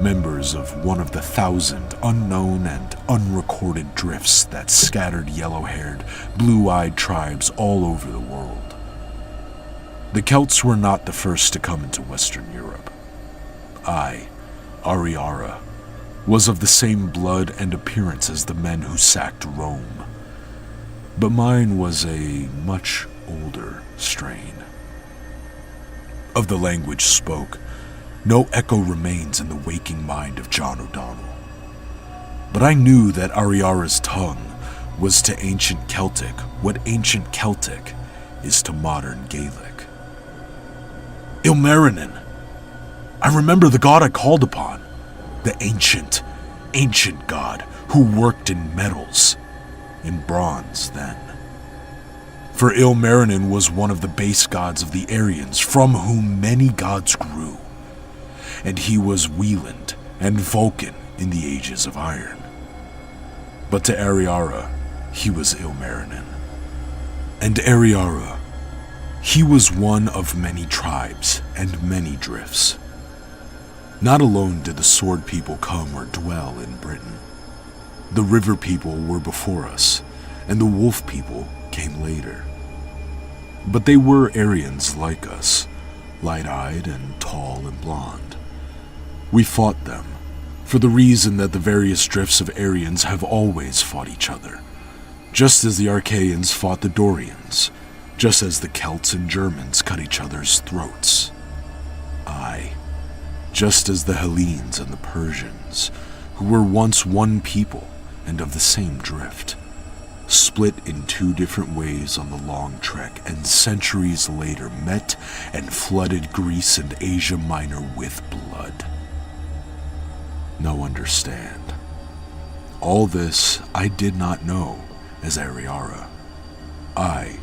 members of one of the 1,000 unknown and unrecorded drifts that scattered yellow-haired, blue-eyed tribes all over the world. The Celts were not the first to come into Western Europe. I, Ariara, was of the same blood and appearance as the men who sacked Rome, but mine was a much older strain. Of the language spoke, no echo remains in the waking mind of John O'Donnell. But I knew that Ariara's tongue was to ancient Celtic what ancient Celtic is to modern Gaelic. Ilmarinen! I remember the god I called upon, the ancient god who worked in metals, in bronze then. For Ilmarinen was one of the base gods of the Aryans, from whom many gods grew, and he was Wieland and Vulcan in the ages of iron. But to Ariara, he was Ilmarinen. And Ariara, he was one of many tribes and many drifts. Not alone did the sword people come or dwell in Britain. The river people were before us, and the wolf people came later. But they were Aryans like us, light-eyed and tall and blonde. We fought them, for the reason that the various drifts of Aryans have always fought each other, just as the Archaeans fought the Dorians, just as the Celts and Germans cut each other's throats. Aye, just as the Hellenes and the Persians, who were once one people and of the same drift, split in two different ways on the long trek, and centuries later met and flooded Greece and Asia Minor with blood. Now understand, all this I did not know as Ariara. I,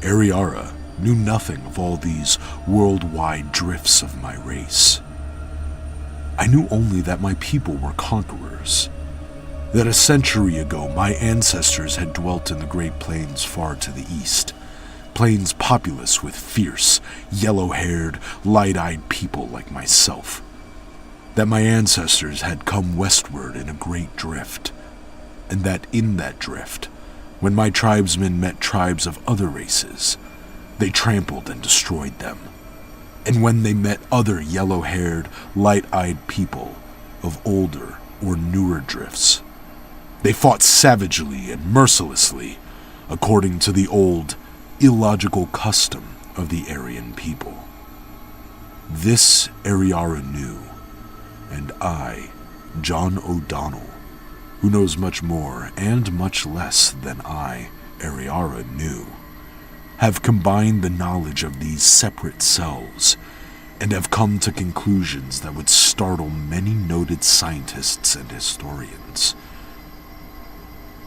Ariara, knew nothing of all these worldwide drifts of my race. I knew only that my people were conquerors, that a century ago my ancestors had dwelt in the Great Plains far to the east, plains populous with fierce, yellow-haired, light-eyed people like myself, that my ancestors had come westward in a great drift, and that in that drift, when my tribesmen met tribes of other races, they trampled and destroyed them, and when they met other yellow-haired, light-eyed people of older or newer drifts, they fought savagely and mercilessly, according to the old, illogical custom of the Aryan people. This Ariara knew, and I, John O'Donnell, who knows much more and much less than I, Ariara, knew, have combined the knowledge of these separate selves and have come to conclusions that would startle many noted scientists and historians.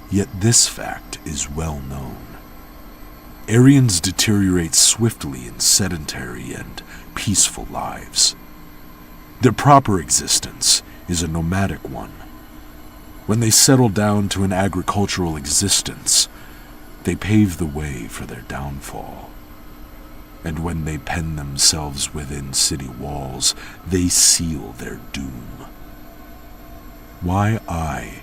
Yet this fact is well known. Aryans deteriorate swiftly in sedentary and peaceful lives. Their proper existence is a nomadic one. When they settle down to an agricultural existence, they pave the way for their downfall. And when they pen themselves within city walls, they seal their doom. Why I,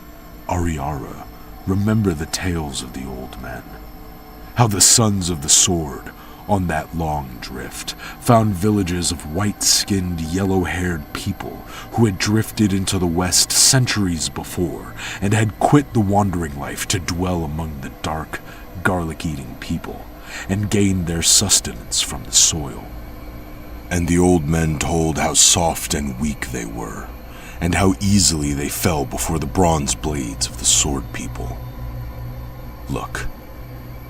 Ariara, remember the tales of the old men. How the sons of the sword, on that long drift, found villages of white-skinned, yellow-haired people who had drifted into the west centuries before and had quit the wandering life to dwell among the dark, garlic-eating people and gain their sustenance from the soil. And the old men told how soft and weak they were, and how easily they fell before the bronze blades of the sword people. Look,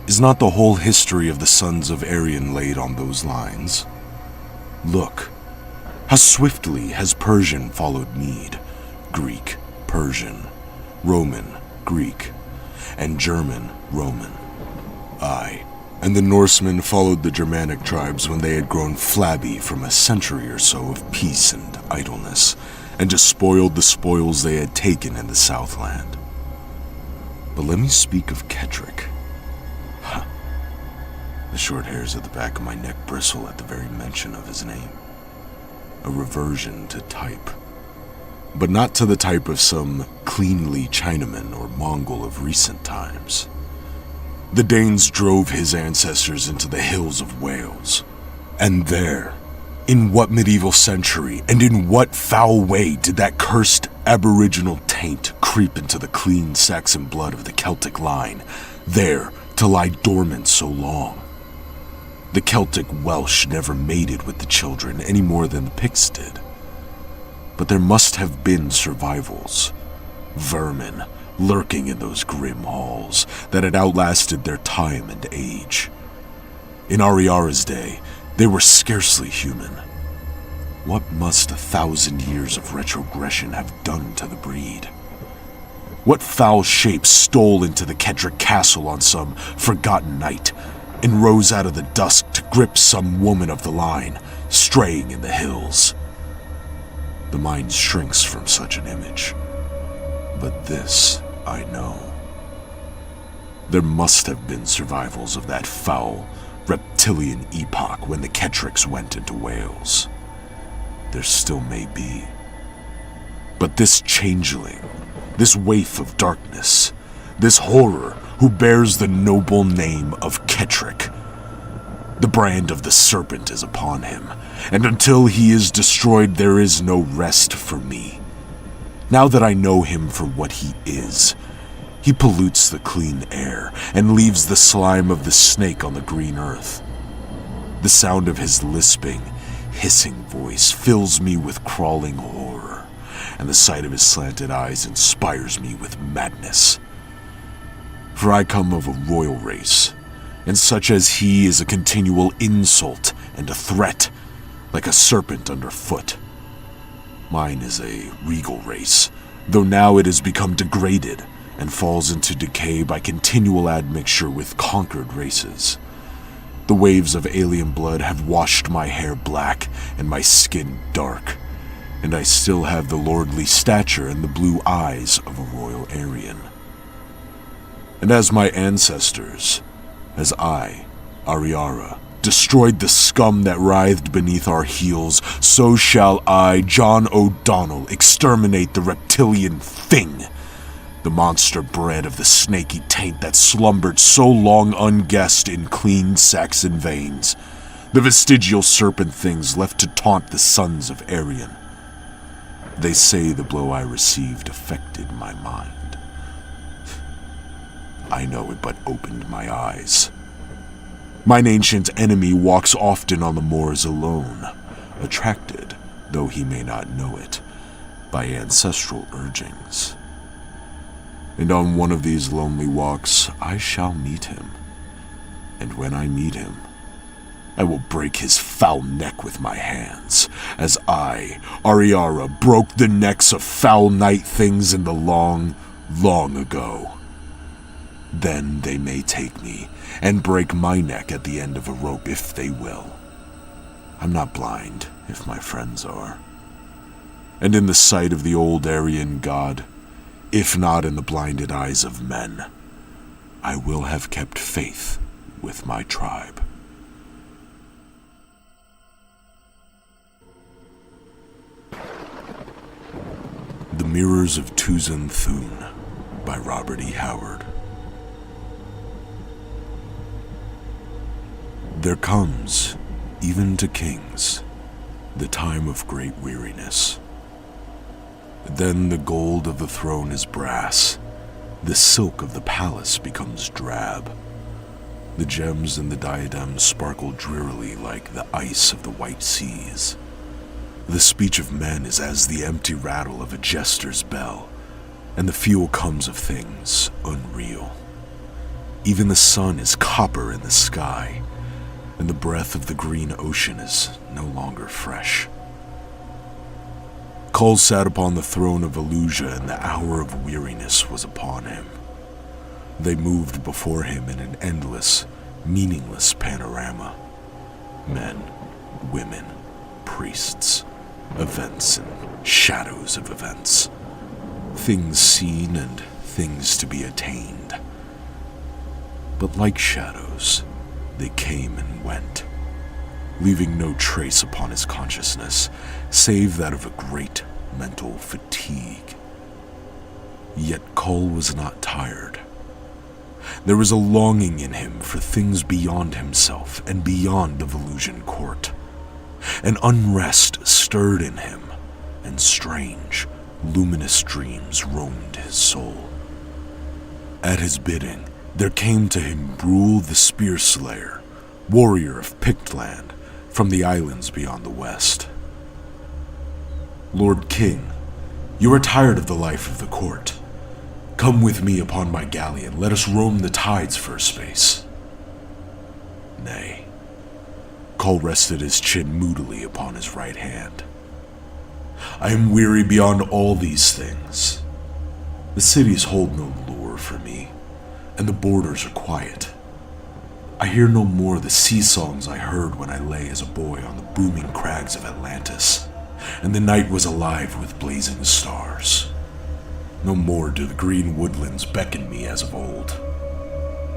is not the whole history of the sons of Aryan laid on those lines? Look, how swiftly has Persian followed Mede, Greek, Persian, Roman, Greek, and German, Roman. Aye, and the Norsemen followed the Germanic tribes when they had grown flabby from a century or so of peace and idleness, and despoiled the spoils they had taken in the Southland. But let me speak of Kettrick. The short hairs at the back of my neck bristle at the very mention of his name. A reversion to type. But not to the type of some cleanly Chinaman or Mongol of recent times. The Danes drove his ancestors into the hills of Wales. And there, in what medieval century and in what foul way did that cursed aboriginal taint creep into the clean Saxon blood of the Celtic line, there to lie dormant so long? The Celtic Welsh never mated with the children any more than the Picts did. But there must have been survivals, vermin lurking in those grim halls that had outlasted their time and age. In Ariara's day, they were scarcely human. What must 1,000 years of retrogression have done to the breed? What foul shape stole into the Kettrick castle on some forgotten night and rose out of the dusk to grip some woman of the line, straying in the hills? The mind shrinks from such an image. But this I know. There must have been survivals of that foul, reptilian epoch when the Kettricks went into Wales. There still may be. But this changeling, this waif of darkness, this horror who bears the noble name of Kettrick, the brand of the serpent is upon him, and until he is destroyed there is no rest for me. Now that I know him for what he is, he pollutes the clean air and leaves the slime of the snake on the green earth. The sound of his lisping, hissing voice fills me with crawling horror, and the sight of his slanted eyes inspires me with madness. For I come of a royal race, and such as he is a continual insult and a threat, like a serpent underfoot. Mine is a regal race, though now it has become degraded and falls into decay by continual admixture with conquered races. The waves of alien blood have washed my hair black and my skin dark, and I still have the lordly stature and the blue eyes of a royal Aryan. And as my ancestors, as I, Ariara, destroyed the scum that writhed beneath our heels, so shall I, John O'Donnell, exterminate the reptilian thing, the monster bred of the snaky taint that slumbered so long unguessed in clean Saxon veins, the vestigial serpent things left to taunt the sons of Aryan. They say the blow I received affected my mind. I know it but opened my eyes. Mine ancient enemy walks often on the moors alone, attracted, though he may not know it, by ancestral urgings. And on one of these lonely walks, I shall meet him. And when I meet him, I will break his foul neck with my hands, as I, Ariara, broke the necks of foul night things in the long, long ago. Then they may take me and break my neck at the end of a rope if they will. I'm not blind, if my friends are. And in the sight of the old Aryan god, if not in the blinded eyes of men, I will have kept faith with my tribe. The Mirrors of Tuzan Thun by Robert E. Howard. There comes, even to kings, the time of great weariness. Then the gold of the throne is brass, the silk of the palace becomes drab. The gems in the diadems sparkle drearily like the ice of the white seas. The speech of men is as the empty rattle of a jester's bell, and the fuel comes of things unreal. Even the sun is copper in the sky, and the breath of the green ocean is no longer fresh. Kull sat upon the throne of Illusia, and the hour of weariness was upon him. They moved before him in an endless, meaningless panorama. Men, women, priests, events and shadows of events. Things seen and things to be attained. But like shadows, they came and went, leaving no trace upon his consciousness, save that of a great mental fatigue. Yet Kull was not tired. There was a longing in him for things beyond himself and beyond the Volusian court. An unrest stirred in him, and strange, luminous dreams roamed his soul. At his bidding, there came to him Brule the Spear Slayer, warrior of Pictland, from the islands beyond the west. Lord King, you are tired of the life of the court. Come with me upon my galleon, let us roam the tides for a space. Nay. Kull rested his chin moodily upon his right hand. I am weary beyond all these things. The cities hold no lure for me, and the borders are quiet. I hear no more the sea songs I heard when I lay as a boy on the booming crags of Atlantis, and the night was alive with blazing stars. No more do the green woodlands beckon me as of old.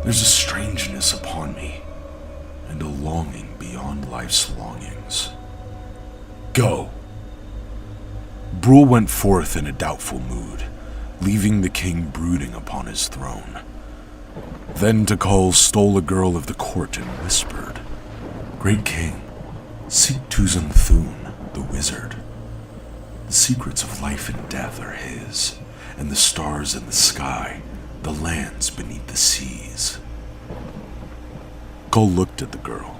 There's a strangeness upon me, and a longing beyond life's longings. Go! Brule went forth in a doubtful mood, leaving the king brooding upon his throne. Then to Kull stole a girl of the court and whispered, Great king, seek Tuzan Thun, the wizard. The secrets of life and death are his, and the stars in the sky, the lands beneath the seas. Kull looked at the girl.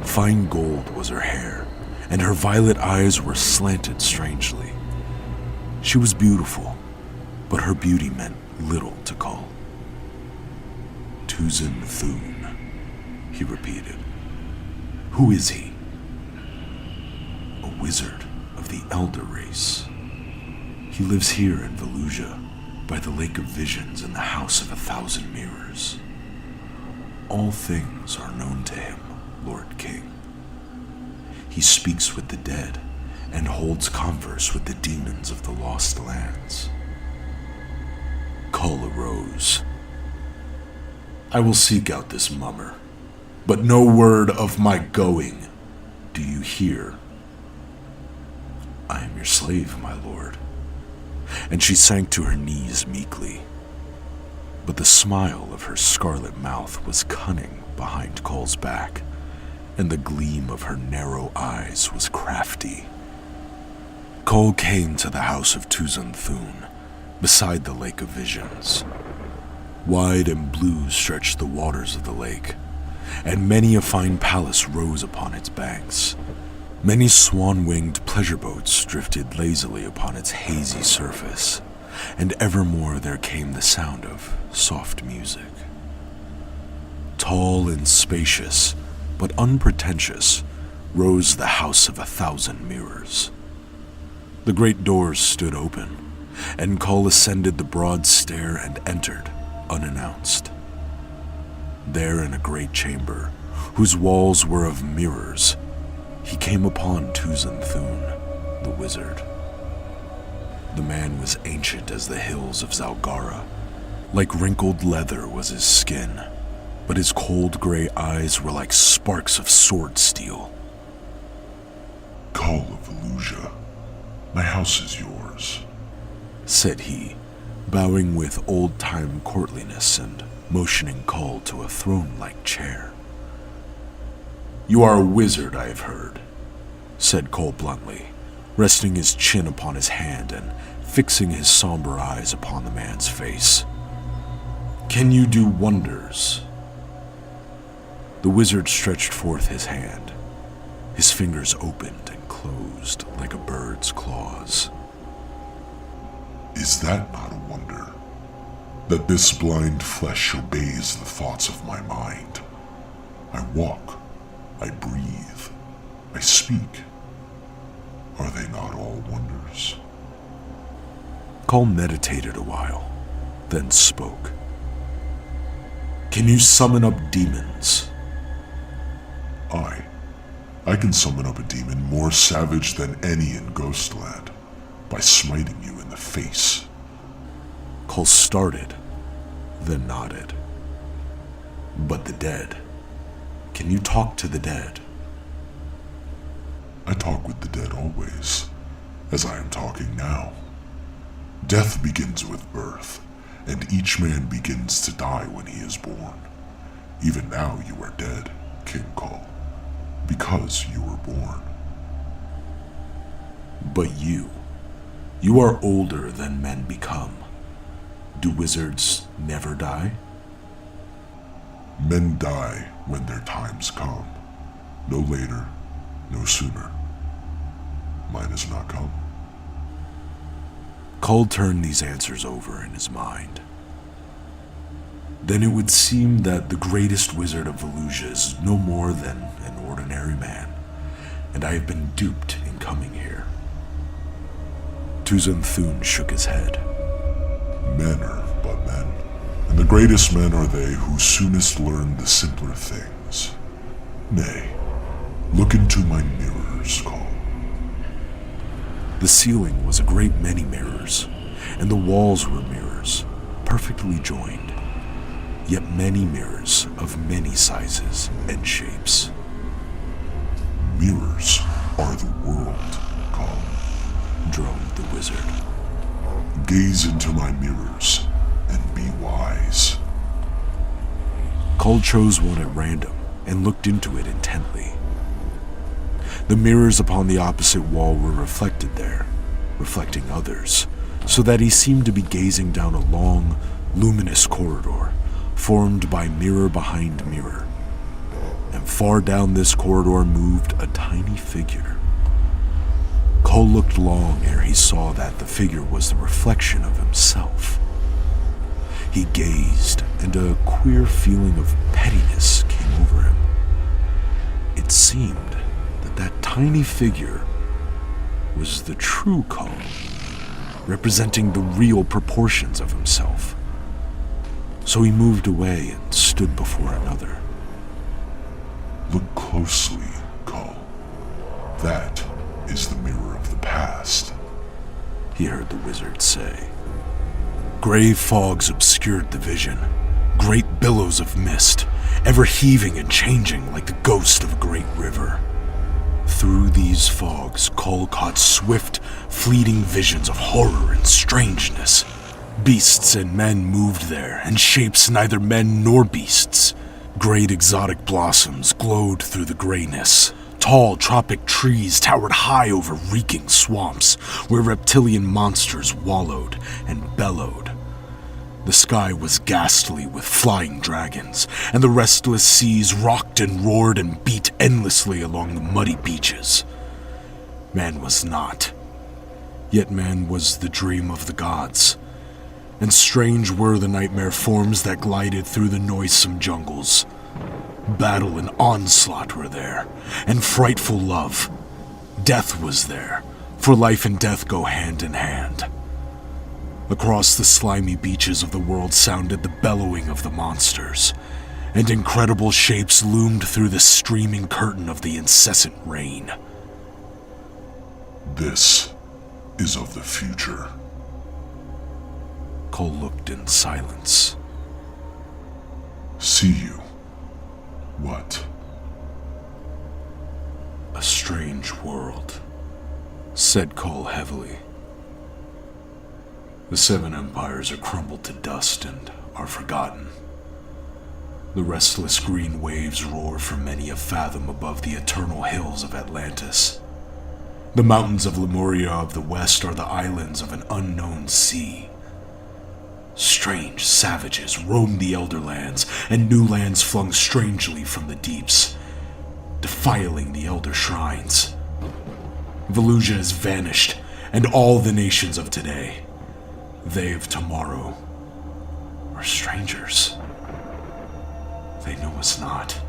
Fine gold was her hair, and her violet eyes were slanted strangely. She was beautiful, but her beauty meant little to Kull. Tuzan Thun, he repeated. Who is he? A wizard of the Elder race. He lives here in Volusia, by the Lake of Visions in the House of 1,000 Mirrors. All things are known to him, Lord King. He speaks with the dead and holds converse with the demons of the lost lands. Kull arose. I will seek out this mummer, but no word of my going. Do you hear? I am your slave, my lord. And she sank to her knees meekly. But the smile of her scarlet mouth was cunning behind Kull's back, and the gleam of her narrow eyes was crafty. Kull came to the house of Tuzan Thun, beside the Lake of Visions. Wide and blue stretched the waters of the lake, and many a fine palace rose upon its banks. Many swan-winged pleasure boats drifted lazily upon its hazy surface, and evermore there came the sound of soft music. Tall and spacious, but unpretentious, rose the House of 1,000 Mirrors. The great doors stood open, and Kull ascended the broad stair and entered, unannounced. There in a great chamber, whose walls were of mirrors, he came upon Tuzan Thun, the wizard. The man was ancient as the hills of Zalgara. Like wrinkled leather was his skin, but his cold gray eyes were like sparks of sword steel.
Skald of Cthulhu, my house is yours,
said he, bowing with old-time courtliness and motioning Kull to a throne-like chair. You are a wizard, I have heard, said Kull bluntly, resting his chin upon his hand and fixing his somber eyes upon the man's face. Can you do wonders? The wizard stretched forth his hand. His fingers opened and closed like a bird's claws.
Is that not a wonder? That this blind flesh obeys the thoughts of my mind. I walk, I breathe, I speak. Are they not all wonders?
Kull meditated a while, then spoke. Can you summon up demons?
I can summon up a demon more savage than any in Ghostland by smiting you in the face.
Kull started, then nodded. But the dead? Can you talk to the dead?
I talk with the dead always, as I am talking now. Death begins with birth, and each man begins to die when he is born. Even now you are dead, King Kull, because you were born.
But you are older than men become. Do wizards never die?
Men die when their times come. No later, no sooner. Mine has not come.
Kull turned these answers over in his mind. Then it would seem that the greatest wizard of Volusia is no more than an ordinary man, and I have been duped in coming here. Tuzan Thun shook his head.
Men are but men, and the greatest men are they who soonest learn the simpler things. Nay, look into my mirrors, Kull.
The ceiling was a great many mirrors, and the walls were mirrors, perfectly joined, yet many mirrors of many sizes and shapes.
Mirrors are the world, Kull,
droned the wizard.
Gaze into my mirrors and be wise.
Kull chose one at random and looked into it intently. The mirrors upon the opposite wall were reflected there, reflecting others, so that he seemed to be gazing down a long, luminous corridor, formed by mirror behind mirror. And far down this corridor moved a tiny figure. Kull looked long ere he saw that the figure was the reflection of himself. He gazed, and a queer feeling of pettiness came over him. It seemed that tiny figure was the true Kull, representing the real proportions of himself. So he moved away and stood before another.
Look closely, Kull. That is the mirror of the past,
he heard the wizard say. Gray fogs obscured the vision, great billows of mist, ever heaving and changing like the ghost of a great river. Through these fogs, Kull caught swift, fleeting visions of horror and strangeness. Beasts and men moved there, and shapes neither men nor beasts. Great exotic blossoms glowed through the grayness. Tall tropic trees towered high over reeking swamps, where reptilian monsters wallowed and bellowed. The sky was ghastly with flying dragons, and the restless seas rocked and roared and beat endlessly along the muddy beaches. Man was not. Yet man was the dream of the gods, and strange were the nightmare forms that glided through the noisome jungles. Battle and onslaught were there, and frightful love. Death was there, for life and death go hand in hand. Across the slimy beaches of the world sounded the bellowing of the monsters, and incredible shapes loomed through the streaming curtain of the incessant rain.
This is of the future.
Cole looked in silence.
See you. What?
A strange world, said Cole heavily. The 7 empires are crumbled to dust and are forgotten. The restless green waves roar for many a fathom above the eternal hills of Atlantis. The mountains of Lemuria of the west are the islands of an unknown sea. Strange savages roam the Elder Lands, and new lands flung strangely from the deeps, defiling the Elder Shrines. Volusia has vanished, and all the nations of today, they of tomorrow, are strangers. They know us not.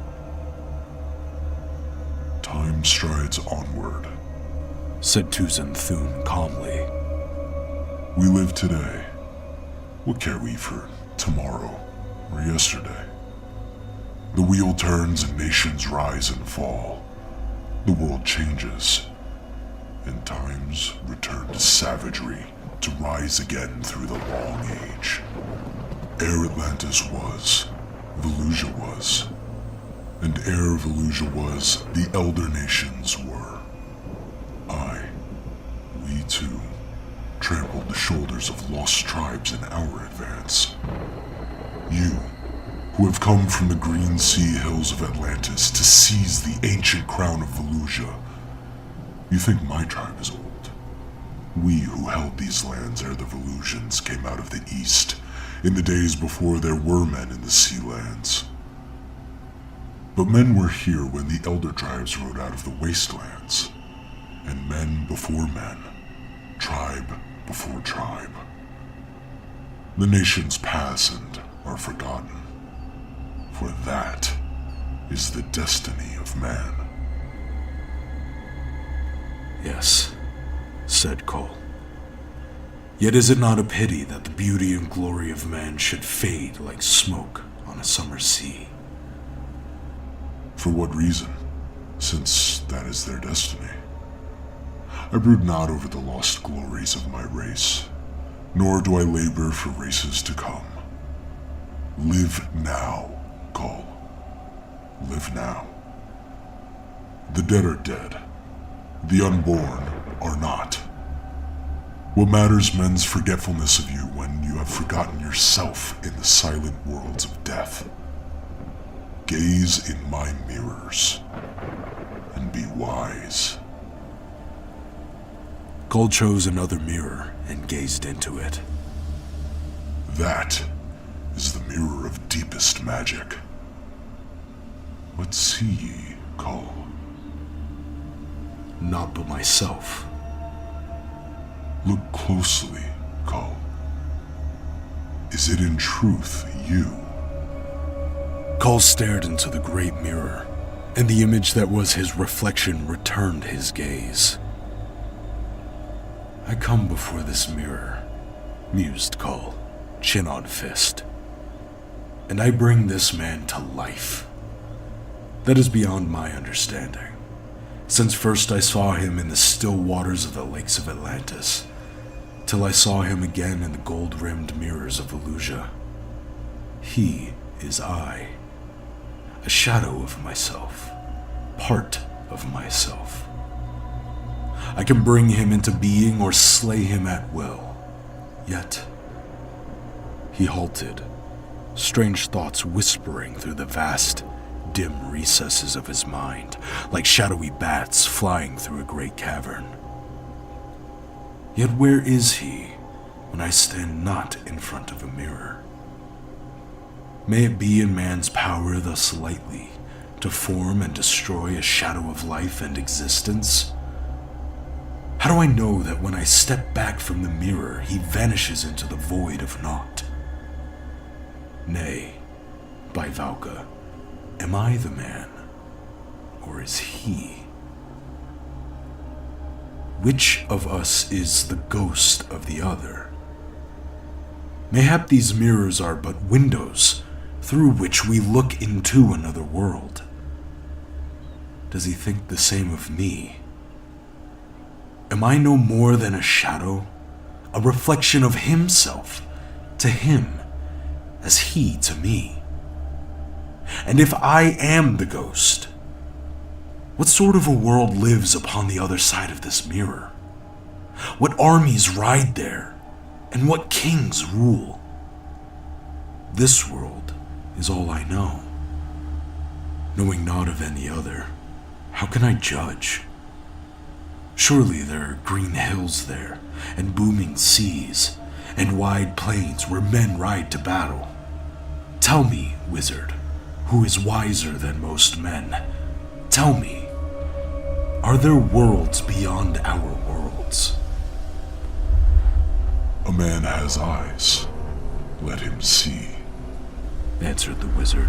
Time strides onward,
said Tuzan Thun calmly.
We live today. What care we for tomorrow or yesterday? The wheel turns and nations rise and fall. The world changes, and times return to savagery to rise again through the long age. Ere Atlantis was, Volusia was, and ere Volusia was, the elder nations were. We too, trampled the shoulders of lost tribes in our advance. You, who have come from the green sea hills of Atlantis to seize the ancient crown of Volusia, you think my tribe is old. We who held these lands ere the Volusians came out of the east, in the days before there were men in the sea lands. But men were here when the elder tribes rode out of the wastelands, and men before men, tribe before tribe. The nations pass and are forgotten, for that is the destiny of man.
Yes, said Cole. Yet is it not a pity that the beauty and glory of man should fade like smoke on a summer sea?
For what reason, since that is their destiny? I brood not over the lost glories of my race, nor do I labor for races to come. Live now, Cole. Live now. The dead are dead. The unborn are not. What matters men's forgetfulness of you when you have forgotten yourself in the silent worlds of death? Gaze in my mirrors and be wise.
Cole chose another mirror and gazed into it.
That is the mirror of deepest magic. What see ye, Cole?
Not but myself.
Look closely, Cole. Is it in truth you?
Cole stared into the great mirror, and the image that was his reflection returned his gaze. I come before this mirror, mused Cole, chin on fist, and I bring this man to life. That is beyond my understanding, since first I saw him in the still waters of the lakes of Atlantis, till I saw him again in the gold-rimmed mirrors of Volusia. He is I, a shadow of myself, part of myself. I can bring him into being or slay him at will. Yet, he halted, strange thoughts whispering through the vast, dim recesses of his mind, like shadowy bats flying through a great cavern. Yet where is he when I stand not in front of a mirror?
May it be in man's power thus lightly to form and destroy a shadow of life and existence? How do I know that when I step back from the mirror, he vanishes into the void of naught? Nay, by Valka, am I the man, or is he? Which of us is the ghost of the other? Mayhap these mirrors are but windows through which we look into another world. Does he think the same of me? Am I no more than a shadow, a reflection of himself to him, as he to me? And if I am the ghost, what sort of a world lives upon the other side of this mirror? What armies ride there, and what kings rule? This world is all I know. Knowing naught of any other, how can I judge? Surely there are green hills there, and booming seas, and wide plains where men ride to battle. Tell me, wizard, who is wiser than most men, tell me, are there worlds beyond our worlds?
A man has eyes. Let him see.
Answered the wizard.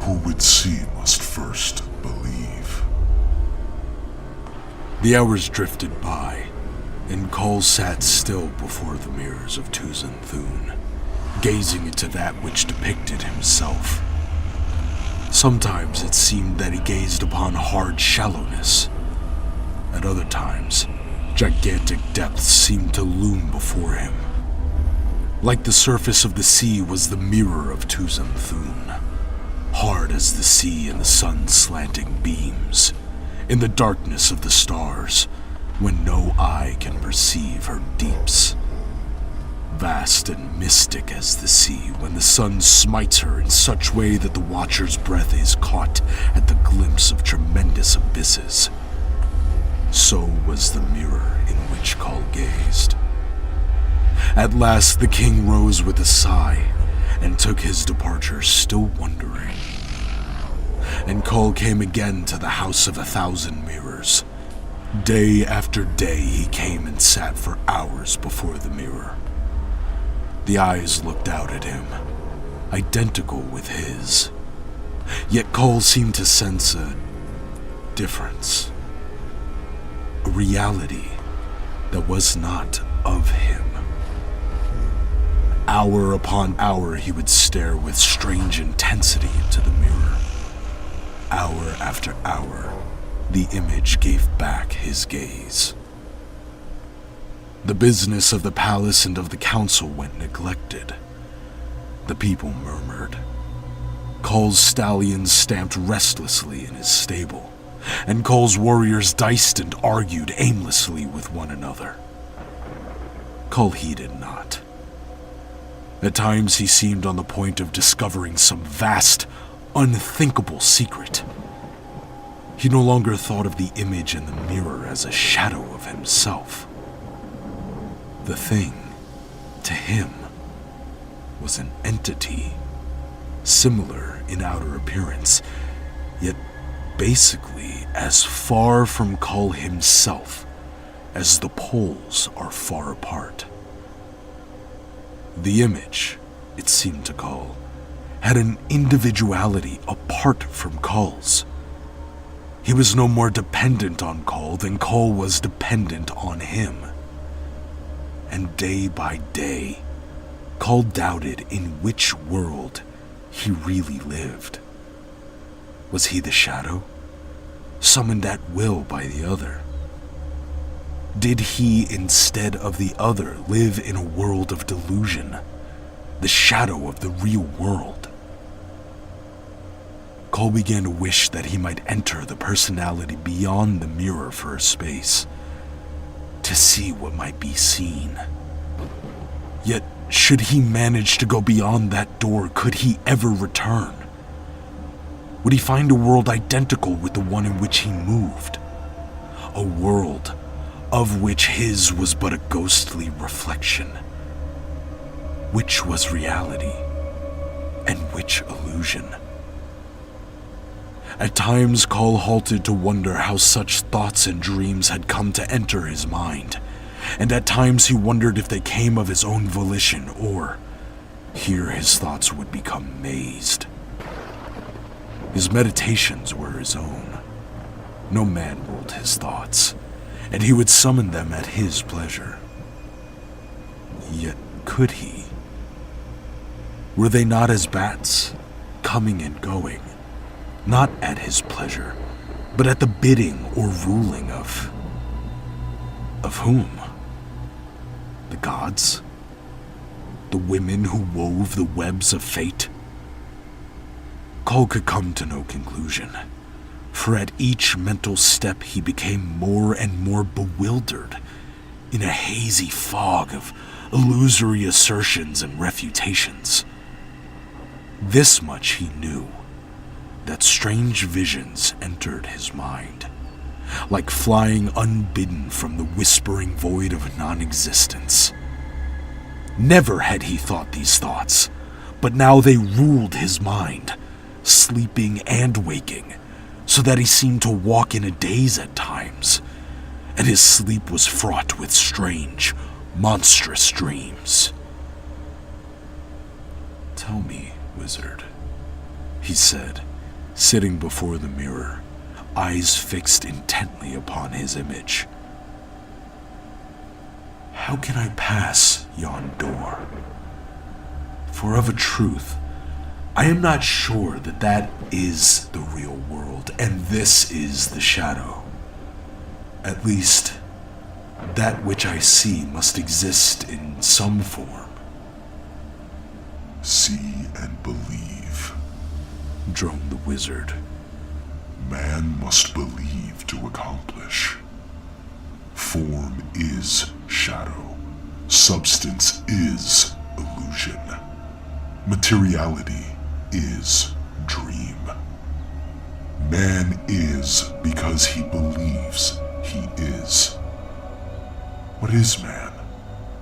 Who would see must first believe.
The hours drifted by, and Cole sat still before the mirrors of Tuzan Thun, gazing into that which depicted himself. Sometimes it seemed that he gazed upon hard shallowness. At other times, gigantic depths seemed to loom before him. Like the surface of the sea was the mirror of Tuzan Thun, hard as the sea in the sun's slanting beams, in the darkness of the stars, when no eye can perceive her deeps. Vast and mystic as the sea when the sun smites her in such way that the watcher's breath is caught at the glimpse of tremendous abysses. So was the mirror in which Kull gazed. At last the king rose with a sigh and took his departure, still wondering. And Kull came again to the House of 1,000 Mirrors. Day after day he came and sat for hours before the mirror. The eyes looked out at him, identical with his. Yet Kull seemed to sense a difference, a reality that was not of him. Hour upon hour he would stare with strange intensity into the mirror. Hour after hour, the image gave back his gaze. The business of the palace and of the council went neglected. The people murmured. Kull's stallions stamped restlessly in his stable, and Kull's warriors diced and argued aimlessly with one another. Kull heeded not. At times he seemed on the point of discovering some vast, unthinkable secret. He no longer thought of the image in the mirror as a shadow of himself. The thing, to him, was an entity, similar in outer appearance, yet basically as far from Kull himself as the poles are far apart. The image, it seemed to Kull, had an individuality apart from Kull's. He was no more dependent on Kull than Kull was dependent on him. And day by day, Kull doubted in which world he really lived. Was he the shadow, summoned at will by the other? Did he, instead of the other, live in a world of delusion, the shadow of the real world? Kull began to wish that he might enter the personality beyond the mirror for a space, to see what might be seen. Yet, should he manage to go beyond that door, could he ever return? Would he find a world identical with the one in which he moved? A world of which his was but a ghostly reflection. Which was reality?
and which illusion? At times, Kull halted to wonder how such thoughts and dreams had come to enter his mind, and at times he wondered if they came of his own volition, or here his thoughts would become mazed. His meditations were his own. No man ruled his thoughts, and he would summon them at his pleasure. Yet could he? Were they not as bats, coming and going, not at his pleasure, but at the bidding or ruling of whom? The gods? The women who wove the webs of fate? Kull could come to no conclusion, for at each mental step he became more and more bewildered in a hazy fog of illusory assertions and refutations. This much he knew, that strange visions entered his mind, like flying unbidden from the whispering void of non-existence. Never had he thought these thoughts, but now they ruled his mind, sleeping and waking, so that he seemed to walk in a daze at times, and his sleep was fraught with strange, monstrous dreams. "Tell me, wizard," he said, sitting before the mirror, eyes fixed intently upon his image. "How can I pass yon door? For of a truth, I am not sure that that is the real world, and this is the shadow. At least, that which I see must exist in some form."
See and believe,
droned the wizard.
Man must believe to accomplish. Form is shadow. Substance is illusion. Materiality is dream. Man is because he believes he is. What is man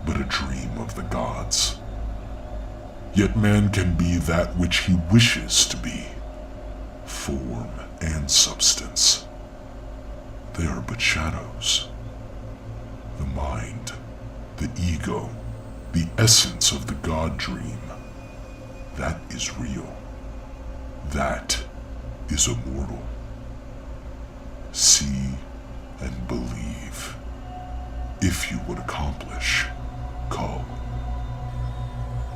but a dream of the gods? Yet man can be that which he wishes to be. Form and substance. They are but shadows. The mind, the ego, the essence of the god dream, that is real. That is immortal. See and believe, if you would accomplish, Kull.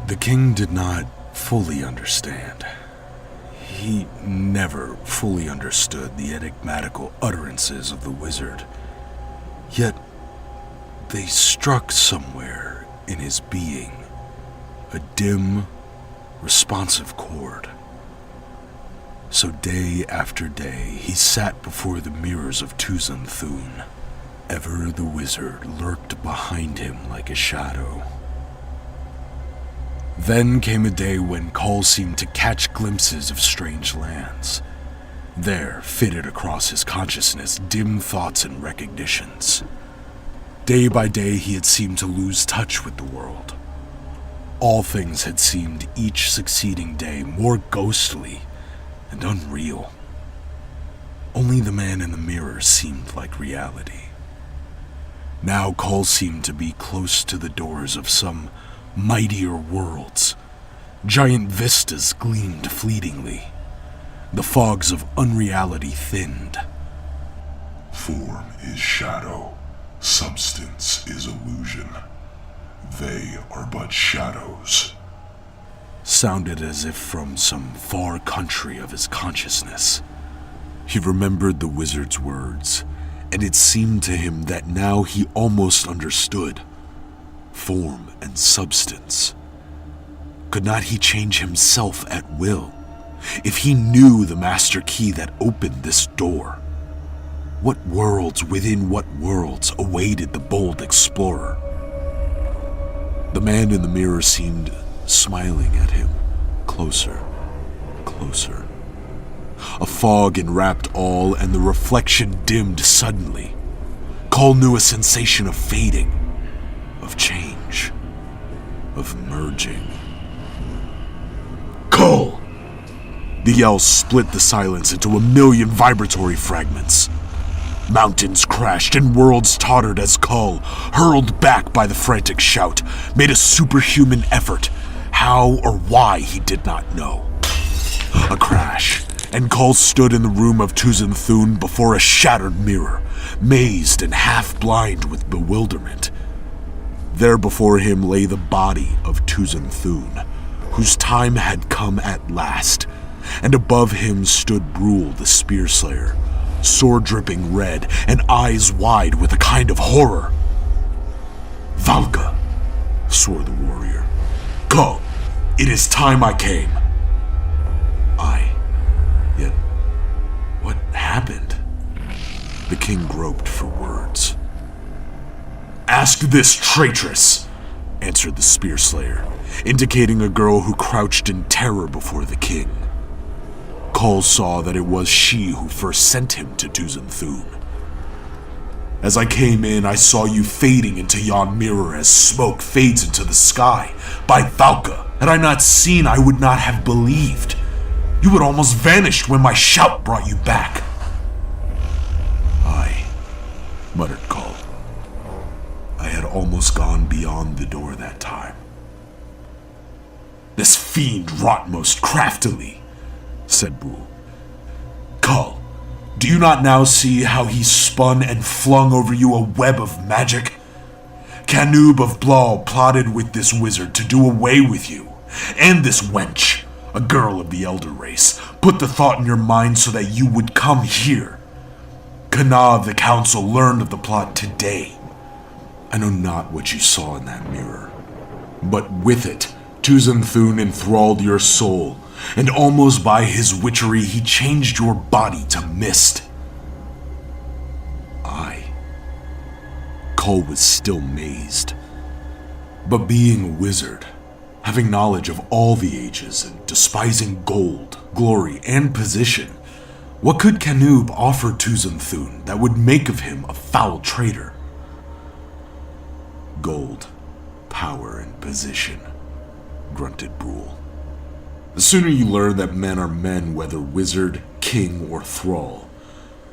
The king did not fully understand. He never fully understood the enigmatical utterances of the wizard. Yet, they struck somewhere in his being, a dim, responsive chord. So day after day, he sat before the mirrors of Tuzan Thun. Ever the wizard lurked behind him like a shadow. Then came a day when Kull seemed to catch glimpses of strange lands. There, fitted across his consciousness, dim thoughts and recognitions. Day by day, he had seemed to lose touch with the world. All things had seemed each succeeding day more ghostly and unreal. Only the man in the mirror seemed like reality. Now Kull seemed to be close to the doors of some mightier worlds. Giant vistas gleamed fleetingly. The fogs of unreality thinned.
Form is shadow. Substance is illusion. They are but shadows.
Sounded as if from some far country of his consciousness. He remembered the wizard's words, and it seemed to him that now he almost understood. Form and substance. Could not he change himself at will? If he knew the master key that opened this door, what worlds within what worlds awaited the bold explorer? The man in the mirror seemed smiling at him, closer, closer. A fog enwrapped all, and the reflection dimmed suddenly. Kull knew a sensation of fading, of change, of merging.
Kull!
The yells split the silence into a million vibratory fragments. Mountains crashed and worlds tottered as Kull, hurled back by the frantic shout, made a superhuman effort. How or why he did not know. A crash, and Kull stood in the room of Tuzan Thun before a shattered mirror, mazed and half-blind with bewilderment. There before him lay the body of Tuzan Thun, whose time had come at last, and above him stood Brule the Spear Slayer, sword dripping red and eyes wide with a kind of horror. "Valka," swore the warrior. "Kull, it is time I came." Yet, what happened? The king groped for words. "Ask this traitress," answered the Spear Slayer, indicating a girl who crouched in terror before the king. Kull saw that it was she who first sent him to Tuzan Thun. "As I came in, I saw you fading into yon mirror as smoke fades into the sky. By Valka, had I not seen, I would not have believed. You had almost vanished when my shout brought you back." "Aye," muttered Kull. "I had almost gone beyond the door that time." "This fiend wrought most craftily," said Brule. "Kull, do you not now see how he spun and flung over you a web of magic? Canoob of Blal plotted with this wizard to do away with you, and this wench, a girl of the elder race, put the thought in your mind so that you would come here. Kana of the council learned of the plot today. I know not what you saw in that mirror, but with it, Tuzan Thun enthralled your soul, and almost by his witchery he changed your body to mist." Kull was still mazed. But being a wizard, having knowledge of all the ages and despising gold, glory, and position, what could Canoob offer Tuzan Thun that would make of him a foul traitor? "Gold, power, and position," grunted Brule. "The sooner you learn that men are men, whether wizard, king, or thrall,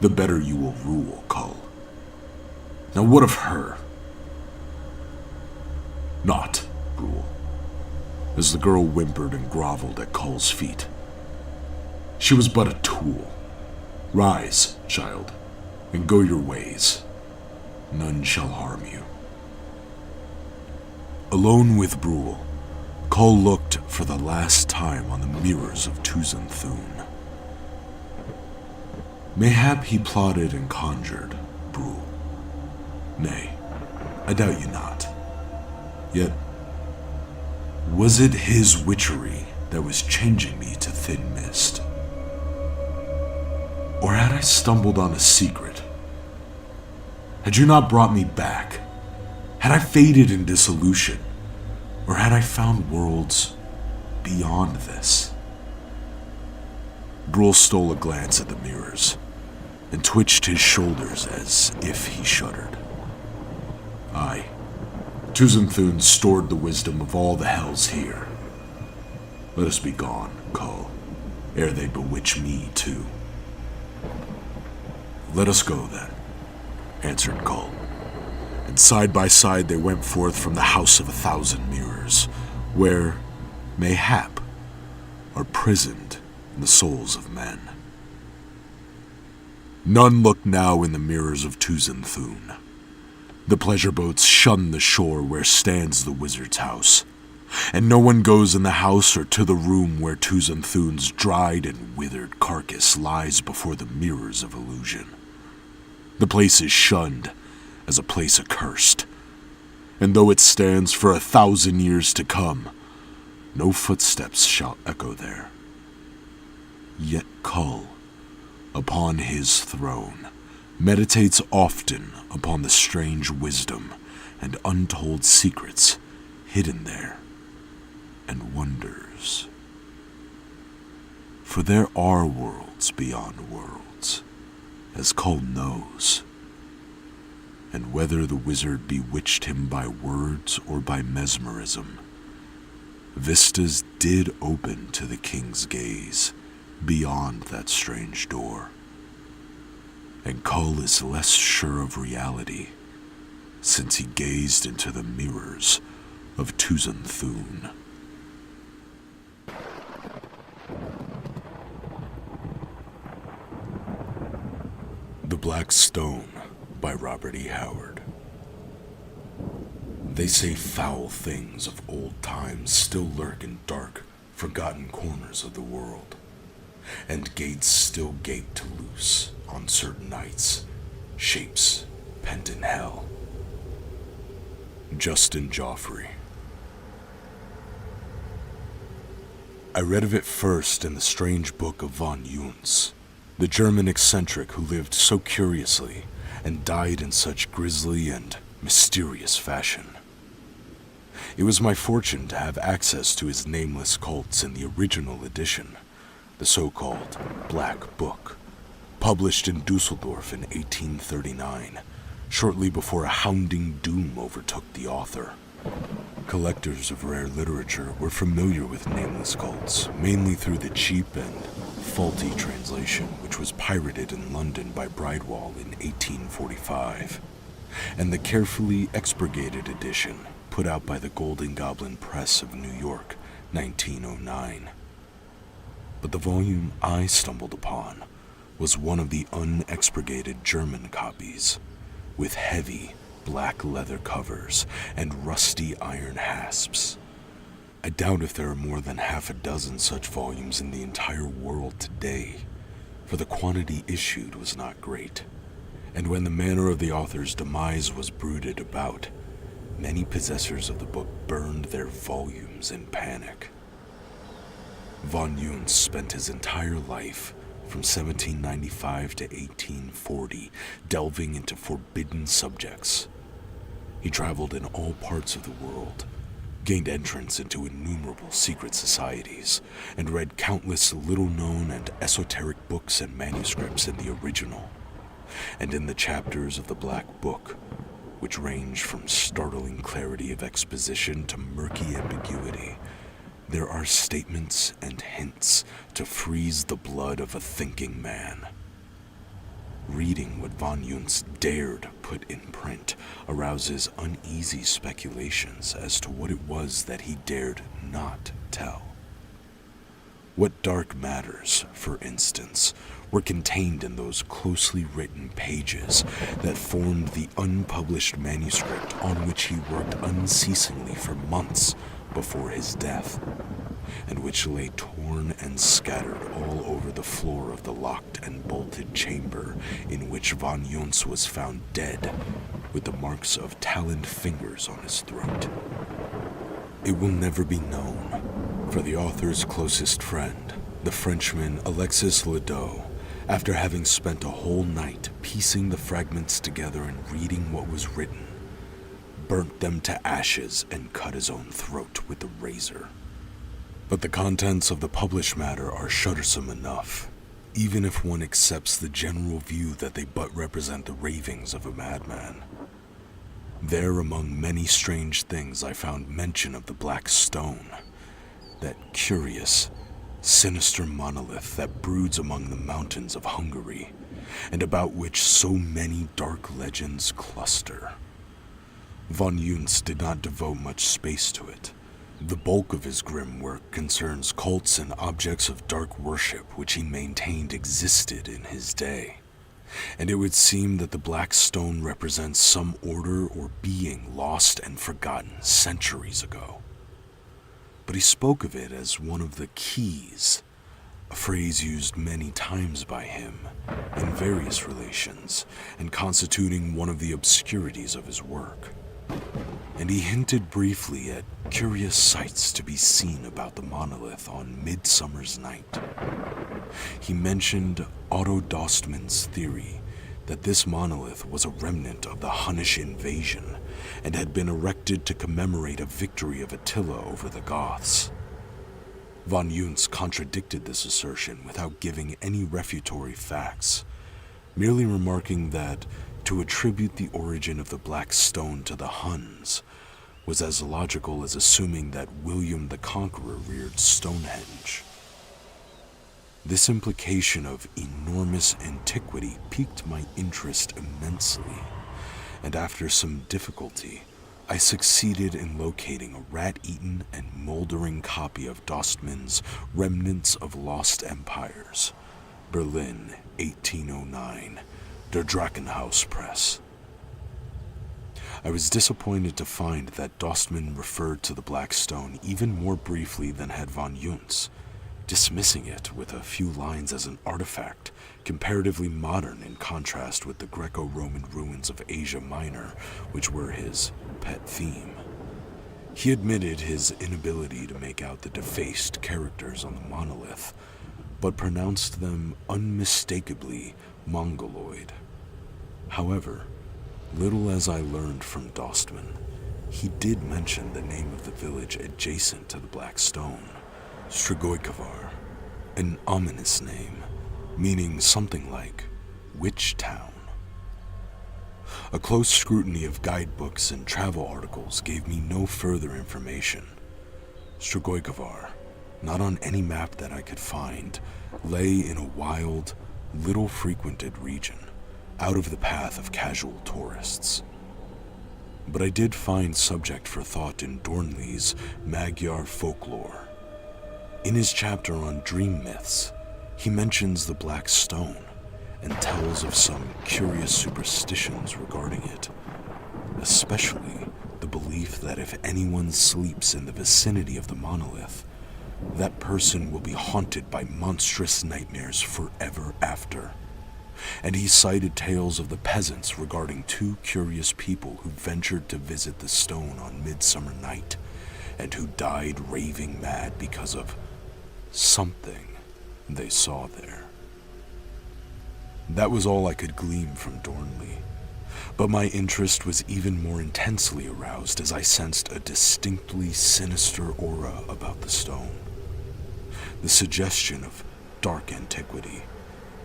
the better you will rule, Kull. Now what of her?" "Naught, Brule," as the girl whimpered and groveled at Kull's feet. "She was but a tool. Rise, child, and go your ways. None shall harm you." Alone with Brule, Kull looked for the last time on the mirrors of Tuzan Thun. Mayhap he plotted and conjured, Brule. Nay, I doubt you not. Yet, was it his witchery that was changing me to thin mist? Or had I stumbled on a secret? Had you not brought me back? Had I faded in dissolution? Or had I found worlds beyond this? Brule stole a glance at the mirrors and twitched his shoulders as if he shuddered. Aye, Tuzan Thun stored the wisdom of all the hells here. Let us be gone, Kull, ere they bewitch me too. Let us go then, answered Kull, and side by side they went forth from the House of 1,000 Mirrors, where, mayhap, are prisoned the souls of men. None looked now in the mirrors of Tuzan Thun. The pleasure boats shun the shore where stands the wizard's house, and no one goes in the house or to the room where Tuzan Thun's dried and withered carcass lies before the mirrors of illusion. The place is shunned as a place accursed, and though it stands for 1,000 years to come, no footsteps shall echo there. Yet Kull, upon his throne, meditates often upon the strange wisdom and untold secrets hidden there, and wonders. For there are worlds beyond worlds, as Kull knows, and whether the wizard bewitched him by words or by mesmerism, vistas did open to the king's gaze beyond that strange door. And Kull is less sure of reality, since he gazed into the mirrors of Tuzan Thun. The Black Stone by Robert E. Howard. They say foul things of old times still lurk in dark, forgotten corners of the world, and gates still gape to loose on certain nights, shapes pent in hell. Justin Joffrey. I read of it first in the strange book of von Junz, the German eccentric who lived so curiously and died in such grisly and mysterious fashion. It was my fortune to have access to his nameless cults in the original edition, the so-called Black Book, published in Dusseldorf in 1839, shortly before a hounding doom overtook the author. Collectors of rare literature were familiar with nameless cults, mainly through the cheap and faulty translation which was pirated in London by Bridewell in 1845, and the carefully expurgated edition put out by the Golden Goblin Press of New York, 1909. But the volume I stumbled upon was one of the unexpurgated German copies, with heavy black leather covers and rusty iron hasps. I doubt if there are more than half a dozen such volumes in the entire world today, for the quantity issued was not great, and when the manner of the author's demise was bruited about, many possessors of the book burned their volumes in panic. Von Junz spent his entire life, from 1795 to 1840, delving into forbidden subjects. He traveled in all parts of the world, gained entrance into innumerable secret societies, and read countless little-known and esoteric books and manuscripts in the original, and in the chapters of the Black Book, which range from startling clarity of exposition to murky ambiguity. There are statements and hints to freeze the blood of a thinking man. Reading what von Junz dared put in print arouses uneasy speculations as to what it was that he dared not tell. What dark matters, for instance, were contained in those closely written pages that formed the unpublished manuscript on which he worked unceasingly for months before his death, and which lay torn and scattered all over the floor of the locked and bolted chamber in which von Junz was found dead, with the marks of taloned fingers on his throat. It will never be known, for the author's closest friend, the Frenchman Alexis Ledoux, after having spent a whole night piecing the fragments together and reading what was written, burnt them to ashes and cut his own throat with the razor. But the contents of the published matter are shuddersome enough, even if one accepts the general view that they but represent the ravings of a madman. There, among many strange things, I found mention of the Black Stone, that curious, sinister monolith that broods among the mountains of Hungary, and about which so many dark legends cluster. Von Junz did not devote much space to it. The bulk of his grim work concerns cults and objects of dark worship which he maintained existed in his day, and it would seem that the Black Stone represents some order or being lost and forgotten centuries ago. But he spoke of it as one of the keys, a phrase used many times by him in various relations and constituting one of the obscurities of his work. And he hinted briefly at curious sights to be seen about the monolith on Midsummer's Night. He mentioned Otto Dostman's theory that this monolith was a remnant of the Hunnish invasion and had been erected to commemorate a victory of Attila over the Goths. Von Junz contradicted this assertion without giving any refutatory facts, merely remarking that to attribute the origin of the Black Stone to the Huns was as logical as assuming that William the Conqueror reared Stonehenge. This implication of enormous antiquity piqued my interest immensely, and after some difficulty, I succeeded in locating a rat-eaten and moldering copy of Dostman's Remnants of Lost Empires, Berlin, 1809, Der Drachenhaus Press. I was disappointed to find that Dostman referred to the Black Stone even more briefly than had von Juntz, dismissing it with a few lines as an artifact comparatively modern in contrast with the Greco-Roman ruins of Asia Minor, which were his pet theme. He admitted his inability to make out the defaced characters on the monolith, but pronounced them unmistakably Mongoloid. However, little as I learned from Dostman, he did mention the name of the village adjacent to the Black Stone, Strigojkovar, an ominous name, meaning something like Witch Town. A close scrutiny of guidebooks and travel articles gave me no further information. Strigojkovar, not on any map that I could find, lay in a wild, little frequented region, out of the path of casual tourists. But I did find subject for thought in Dornley's Magyar folklore. In his chapter on dream myths, he mentions the Black Stone and tells of some curious superstitions regarding it, especially the belief that if anyone sleeps in the vicinity of the monolith, that person will be haunted by monstrous nightmares forever after. And he cited tales of the peasants regarding two curious people who ventured to visit the stone on Midsummer Night and who died raving mad because of something they saw there. That was all I could glean from Dornley, but my interest was even more intensely aroused as I sensed a distinctly sinister aura about the stone. The suggestion of dark antiquity,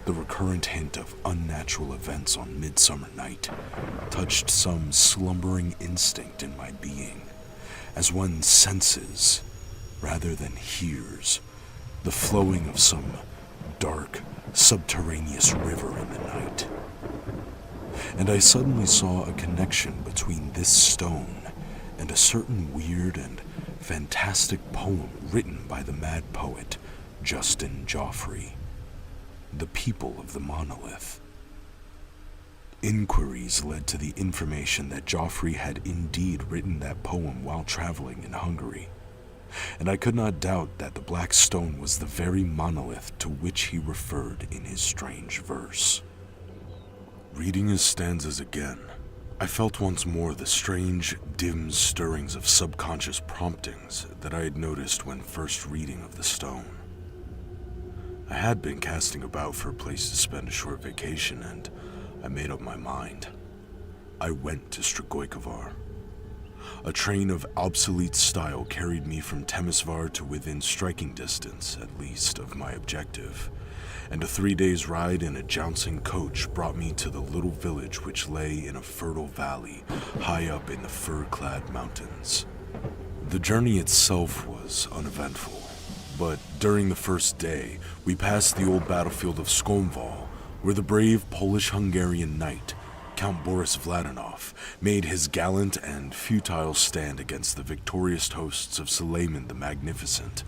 the recurrent hint of unnatural events on Midsummer Night, touched some slumbering instinct in my being, as one senses, rather than hears, the flowing of some dark, subterraneous river in the night. And I suddenly saw a connection between this stone and a certain weird and fantastic poem written by the mad poet Justin Joffrey, The People of the Monolith. Inquiries led to the information that Joffrey had indeed written that poem while traveling in Hungary, and I could not doubt that the Black Stone was the very monolith to which he referred in his strange verse. Reading his stanzas again, I felt once more the strange, dim stirrings of subconscious promptings that I had noticed when first reading of the stone. I had been casting about for a place to spend a short vacation, and I made up my mind. I went to Strigojkovar. A train of obsolete style carried me from Temesvar to within striking distance, at least, of my objective, and a 3 days' ride in a jouncing coach brought me to the little village which lay in a fertile valley high up in the fir-clad mountains. The journey itself was uneventful, but during the first day, we passed the old battlefield of Skomval, where the brave Polish-Hungarian knight, Count Boris Vladinov, made his gallant and futile stand against the victorious hosts of Suleiman the Magnificent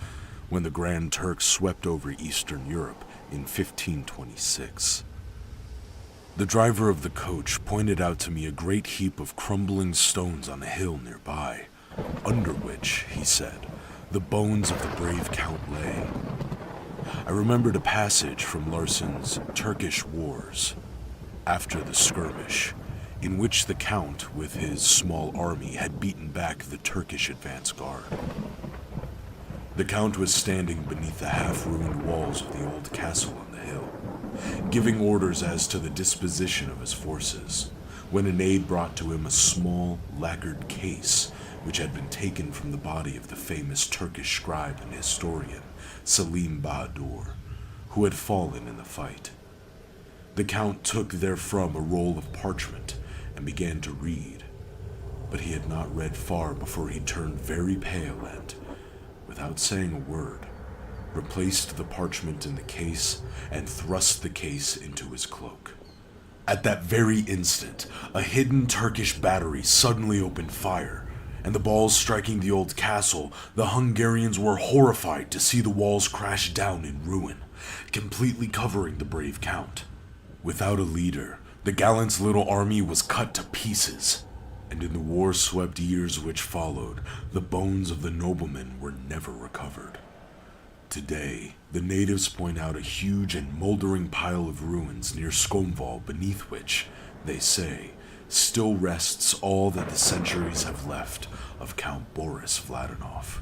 when the Grand Turks swept over Eastern Europe in 1526. The driver of the coach pointed out to me a great heap of crumbling stones on a hill nearby, under which, he said, the bones of the brave count lay. I remembered a passage from Larsen's Turkish Wars, after the skirmish, in which the Count, with his small army, had beaten back the Turkish advance guard. The Count was standing beneath the half-ruined walls of the old castle on the hill, giving orders as to the disposition of his forces, when an aide brought to him a small, lacquered case which had been taken from the body of the famous Turkish scribe and historian, Selim Bahadur, who had fallen in the fight. The Count took therefrom a roll of parchment and began to read, but he had not read far before he turned very pale and, without saying a word, replaced the parchment in the case, and thrust the case into his cloak. At that very instant, a hidden Turkish battery suddenly opened fire, and the balls striking the old castle, the Hungarians were horrified to see the walls crash down in ruin, completely covering the brave count. Without a leader, the gallant's little army was cut to pieces, and in the war-swept years which followed, the bones of the noblemen were never recovered. Today, the natives point out a huge and moldering pile of ruins near Skomval beneath which, they say, still rests all that the centuries have left of Count Boris Vladinov.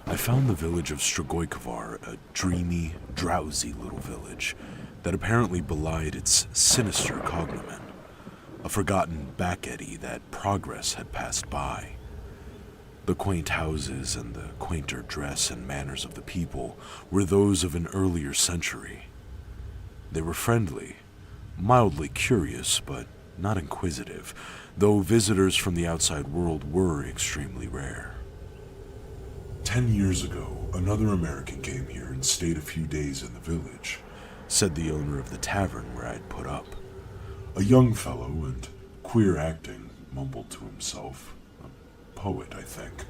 I found the village of Strogojkovar a dreamy, drowsy little village that apparently belied its sinister cognomen, a forgotten back eddy that progress had passed by. The quaint houses and the quainter dress and manners of the people were those of an earlier century. They were friendly, mildly curious, but not inquisitive, though visitors from the outside world were extremely rare.
10 years ago, another American came here and stayed a few days in the village,
said the owner of the tavern where I'd put up.
A young fellow and queer acting, mumbled to himself. A poet, I think.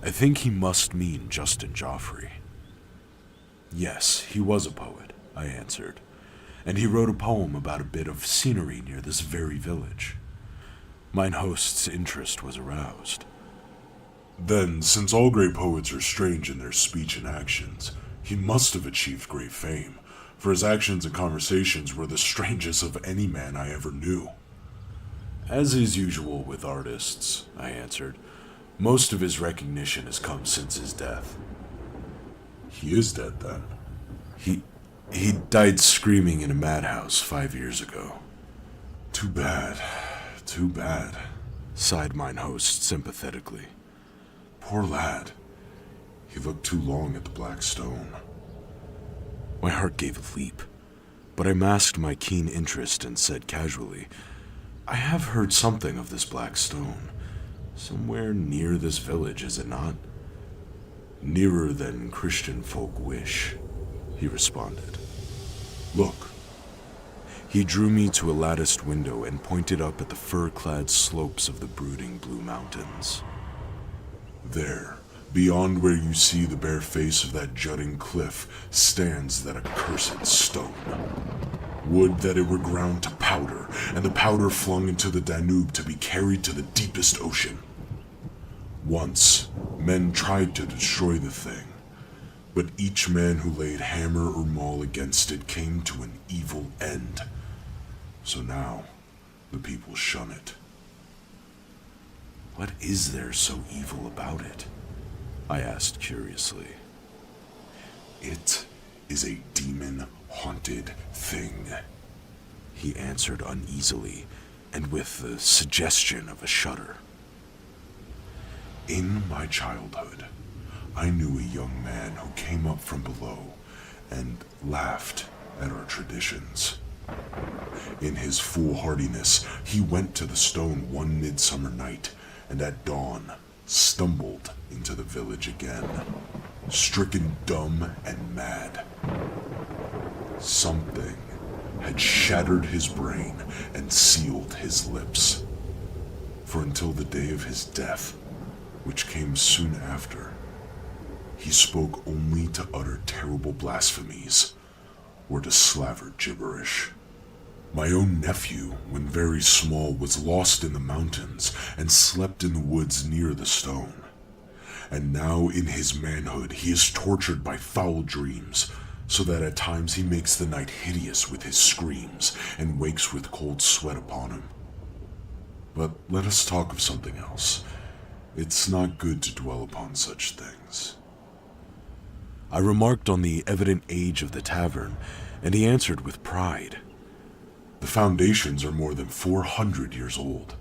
I think he must mean Justin Joffrey. Yes, he was a poet, I answered, and he wrote a poem about a bit of scenery near this very village. Mine host's interest was aroused.
Then, since all great poets are strange in their speech and actions, he must have achieved great fame, for his actions and conversations were the strangest of any man I ever knew.
As is usual with artists, I answered, most of his recognition has come since his death.
He is dead, then?
He died screaming in a madhouse 5 years ago.
Too bad,
sighed mine host sympathetically.
Poor lad. He looked too long at the black stone.
My heart gave a leap, but I masked my keen interest and said casually, I have heard something of this black stone. Somewhere near this village, is it not? Nearer than Christian folk wish, he responded.
Look.
He drew me to a latticed window and pointed up at the fir-clad slopes of the brooding blue mountains.
There, beyond where you see the bare face of that jutting cliff, stands that accursed stone. Would that it were ground to powder, and the powder flung into the Danube to be carried to the deepest ocean. Once, men tried to destroy the thing, but each man who laid hammer or maul against it came to an evil end. So now, the people shun it.
What is there so evil about it? I asked curiously.
It is a demon-haunted thing,
he answered uneasily, and with the suggestion of a shudder.
In my childhood, I knew a young man who came up from below and laughed at our traditions. In his foolhardiness, he went to the stone one midsummer night, and at dawn stumbled into the village again, stricken dumb and mad. Something had shattered his brain and sealed his lips. For until the day of his death, which came soon after, he spoke only to utter terrible blasphemies or to slaver gibberish. My own nephew, when very small, was lost in the mountains and slept in the woods near the stone. And now in his manhood he is tortured by foul dreams, so that at times he makes the night hideous with his screams and wakes with cold sweat upon him. But let us talk of something else. It's not good to dwell upon such things.
I remarked on the evident age of the tavern, and he answered with pride.
The foundations are more than 400 years old.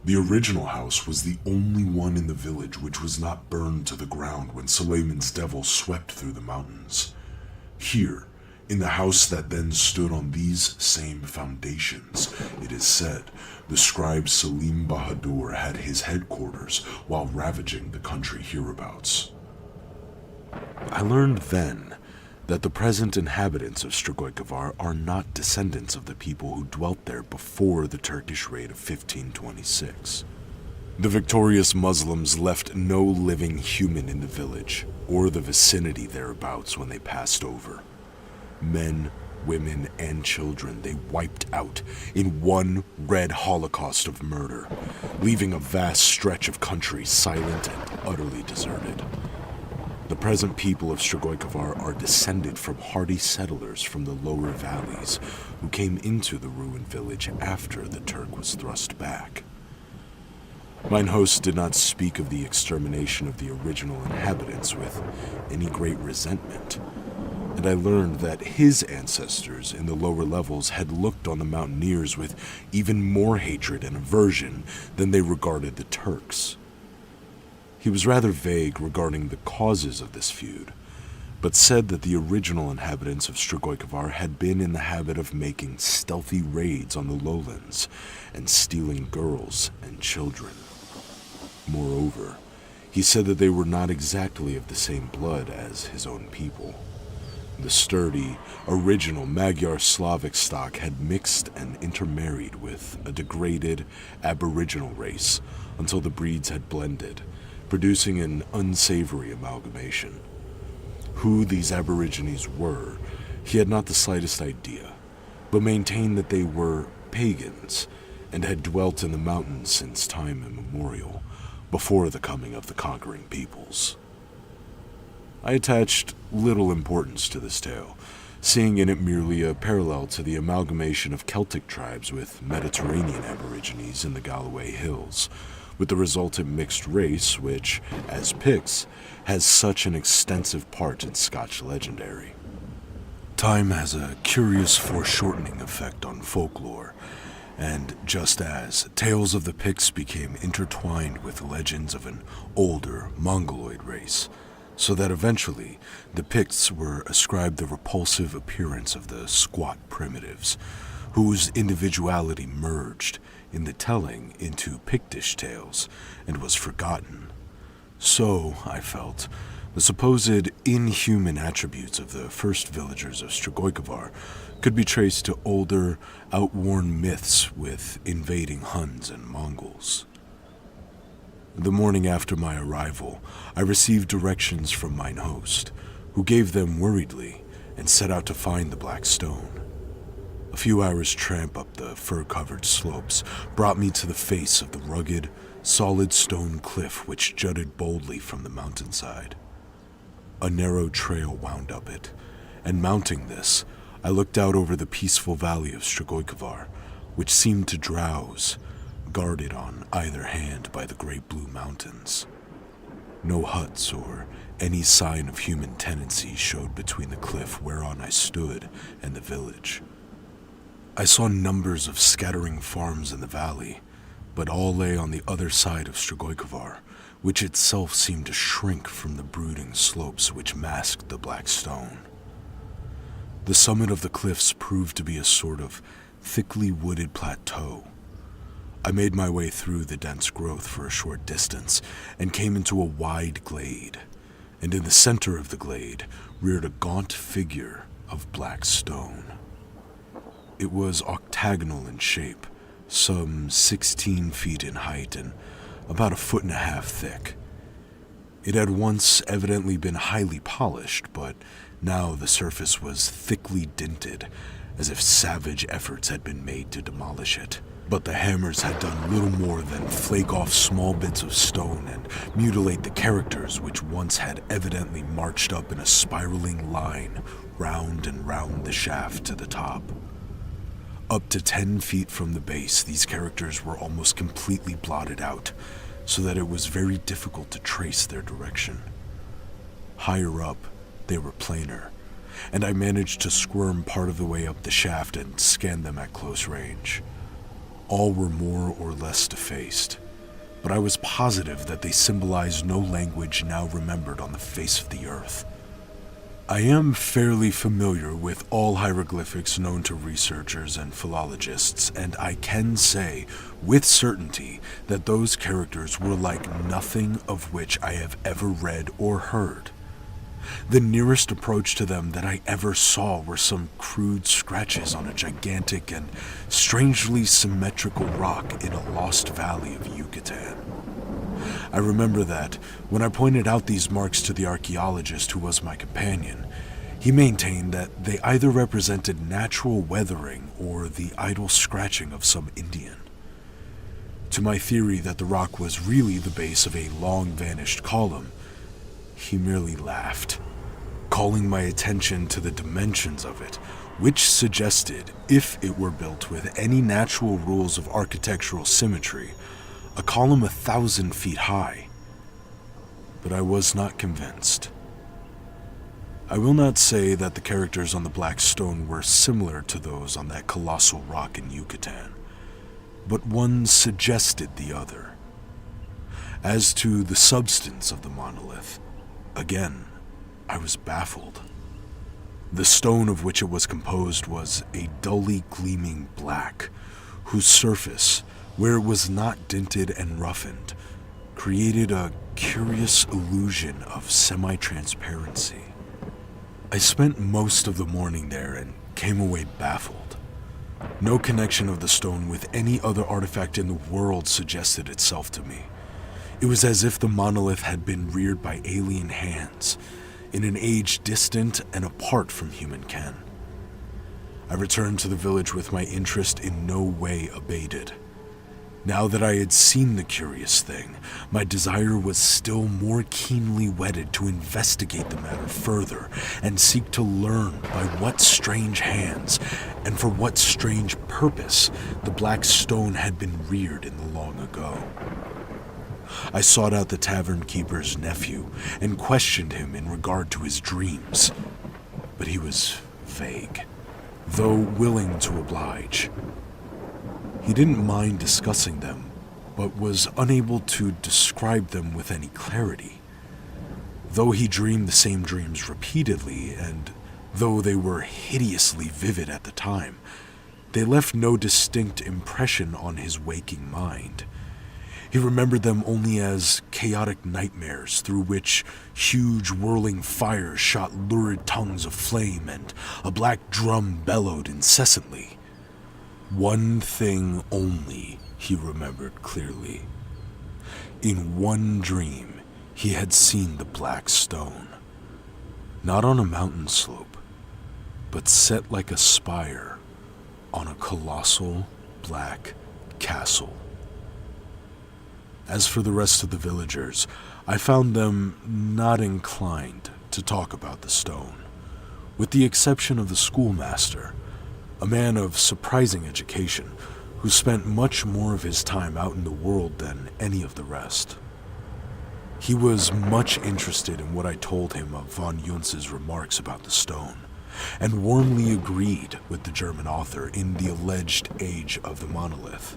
The original house was the only one in the village which was not burned to the ground when Suleiman's devil swept through the mountains. Here, in the house that then stood on these same foundations, it is said, the scribe Selim Bahadur had his headquarters while ravaging the country hereabouts.
I learned then that the present inhabitants of Strigoi are not descendants of the people who dwelt there before the Turkish raid of 1526. The victorious Muslims left no living human in the village or the vicinity thereabouts when they passed over. Men, women, and children they wiped out in one red holocaust of murder, leaving a vast stretch of country silent and utterly deserted. The present people of Strigoi are descended from hardy settlers from the lower valleys who came into the ruined village after the Turk was thrust back. Mine host did not speak of the extermination of the original inhabitants with any great resentment, and I learned that his ancestors in the lower levels had looked on the mountaineers with even more hatred and aversion than they regarded the Turks. He was rather vague regarding the causes of this feud, but said that the original inhabitants of Strigoi had been in the habit of making stealthy raids on the lowlands and stealing girls and children. Moreover, he said that they were not exactly of the same blood as his own people. The sturdy, original Magyar Slavic stock had mixed and intermarried with a degraded aboriginal race until the breeds had blended, producing an unsavory amalgamation. Who these aborigines were, he had not the slightest idea, but maintained that they were pagans and had dwelt in the mountains since time immemorial, before the coming of the conquering peoples. I attached little importance to this tale, seeing in it merely a parallel to the amalgamation of Celtic tribes with Mediterranean aborigines in the Galloway Hills, with the resultant mixed race which, as Picts, has such an extensive part in Scotch legendary. Time has a curious foreshortening effect on folklore, and just as tales of the Picts became intertwined with legends of an older Mongoloid race, so that eventually the Picts were ascribed the repulsive appearance of the squat primitives, whose individuality merged in the telling into Pictish tales and was forgotten. So, I felt, the supposed inhuman attributes of the first villagers of Strigoi could be traced to older, outworn myths with invading Huns and Mongols. The morning after my arrival, I received directions from mine host, who gave them worriedly and set out to find the black stone. A few hours' tramp up the fir-covered slopes brought me to the face of the rugged, solid stone cliff which jutted boldly from the mountainside. A narrow trail wound up it, and mounting this, I looked out over the peaceful valley of Strigoi, which seemed to drowse, guarded on either hand by the great blue mountains. No huts or any sign of human tenancy showed between the cliff whereon I stood and the village. I saw numbers of scattering farms in the valley, but all lay on the other side of Strigoi, which itself seemed to shrink from the brooding slopes which masked the black stone. The summit of the cliffs proved to be a sort of thickly wooded plateau. I made my way through the dense growth for a short distance and came into a wide glade, and in the center of the glade reared a gaunt figure of black stone. It was octagonal in shape, some 16 feet in height and about 1.5 feet thick. It had once evidently been highly polished, but now the surface was thickly dinted, as if savage efforts had been made to demolish it. But the hammers had done little more than flake off small bits of stone and mutilate the characters which once had evidently marched up in a spiraling line round and round the shaft to the top. Up to 10 feet from the base, these characters were almost completely blotted out, so that it was very difficult to trace their direction. Higher up, they were plainer, and I managed to squirm part of the way up the shaft and scan them at close range. All were more or less defaced, but I was positive that they symbolized no language now remembered on the face of the earth. I am fairly familiar with all hieroglyphics known to researchers and philologists, and I can say with certainty that those characters were like nothing of which I have ever read or heard. The nearest approach to them that I ever saw were some crude scratches on a gigantic and strangely symmetrical rock in a lost valley of Yucatan. I remember that when I pointed out these marks to the archaeologist who was my companion, he maintained that they either represented natural weathering or the idle scratching of some Indian. To my theory that the rock was really the base of a long-vanished column, he merely laughed, calling my attention to the dimensions of it, which suggested, if it were built with any natural rules of architectural symmetry, a column 1,000 feet high. But I was not convinced. I will not say that the characters on the black stone were similar to those on that colossal rock in Yucatan, but one suggested the other. As to the substance of the monolith, again, I was baffled. The stone of which it was composed was a dully gleaming black, whose surface, where it was not dinted and roughened, created a curious illusion of semi-transparency. I spent most of the morning there and came away baffled. No connection of the stone with any other artifact in the world suggested itself to me. It was as if the monolith had been reared by alien hands, in an age distant and apart from human ken. I returned to the village with my interest in no way abated. Now that I had seen the curious thing, my desire was still more keenly whetted to investigate the matter further and seek to learn by what strange hands and for what strange purpose the black stone had been reared in the long ago. I sought out the tavern keeper's nephew and questioned him in regard to his dreams, but he was vague, though willing to oblige. He didn't mind discussing them, but was unable to describe them with any clarity. Though he dreamed the same dreams repeatedly, and though they were hideously vivid at the time, they left no distinct impression on his waking mind. He remembered them only as chaotic nightmares through which huge whirling fires shot lurid tongues of flame and a black drum bellowed incessantly. One thing only he remembered clearly. In one dream, he had seen the black stone, not on a mountain slope, but set like a spire on a colossal black castle. As for the rest of the villagers, I found them not inclined to talk about the stone, with the exception of the schoolmaster, a man of surprising education who spent much more of his time out in the world than any of the rest. He was much interested in what I told him of von Juntz's remarks about the stone, and warmly agreed with the German author in the alleged age of the monolith.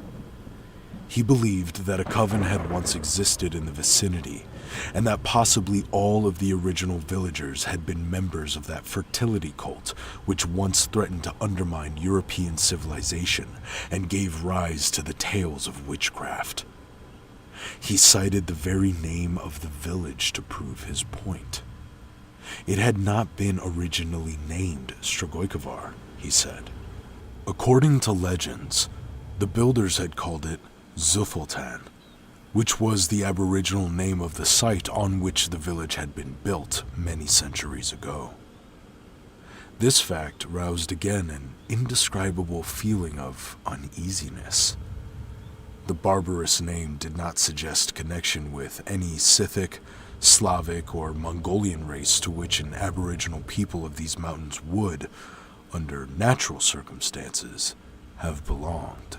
He believed that a coven had once existed in the vicinity, and that possibly all of the original villagers had been members of that fertility cult which once threatened to undermine European civilization and gave rise to the tales of witchcraft. He cited the very name of the village to prove his point. It had not been originally named Strigojkovar, he said. According to legends, the builders had called it Zuffeltan, which was the aboriginal name of the site on which the village had been built many centuries ago. This fact roused again an indescribable feeling of uneasiness. The barbarous name did not suggest connection with any Scythic, Slavic, or Mongolian race to which an aboriginal people of these mountains would, under natural circumstances, have belonged.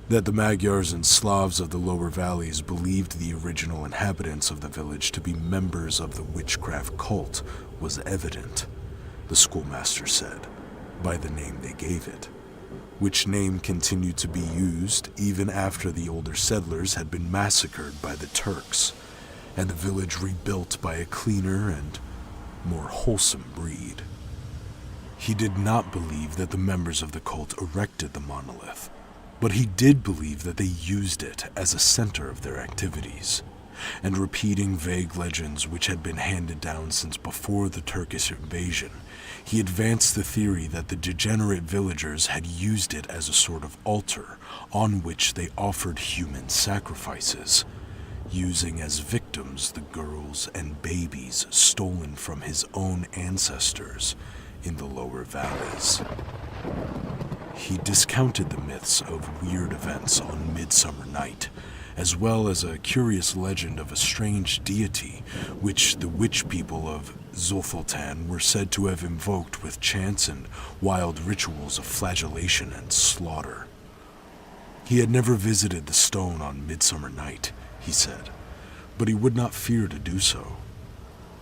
That the Magyars and Slavs of the lower valleys believed the original inhabitants of the village to be members of the witchcraft cult was evident, the schoolmaster said, by the name they gave it, which name continued to be used even after the older settlers had been massacred by the Turks, and the village rebuilt by a cleaner and more wholesome breed. He did not believe that the members of the cult erected the monolith, but he did believe that they used it as a center of their activities. and repeating vague legends which had been handed down since before the Turkish invasion, he advanced the theory that the degenerate villagers had used it as a sort of altar on which they offered human sacrifices, using as victims the girls and babies stolen from his own ancestors in the lower valleys. He discounted the myths of weird events on Midsummer Night, as well as a curious legend of a strange deity which the witch people of Zolfaltan were said to have invoked with chants and wild rituals of flagellation and slaughter. He had never visited the stone on Midsummer Night, he said, but he would not fear to do so.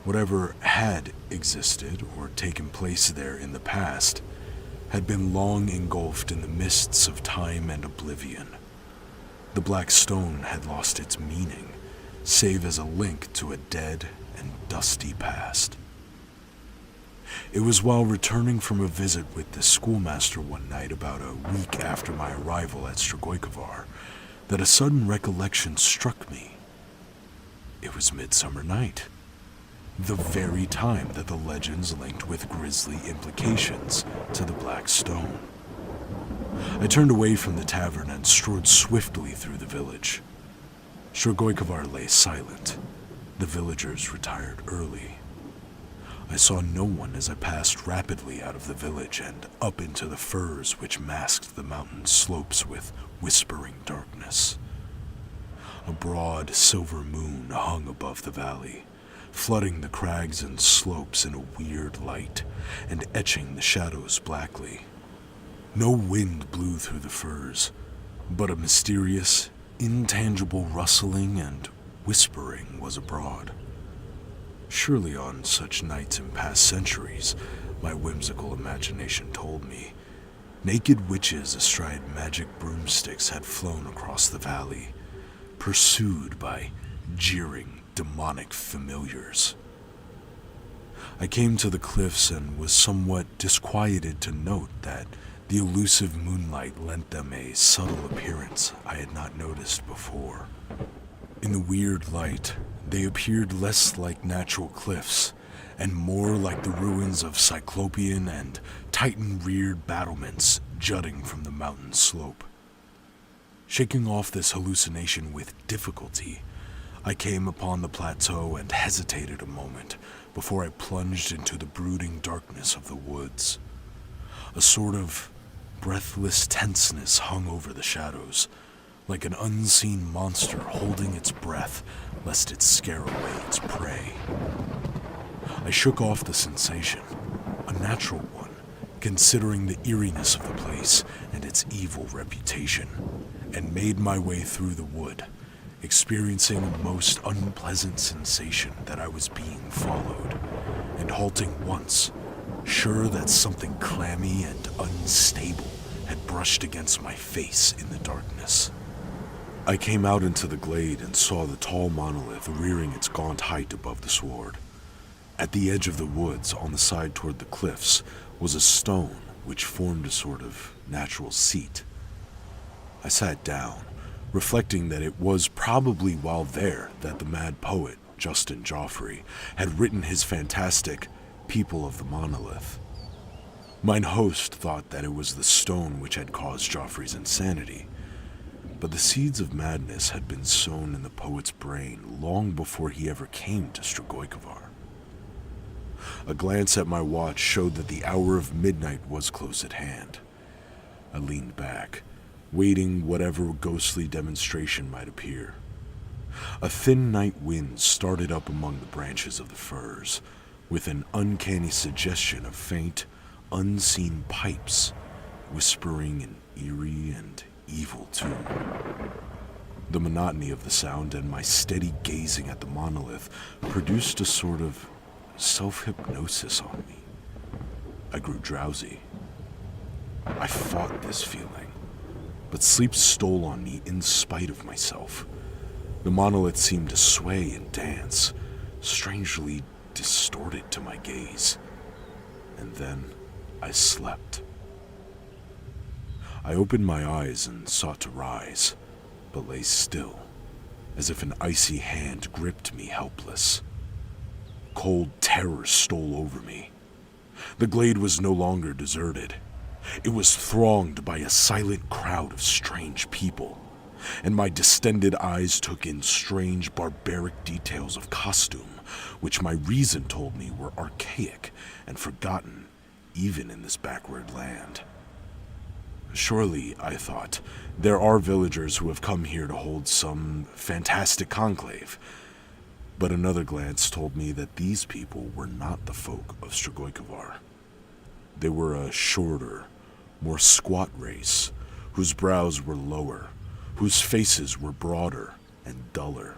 Whatever had existed or taken place there in the past had been long engulfed in the mists of time and oblivion. The black stone had lost its meaning, save as a link to a dead and dusty past. It was while returning from a visit with the schoolmaster one night about a week after my arrival at Strigojkovar that a sudden recollection struck me. It was Midsummer Night, the very time that the legends linked with grisly implications to the Black Stone. I turned away from the tavern and strode swiftly through the village. Strigojkovar lay silent. The villagers retired early. I saw no one as I passed rapidly out of the village and up into the firs which masked the mountain slopes with whispering darkness. A broad silver moon hung above the valley, flooding the crags and slopes in a weird light and etching the shadows blackly. No wind blew through the firs, but a mysterious, intangible rustling and whispering was abroad. Surely on such nights in past centuries, my whimsical imagination told me, naked witches astride magic broomsticks had flown across the valley, pursued by jeering, demonic familiars. I came to the cliffs and was somewhat disquieted to note that the elusive moonlight lent them a subtle appearance I had not noticed before. In the weird light, they appeared less like natural cliffs and more like the ruins of Cyclopean and Titan-reared battlements jutting from the mountain slope. Shaking off this hallucination with difficulty, I came upon the plateau and hesitated a moment before I plunged into the brooding darkness of the woods. A sort of breathless tenseness hung over the shadows, like an unseen monster holding its breath lest it scare away its prey. I shook off the sensation, a natural one, considering the eeriness of the place and its evil reputation, and made my way through the wood, experiencing a most unpleasant sensation that I was being followed, and halting once, sure that something clammy and unstable had brushed against my face in the darkness. I came out into the glade and saw the tall monolith rearing its gaunt height above the sward. At the edge of the woods, on the side toward the cliffs, was a stone which formed a sort of natural seat. I sat down, reflecting that it was probably while there that the mad poet, Justin Joffrey, had written his fantastic People of the Monolith. Mine host thought that it was the stone which had caused Joffrey's insanity, but the seeds of madness had been sown in the poet's brain long before he ever came to Strigojkovar. A glance at my watch showed that the hour of midnight was close at hand. I leaned back, waiting whatever ghostly demonstration might appear. A thin night wind started up among the branches of the firs, with an uncanny suggestion of faint, unseen pipes, whispering an eerie and evil tune. The monotony of the sound and my steady gazing at the monolith produced a sort of self-hypnosis on me. I grew drowsy. I fought this feeling, but sleep stole on me in spite of myself. The monolith seemed to sway and dance, strangely distorted to my gaze, and then I slept. I opened my eyes and sought to rise, but lay still, as if an icy hand gripped me helpless. Cold terror stole over me. The glade was no longer deserted. It was thronged by a silent crowd of strange people, and my distended eyes took in strange, barbaric details of costume, which my reason told me were archaic and forgotten even in this backward land. Surely, I thought, there are villagers who have come here to hold some fantastic conclave, but another glance told me that these people were not the folk of Strigoi. They were a shorter, more squat race, whose brows were lower, whose faces were broader and duller.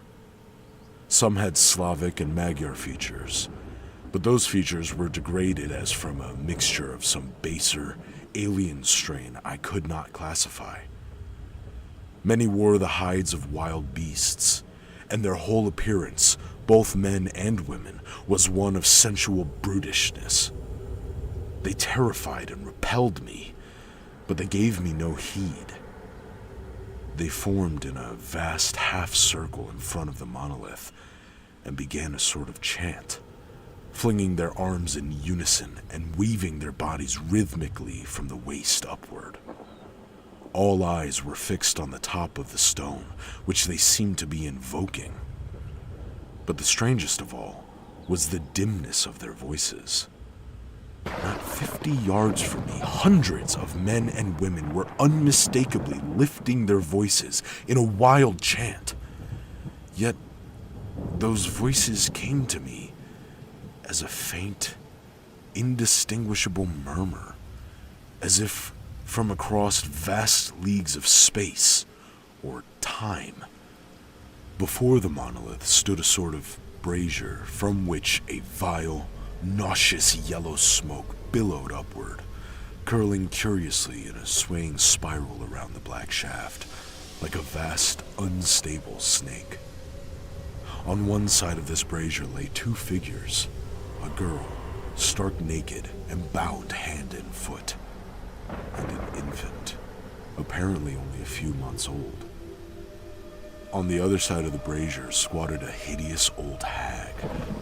Some had Slavic and Magyar features, but those features were degraded as from a mixture of some baser, alien strain I could not classify. Many wore the hides of wild beasts, and their whole appearance, both men and women, was one of sensual brutishness. They terrified and repelled me, but they gave me no heed. They formed in a vast half-circle in front of the monolith and began a sort of chant, flinging their arms in unison and weaving their bodies rhythmically from the waist upward. All eyes were fixed on the top of the stone, which they seemed to be invoking. But the strangest of all was the dimness of their voices. Not 50 yards from me, hundreds of men and women were unmistakably lifting their voices in a wild chant. Yet, those voices came to me as a faint, indistinguishable murmur, as if from across vast leagues of space or time. Before the monolith stood a sort of brazier from which a vile, nauseous yellow smoke billowed upward, curling curiously in a swaying spiral around the black shaft, like a vast, unstable snake. On one side of this brazier lay two figures, a girl, stark naked and bound hand and foot, and an infant, apparently only a few months old. On the other side of the brazier squatted a hideous old hag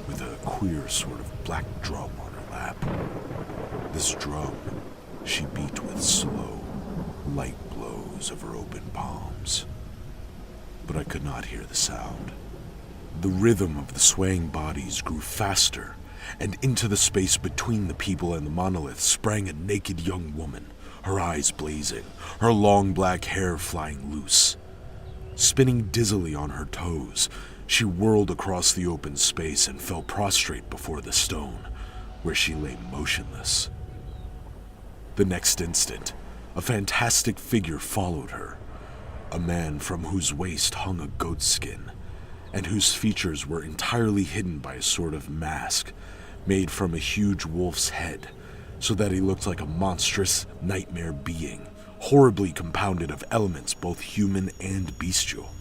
with a queer sort of black drum on her lap. This drum she beat with slow, light blows of her open palms. But I could not hear the sound. The rhythm of the swaying bodies grew faster, and into the space between the people and the monolith sprang a naked young woman, her eyes blazing, her long black hair flying loose. Spinning dizzily on her toes, she whirled across the open space and fell prostrate before the stone, where she lay motionless. The next instant, a fantastic figure followed her, a man from whose waist hung a goat skin, and whose features were entirely hidden by a sort of mask made from a huge wolf's head, so that he looked like a monstrous nightmare being, horribly compounded of elements both human and bestial.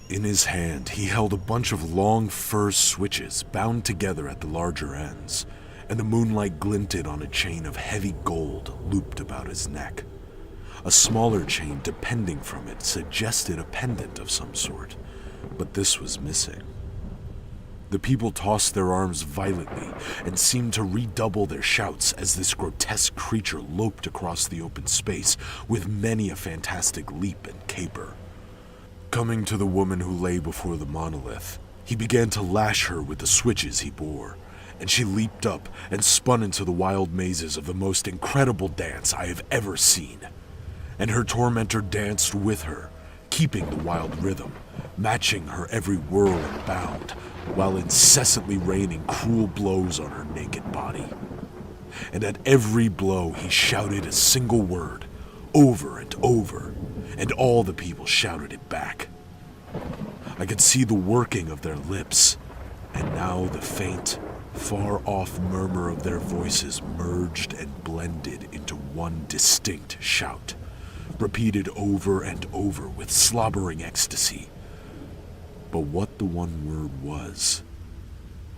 In his hand, he held a bunch of long fur switches bound together at the larger ends, and the moonlight glinted on a chain of heavy gold looped about his neck. A smaller chain depending from it suggested a pendant of some sort, but this was missing. The people tossed their arms violently and seemed to redouble their shouts as this grotesque creature loped across the open space with many a fantastic leap and caper. Coming to the woman who lay before the monolith, he began to lash her with the switches he bore, and she leaped up and spun into the wild mazes of the most incredible dance I have ever seen. And her tormentor danced with her, keeping the wild rhythm, matching her every whirl and bound, while incessantly raining cruel blows on her naked body. And at every blow he shouted a single word, over and over, and all the people shouted it back. I could see the working of their lips, and now the faint, far-off murmur of their voices merged and blended into one distinct shout, repeated over and over with slobbering ecstasy. But what the one word was,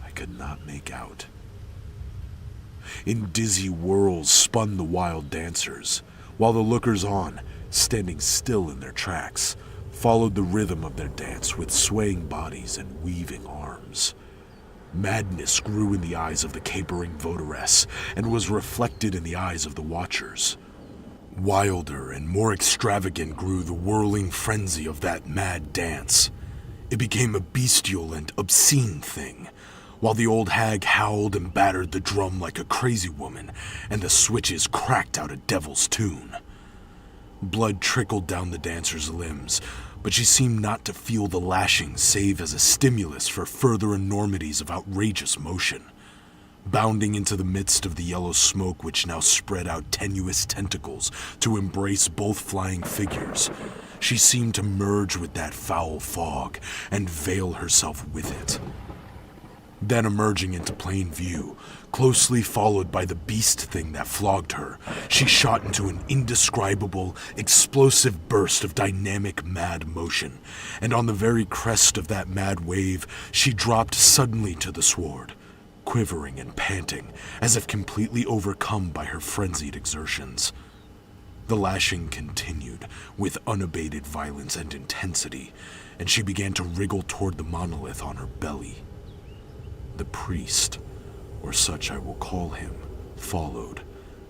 I could not make out. In dizzy whirls spun the wild dancers, while the lookers-on, standing still in their tracks, followed the rhythm of their dance with swaying bodies and weaving arms. Madness grew in the eyes of the capering votaress and was reflected in the eyes of the watchers. Wilder and more extravagant grew the whirling frenzy of that mad dance. It became a bestial and obscene thing, while the old hag howled and battered the drum like a crazy woman, and the switches cracked out a devil's tune. Blood trickled down the dancer's limbs, but she seemed not to feel the lashing save as a stimulus for further enormities of outrageous motion. Bounding into the midst of the yellow smoke which now spread out tenuous tentacles to embrace both flying figures, she seemed to merge with that foul fog and veil herself with it. Then emerging into plain view, closely followed by the beast thing that flogged her, she shot into an indescribable, explosive burst of dynamic mad motion, and on the very crest of that mad wave, she dropped suddenly to the sward, quivering and panting, as if completely overcome by her frenzied exertions. The lashing continued, with unabated violence and intensity, and she began to wriggle toward the monolith on her belly. The priest, or such I will call him, followed,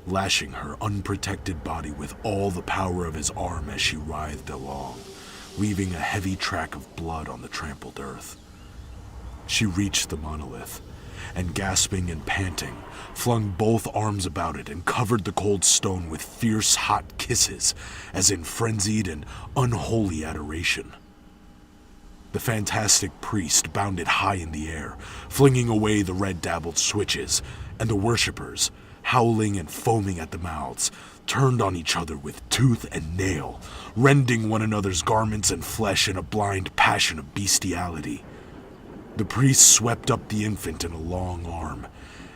lashing her unprotected body with all the power of his arm as she writhed along, leaving a heavy track of blood on the trampled earth. She reached the monolith, and gasping and panting, flung both arms about it and covered the cold stone with fierce, hot kisses, as in frenzied and unholy adoration. The fantastic priest bounded high in the air, flinging away the red-dabbled switches, and the worshippers, howling and foaming at the mouths, turned on each other with tooth and nail, rending one another's garments and flesh in a blind passion of bestiality. The priest swept up the infant in a long arm,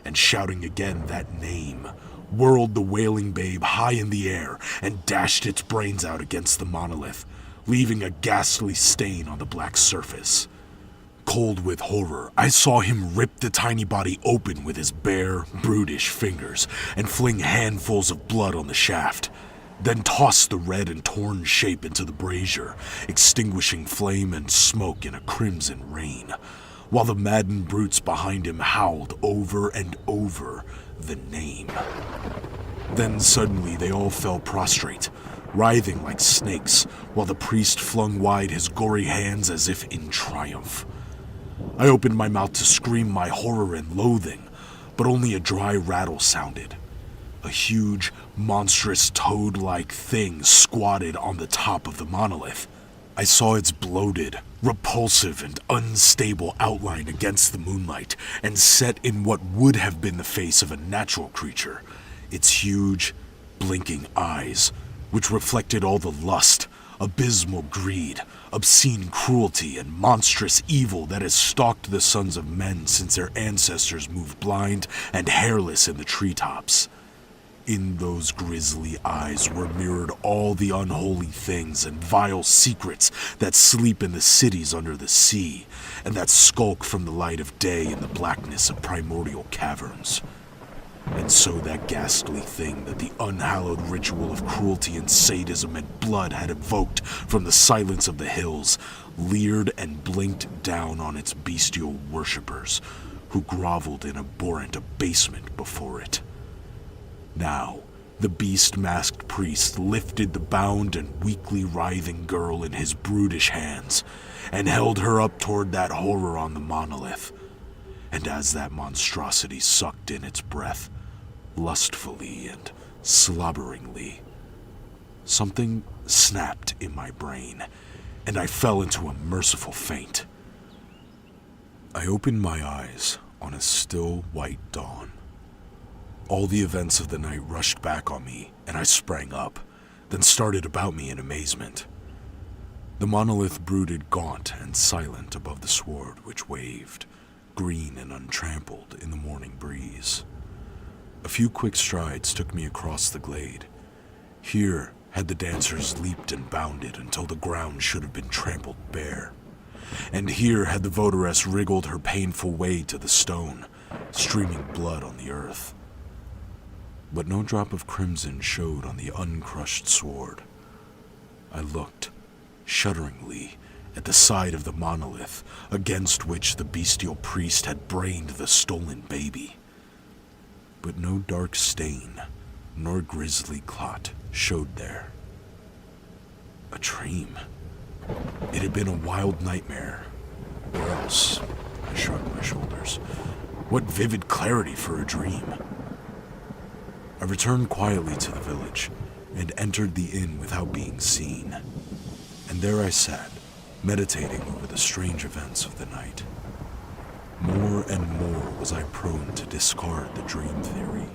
and shouting again that name, whirled the wailing babe high in the air and dashed its brains out against the monolith, leaving a ghastly stain on the black surface. Cold with horror, I saw him rip the tiny body open with his bare, brutish fingers and fling handfuls of blood on the shaft, then toss the red and torn shape into the brazier, extinguishing flame and smoke in a crimson rain, while the maddened brutes behind him howled over and over the name. Then suddenly they all fell prostrate, writhing like snakes, while the priest flung wide his gory hands as if in triumph. I opened my mouth to scream my horror and loathing, but only a dry rattle sounded. A huge, monstrous toad-like thing squatted on the top of the monolith. I saw its bloated, repulsive, and unstable outline against the moonlight, and set in what would have been the face of a natural creature, its huge, blinking eyes, which reflected all the lust, abysmal greed, obscene cruelty, and monstrous evil that has stalked the sons of men since their ancestors moved blind and hairless in the treetops. In those grisly eyes were mirrored all the unholy things and vile secrets that sleep in the cities under the sea, and that skulk from the light of day in the blackness of primordial caverns. And so that ghastly thing that the unhallowed ritual of cruelty and sadism and blood had evoked from the silence of the hills leered and blinked down on its bestial worshippers, who groveled in abhorrent abasement before it. Now, the beast-masked priest lifted the bound and weakly writhing girl in his brutish hands and held her up toward that horror on the monolith. And as that monstrosity sucked in its breath, lustfully and slobberingly, something snapped in my brain, and I fell into a merciful faint. I opened my eyes on a still white dawn. All the events of the night rushed back on me, and I sprang up, then started about me in amazement. The monolith brooded gaunt and silent above the sward which waved, green and untrampled in the morning breeze. A few quick strides took me across the glade. Here had the dancers leaped and bounded until the ground should have been trampled bare. And here had the votaress wriggled her painful way to the stone, streaming blood on the earth. But no drop of crimson showed on the uncrushed sward. I looked, shudderingly at the side of the monolith against which the bestial priest had brained the stolen baby. But no dark stain nor grisly clot showed there. A dream. It had been a wild nightmare. Or else, I shrugged my shoulders. What vivid clarity for a dream. I returned quietly to the village and entered the inn without being seen. And there I sat, meditating over the strange events of the night. More and more was I prone to discard the dream theory.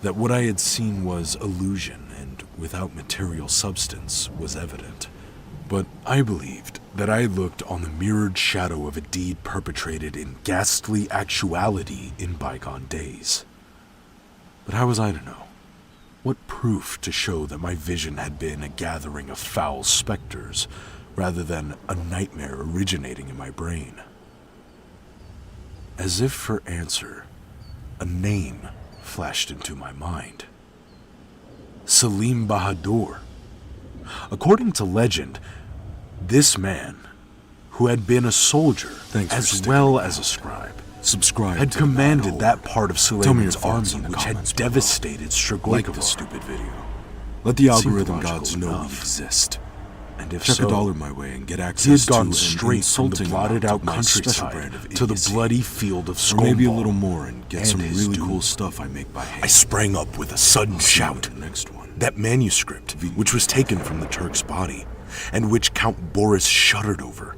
That what I had seen was illusion and without material substance was evident. But I believed that I looked on the mirrored shadow of a deed perpetrated in ghastly actuality in bygone days. But how was I to know? What proof to show that my vision had been a gathering of foul specters, rather than a nightmare originating in my brain? As if for answer, a name flashed into my mind. Salim Bahadur. According to legend, this man, who had been a soldier as well as a scribe, had commanded that part of Suleiman's army which had devastated Strigoi.
Like this stupid video. Let the algorithm gods know we exist.
And if
Check
so,
$1 my way and get
he
access
had gone
to
straight from the blotted out countryside to the bloody field of
or maybe a
Skald,
little more and get
and
some
his
really
doom.
cool stuff I make by hand.
I sprang up with a sudden shout.
The next one.
That manuscript, which was taken from the Turk's body, and which Count Boris shuddered over.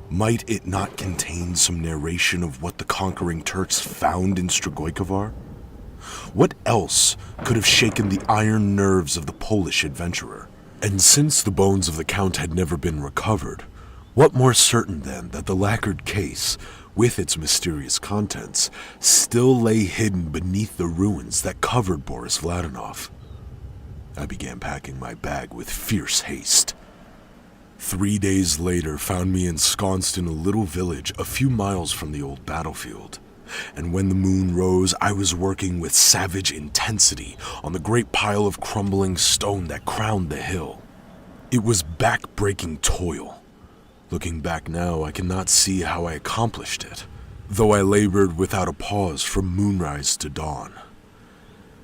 Might it not contain some narration of what the conquering Turks found in Strigoi? What else could have shaken the iron nerves of the Polish adventurer? And since the bones of the Count had never been recovered, what more certain then that the lacquered case, with its mysterious contents, still lay hidden beneath the ruins that covered Boris Vladinov? I began packing my bag with fierce haste. 3 days later found me ensconced in a little village a few miles from the old battlefield. And when the moon rose, I was working with savage intensity on the great pile of crumbling stone that crowned the hill. It was back-breaking toil. Looking back now, I cannot see how I accomplished it, though I labored without a pause from moonrise to dawn.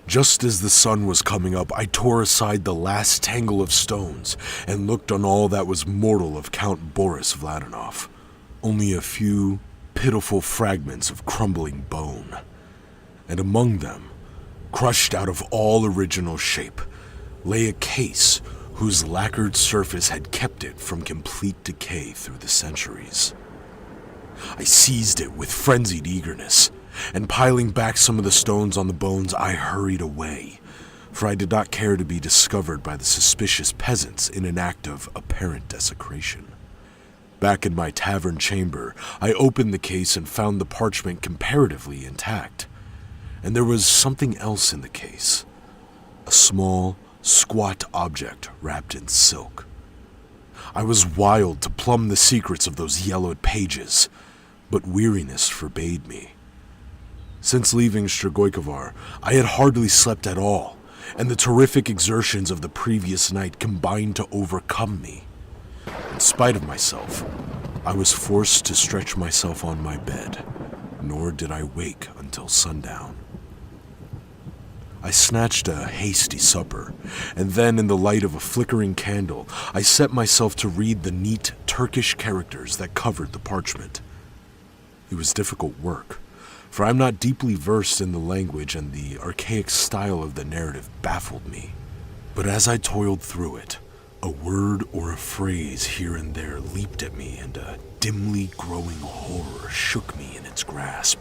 Just as the sun was coming up, I tore aside the last tangle of stones and looked on all that was mortal of Count Boris Vladinov. Only a few pitiful fragments of crumbling bone. And among them, crushed out of all original shape, lay a case whose lacquered surface had kept it from complete decay through the centuries. I seized it with frenzied eagerness, and piling back some of the stones on the bones, I hurried away, for I did not care to be discovered by the suspicious peasants in an act of apparent desecration. Back in my tavern chamber, I opened the case and found the parchment comparatively intact. And there was something else in the case. A small, squat object wrapped in silk. I was wild to plumb the secrets of those yellowed pages, but weariness forbade me. Since leaving Strigoi, I had hardly slept at all, and the terrific exertions of the previous night combined to overcome me. In spite of myself, I was forced to stretch myself on my bed, nor did I wake until sundown. I snatched a hasty supper, and then in the light of a flickering candle, I set myself to read the neat Turkish characters that covered the parchment. It was difficult work, for I am not deeply versed in the language, and the archaic style of the narrative baffled me. But as I toiled through it, a word or a phrase here and there leaped at me, and a dimly growing horror shook me in its grasp.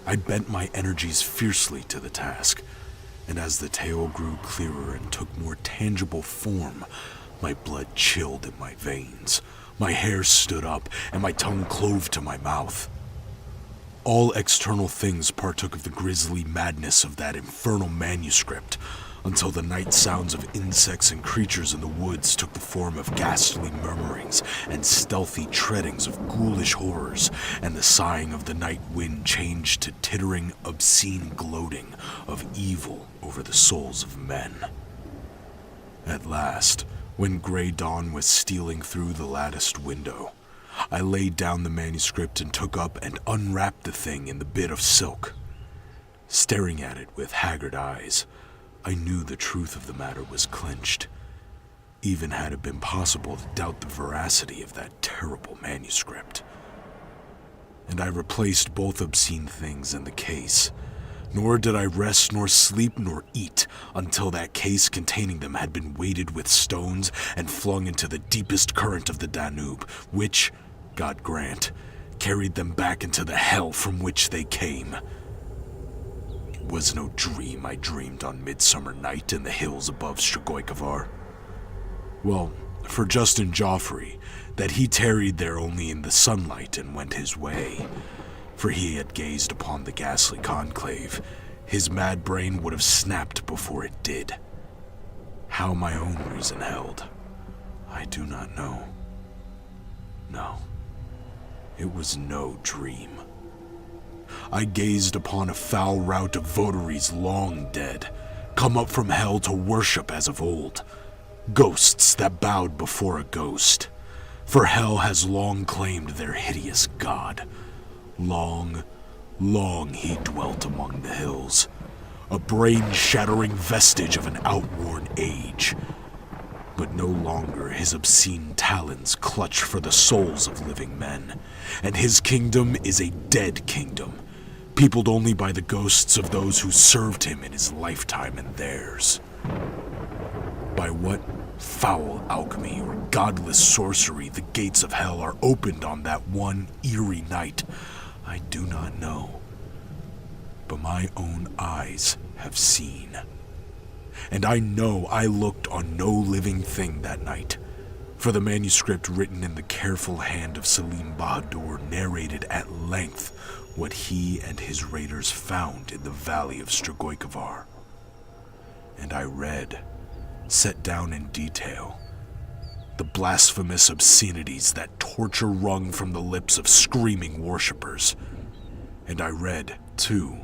I bent my energies fiercely to the task, and as the tale grew clearer and took more tangible form, my blood chilled in my veins, my hair stood up, and my tongue clove to my mouth. All external things partook of the grisly madness of that infernal manuscript, until the night sounds of insects and creatures in the woods took the form of ghastly murmurings and stealthy treadings of ghoulish horrors, and the sighing of the night wind changed to tittering, obscene gloating of evil over the souls of men. At last, When gray dawn was stealing through the latticed window, I laid down the manuscript and took up and unwrapped the thing in the bit of silk. Staring at it with haggard eyes, I knew the truth of the matter was clinched, even had it been possible to doubt the veracity of that terrible manuscript. And I replaced both obscene things in the case, nor did I rest nor sleep nor eat until that case containing them had been weighted with stones and flung into the deepest current of the Danube, which, God grant, carried them back into the hell from which they came. It was no dream I dreamed on Midsummer Night in the hills above Strigoi. Well, for Justin Joffrey, that he tarried there only in the sunlight and went his way. For he had gazed upon the ghastly conclave, his mad brain would have snapped before it did. How my own reason held, I do not know. No, it was no dream. I gazed upon a foul rout of votaries long dead, come up from hell to worship as of old, ghosts that bowed before a ghost, for hell has long claimed their hideous god. Long, long he dwelt among the hills, a brain-shattering vestige of an outworn age. But no longer his obscene talons clutch for the souls of living men, and his kingdom is a dead kingdom, peopled only by the ghosts of those who served him in his lifetime and theirs. By what foul alchemy or godless sorcery the gates of hell are opened on that one eerie night, I do not know, but my own eyes have seen. And I know I looked on no living thing that night, for the manuscript written in the careful hand of Selim Bahadur narrated at length what he and his raiders found in the valley of Strigoi. And I read, set down in detail, the blasphemous obscenities that torture wrung from the lips of screaming worshippers. And I read, too,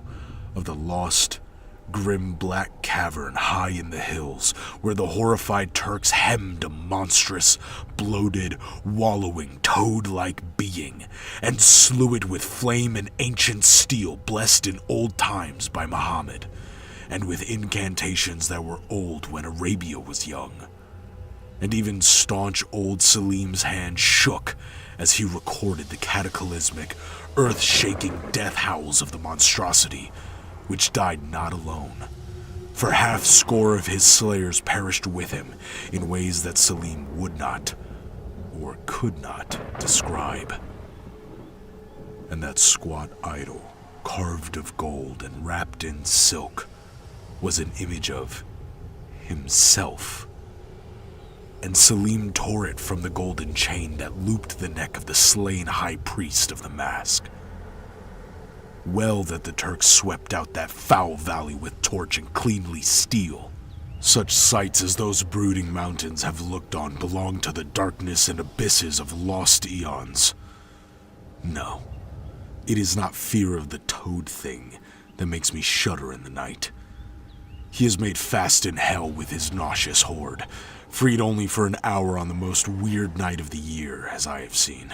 of the lost, grim black cavern high in the hills where the horrified Turks hemmed a monstrous, bloated, wallowing, toad-like being and slew it with flame and ancient steel blessed in old times by Muhammad, and with incantations that were old when Arabia was young. And even staunch old Selim's hand shook as he recorded the cataclysmic, earth-shaking death howls of the monstrosity, which died not alone, for half-score of his slayers perished with him in ways that Selim would not, or could not, describe. And that squat idol, carved of gold and wrapped in silk, was an image of himself. And Selim tore it from the golden chain that looped the neck of the slain high priest of the mask. Well that the Turks swept out that foul valley with torch and cleanly steel. Such sights as those brooding mountains have looked on belong to the darkness and abysses of lost eons. No, it is not fear of the toad thing that makes me shudder in the night. He is made fast in hell with his nauseous horde, freed only for an hour on the most weird night of the year, as I have seen.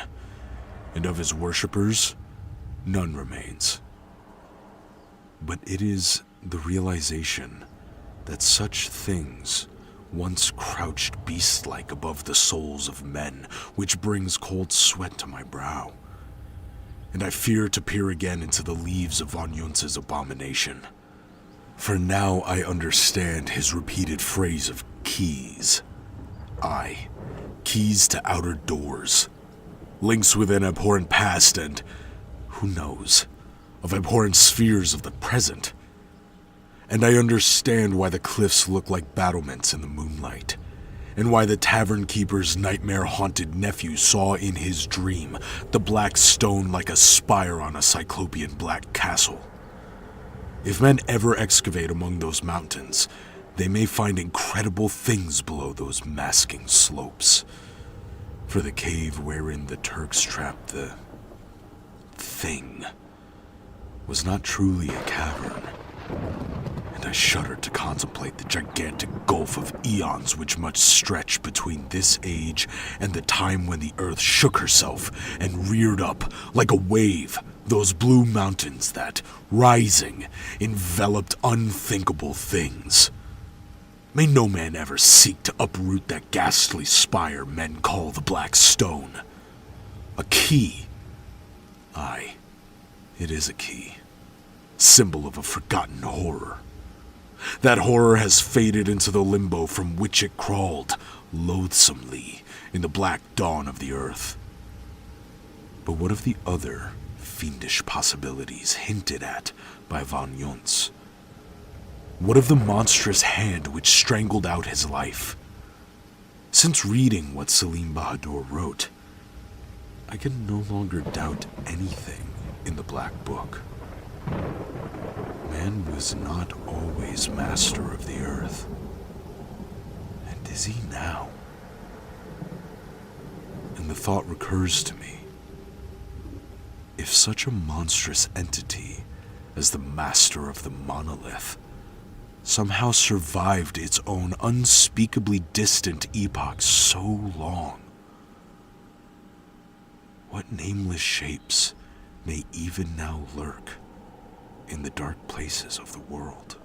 And of his worshippers, none remains. But it is the realization that such things once crouched beast-like above the souls of men which brings cold sweat to my brow. And I fear to peer again into the leaves of Von Juntz's abomination. For now I understand his repeated phrase of keys. Aye, keys to outer doors. Links with an abhorrent past and, who knows, of abhorrent spheres of the present. And I understand why the cliffs look like battlements in the moonlight, and why the tavern keeper's nightmare-haunted nephew saw in his dream the black stone like a spire on a cyclopean black castle. If men ever excavate among those mountains, they may find incredible things below those masking slopes. For the cave wherein the Turks trapped the thing was not truly a cavern, and I shudder to contemplate the gigantic gulf of eons which must stretch between this age and the time when the earth shook herself and reared up like a wave those blue mountains that, rising, enveloped unthinkable things. May no man ever seek to uproot that ghastly spire men call the Black Stone. A key. Aye, it is a key. Symbol of a forgotten horror. That horror has faded into the limbo from which it crawled, loathsomely, in the black dawn of the earth. But what of the other fiendish possibilities hinted at by Von Juntz? What of the monstrous hand which strangled out his life? Since reading what Salim Bahadur wrote, I can no longer doubt anything in the Black Book. Man was not always master of the earth. And is he now? And the thought recurs to me. If such a monstrous entity as the master of the monolith somehow survived its own unspeakably distant epoch so long, what nameless shapes may even now lurk in the dark places of the world?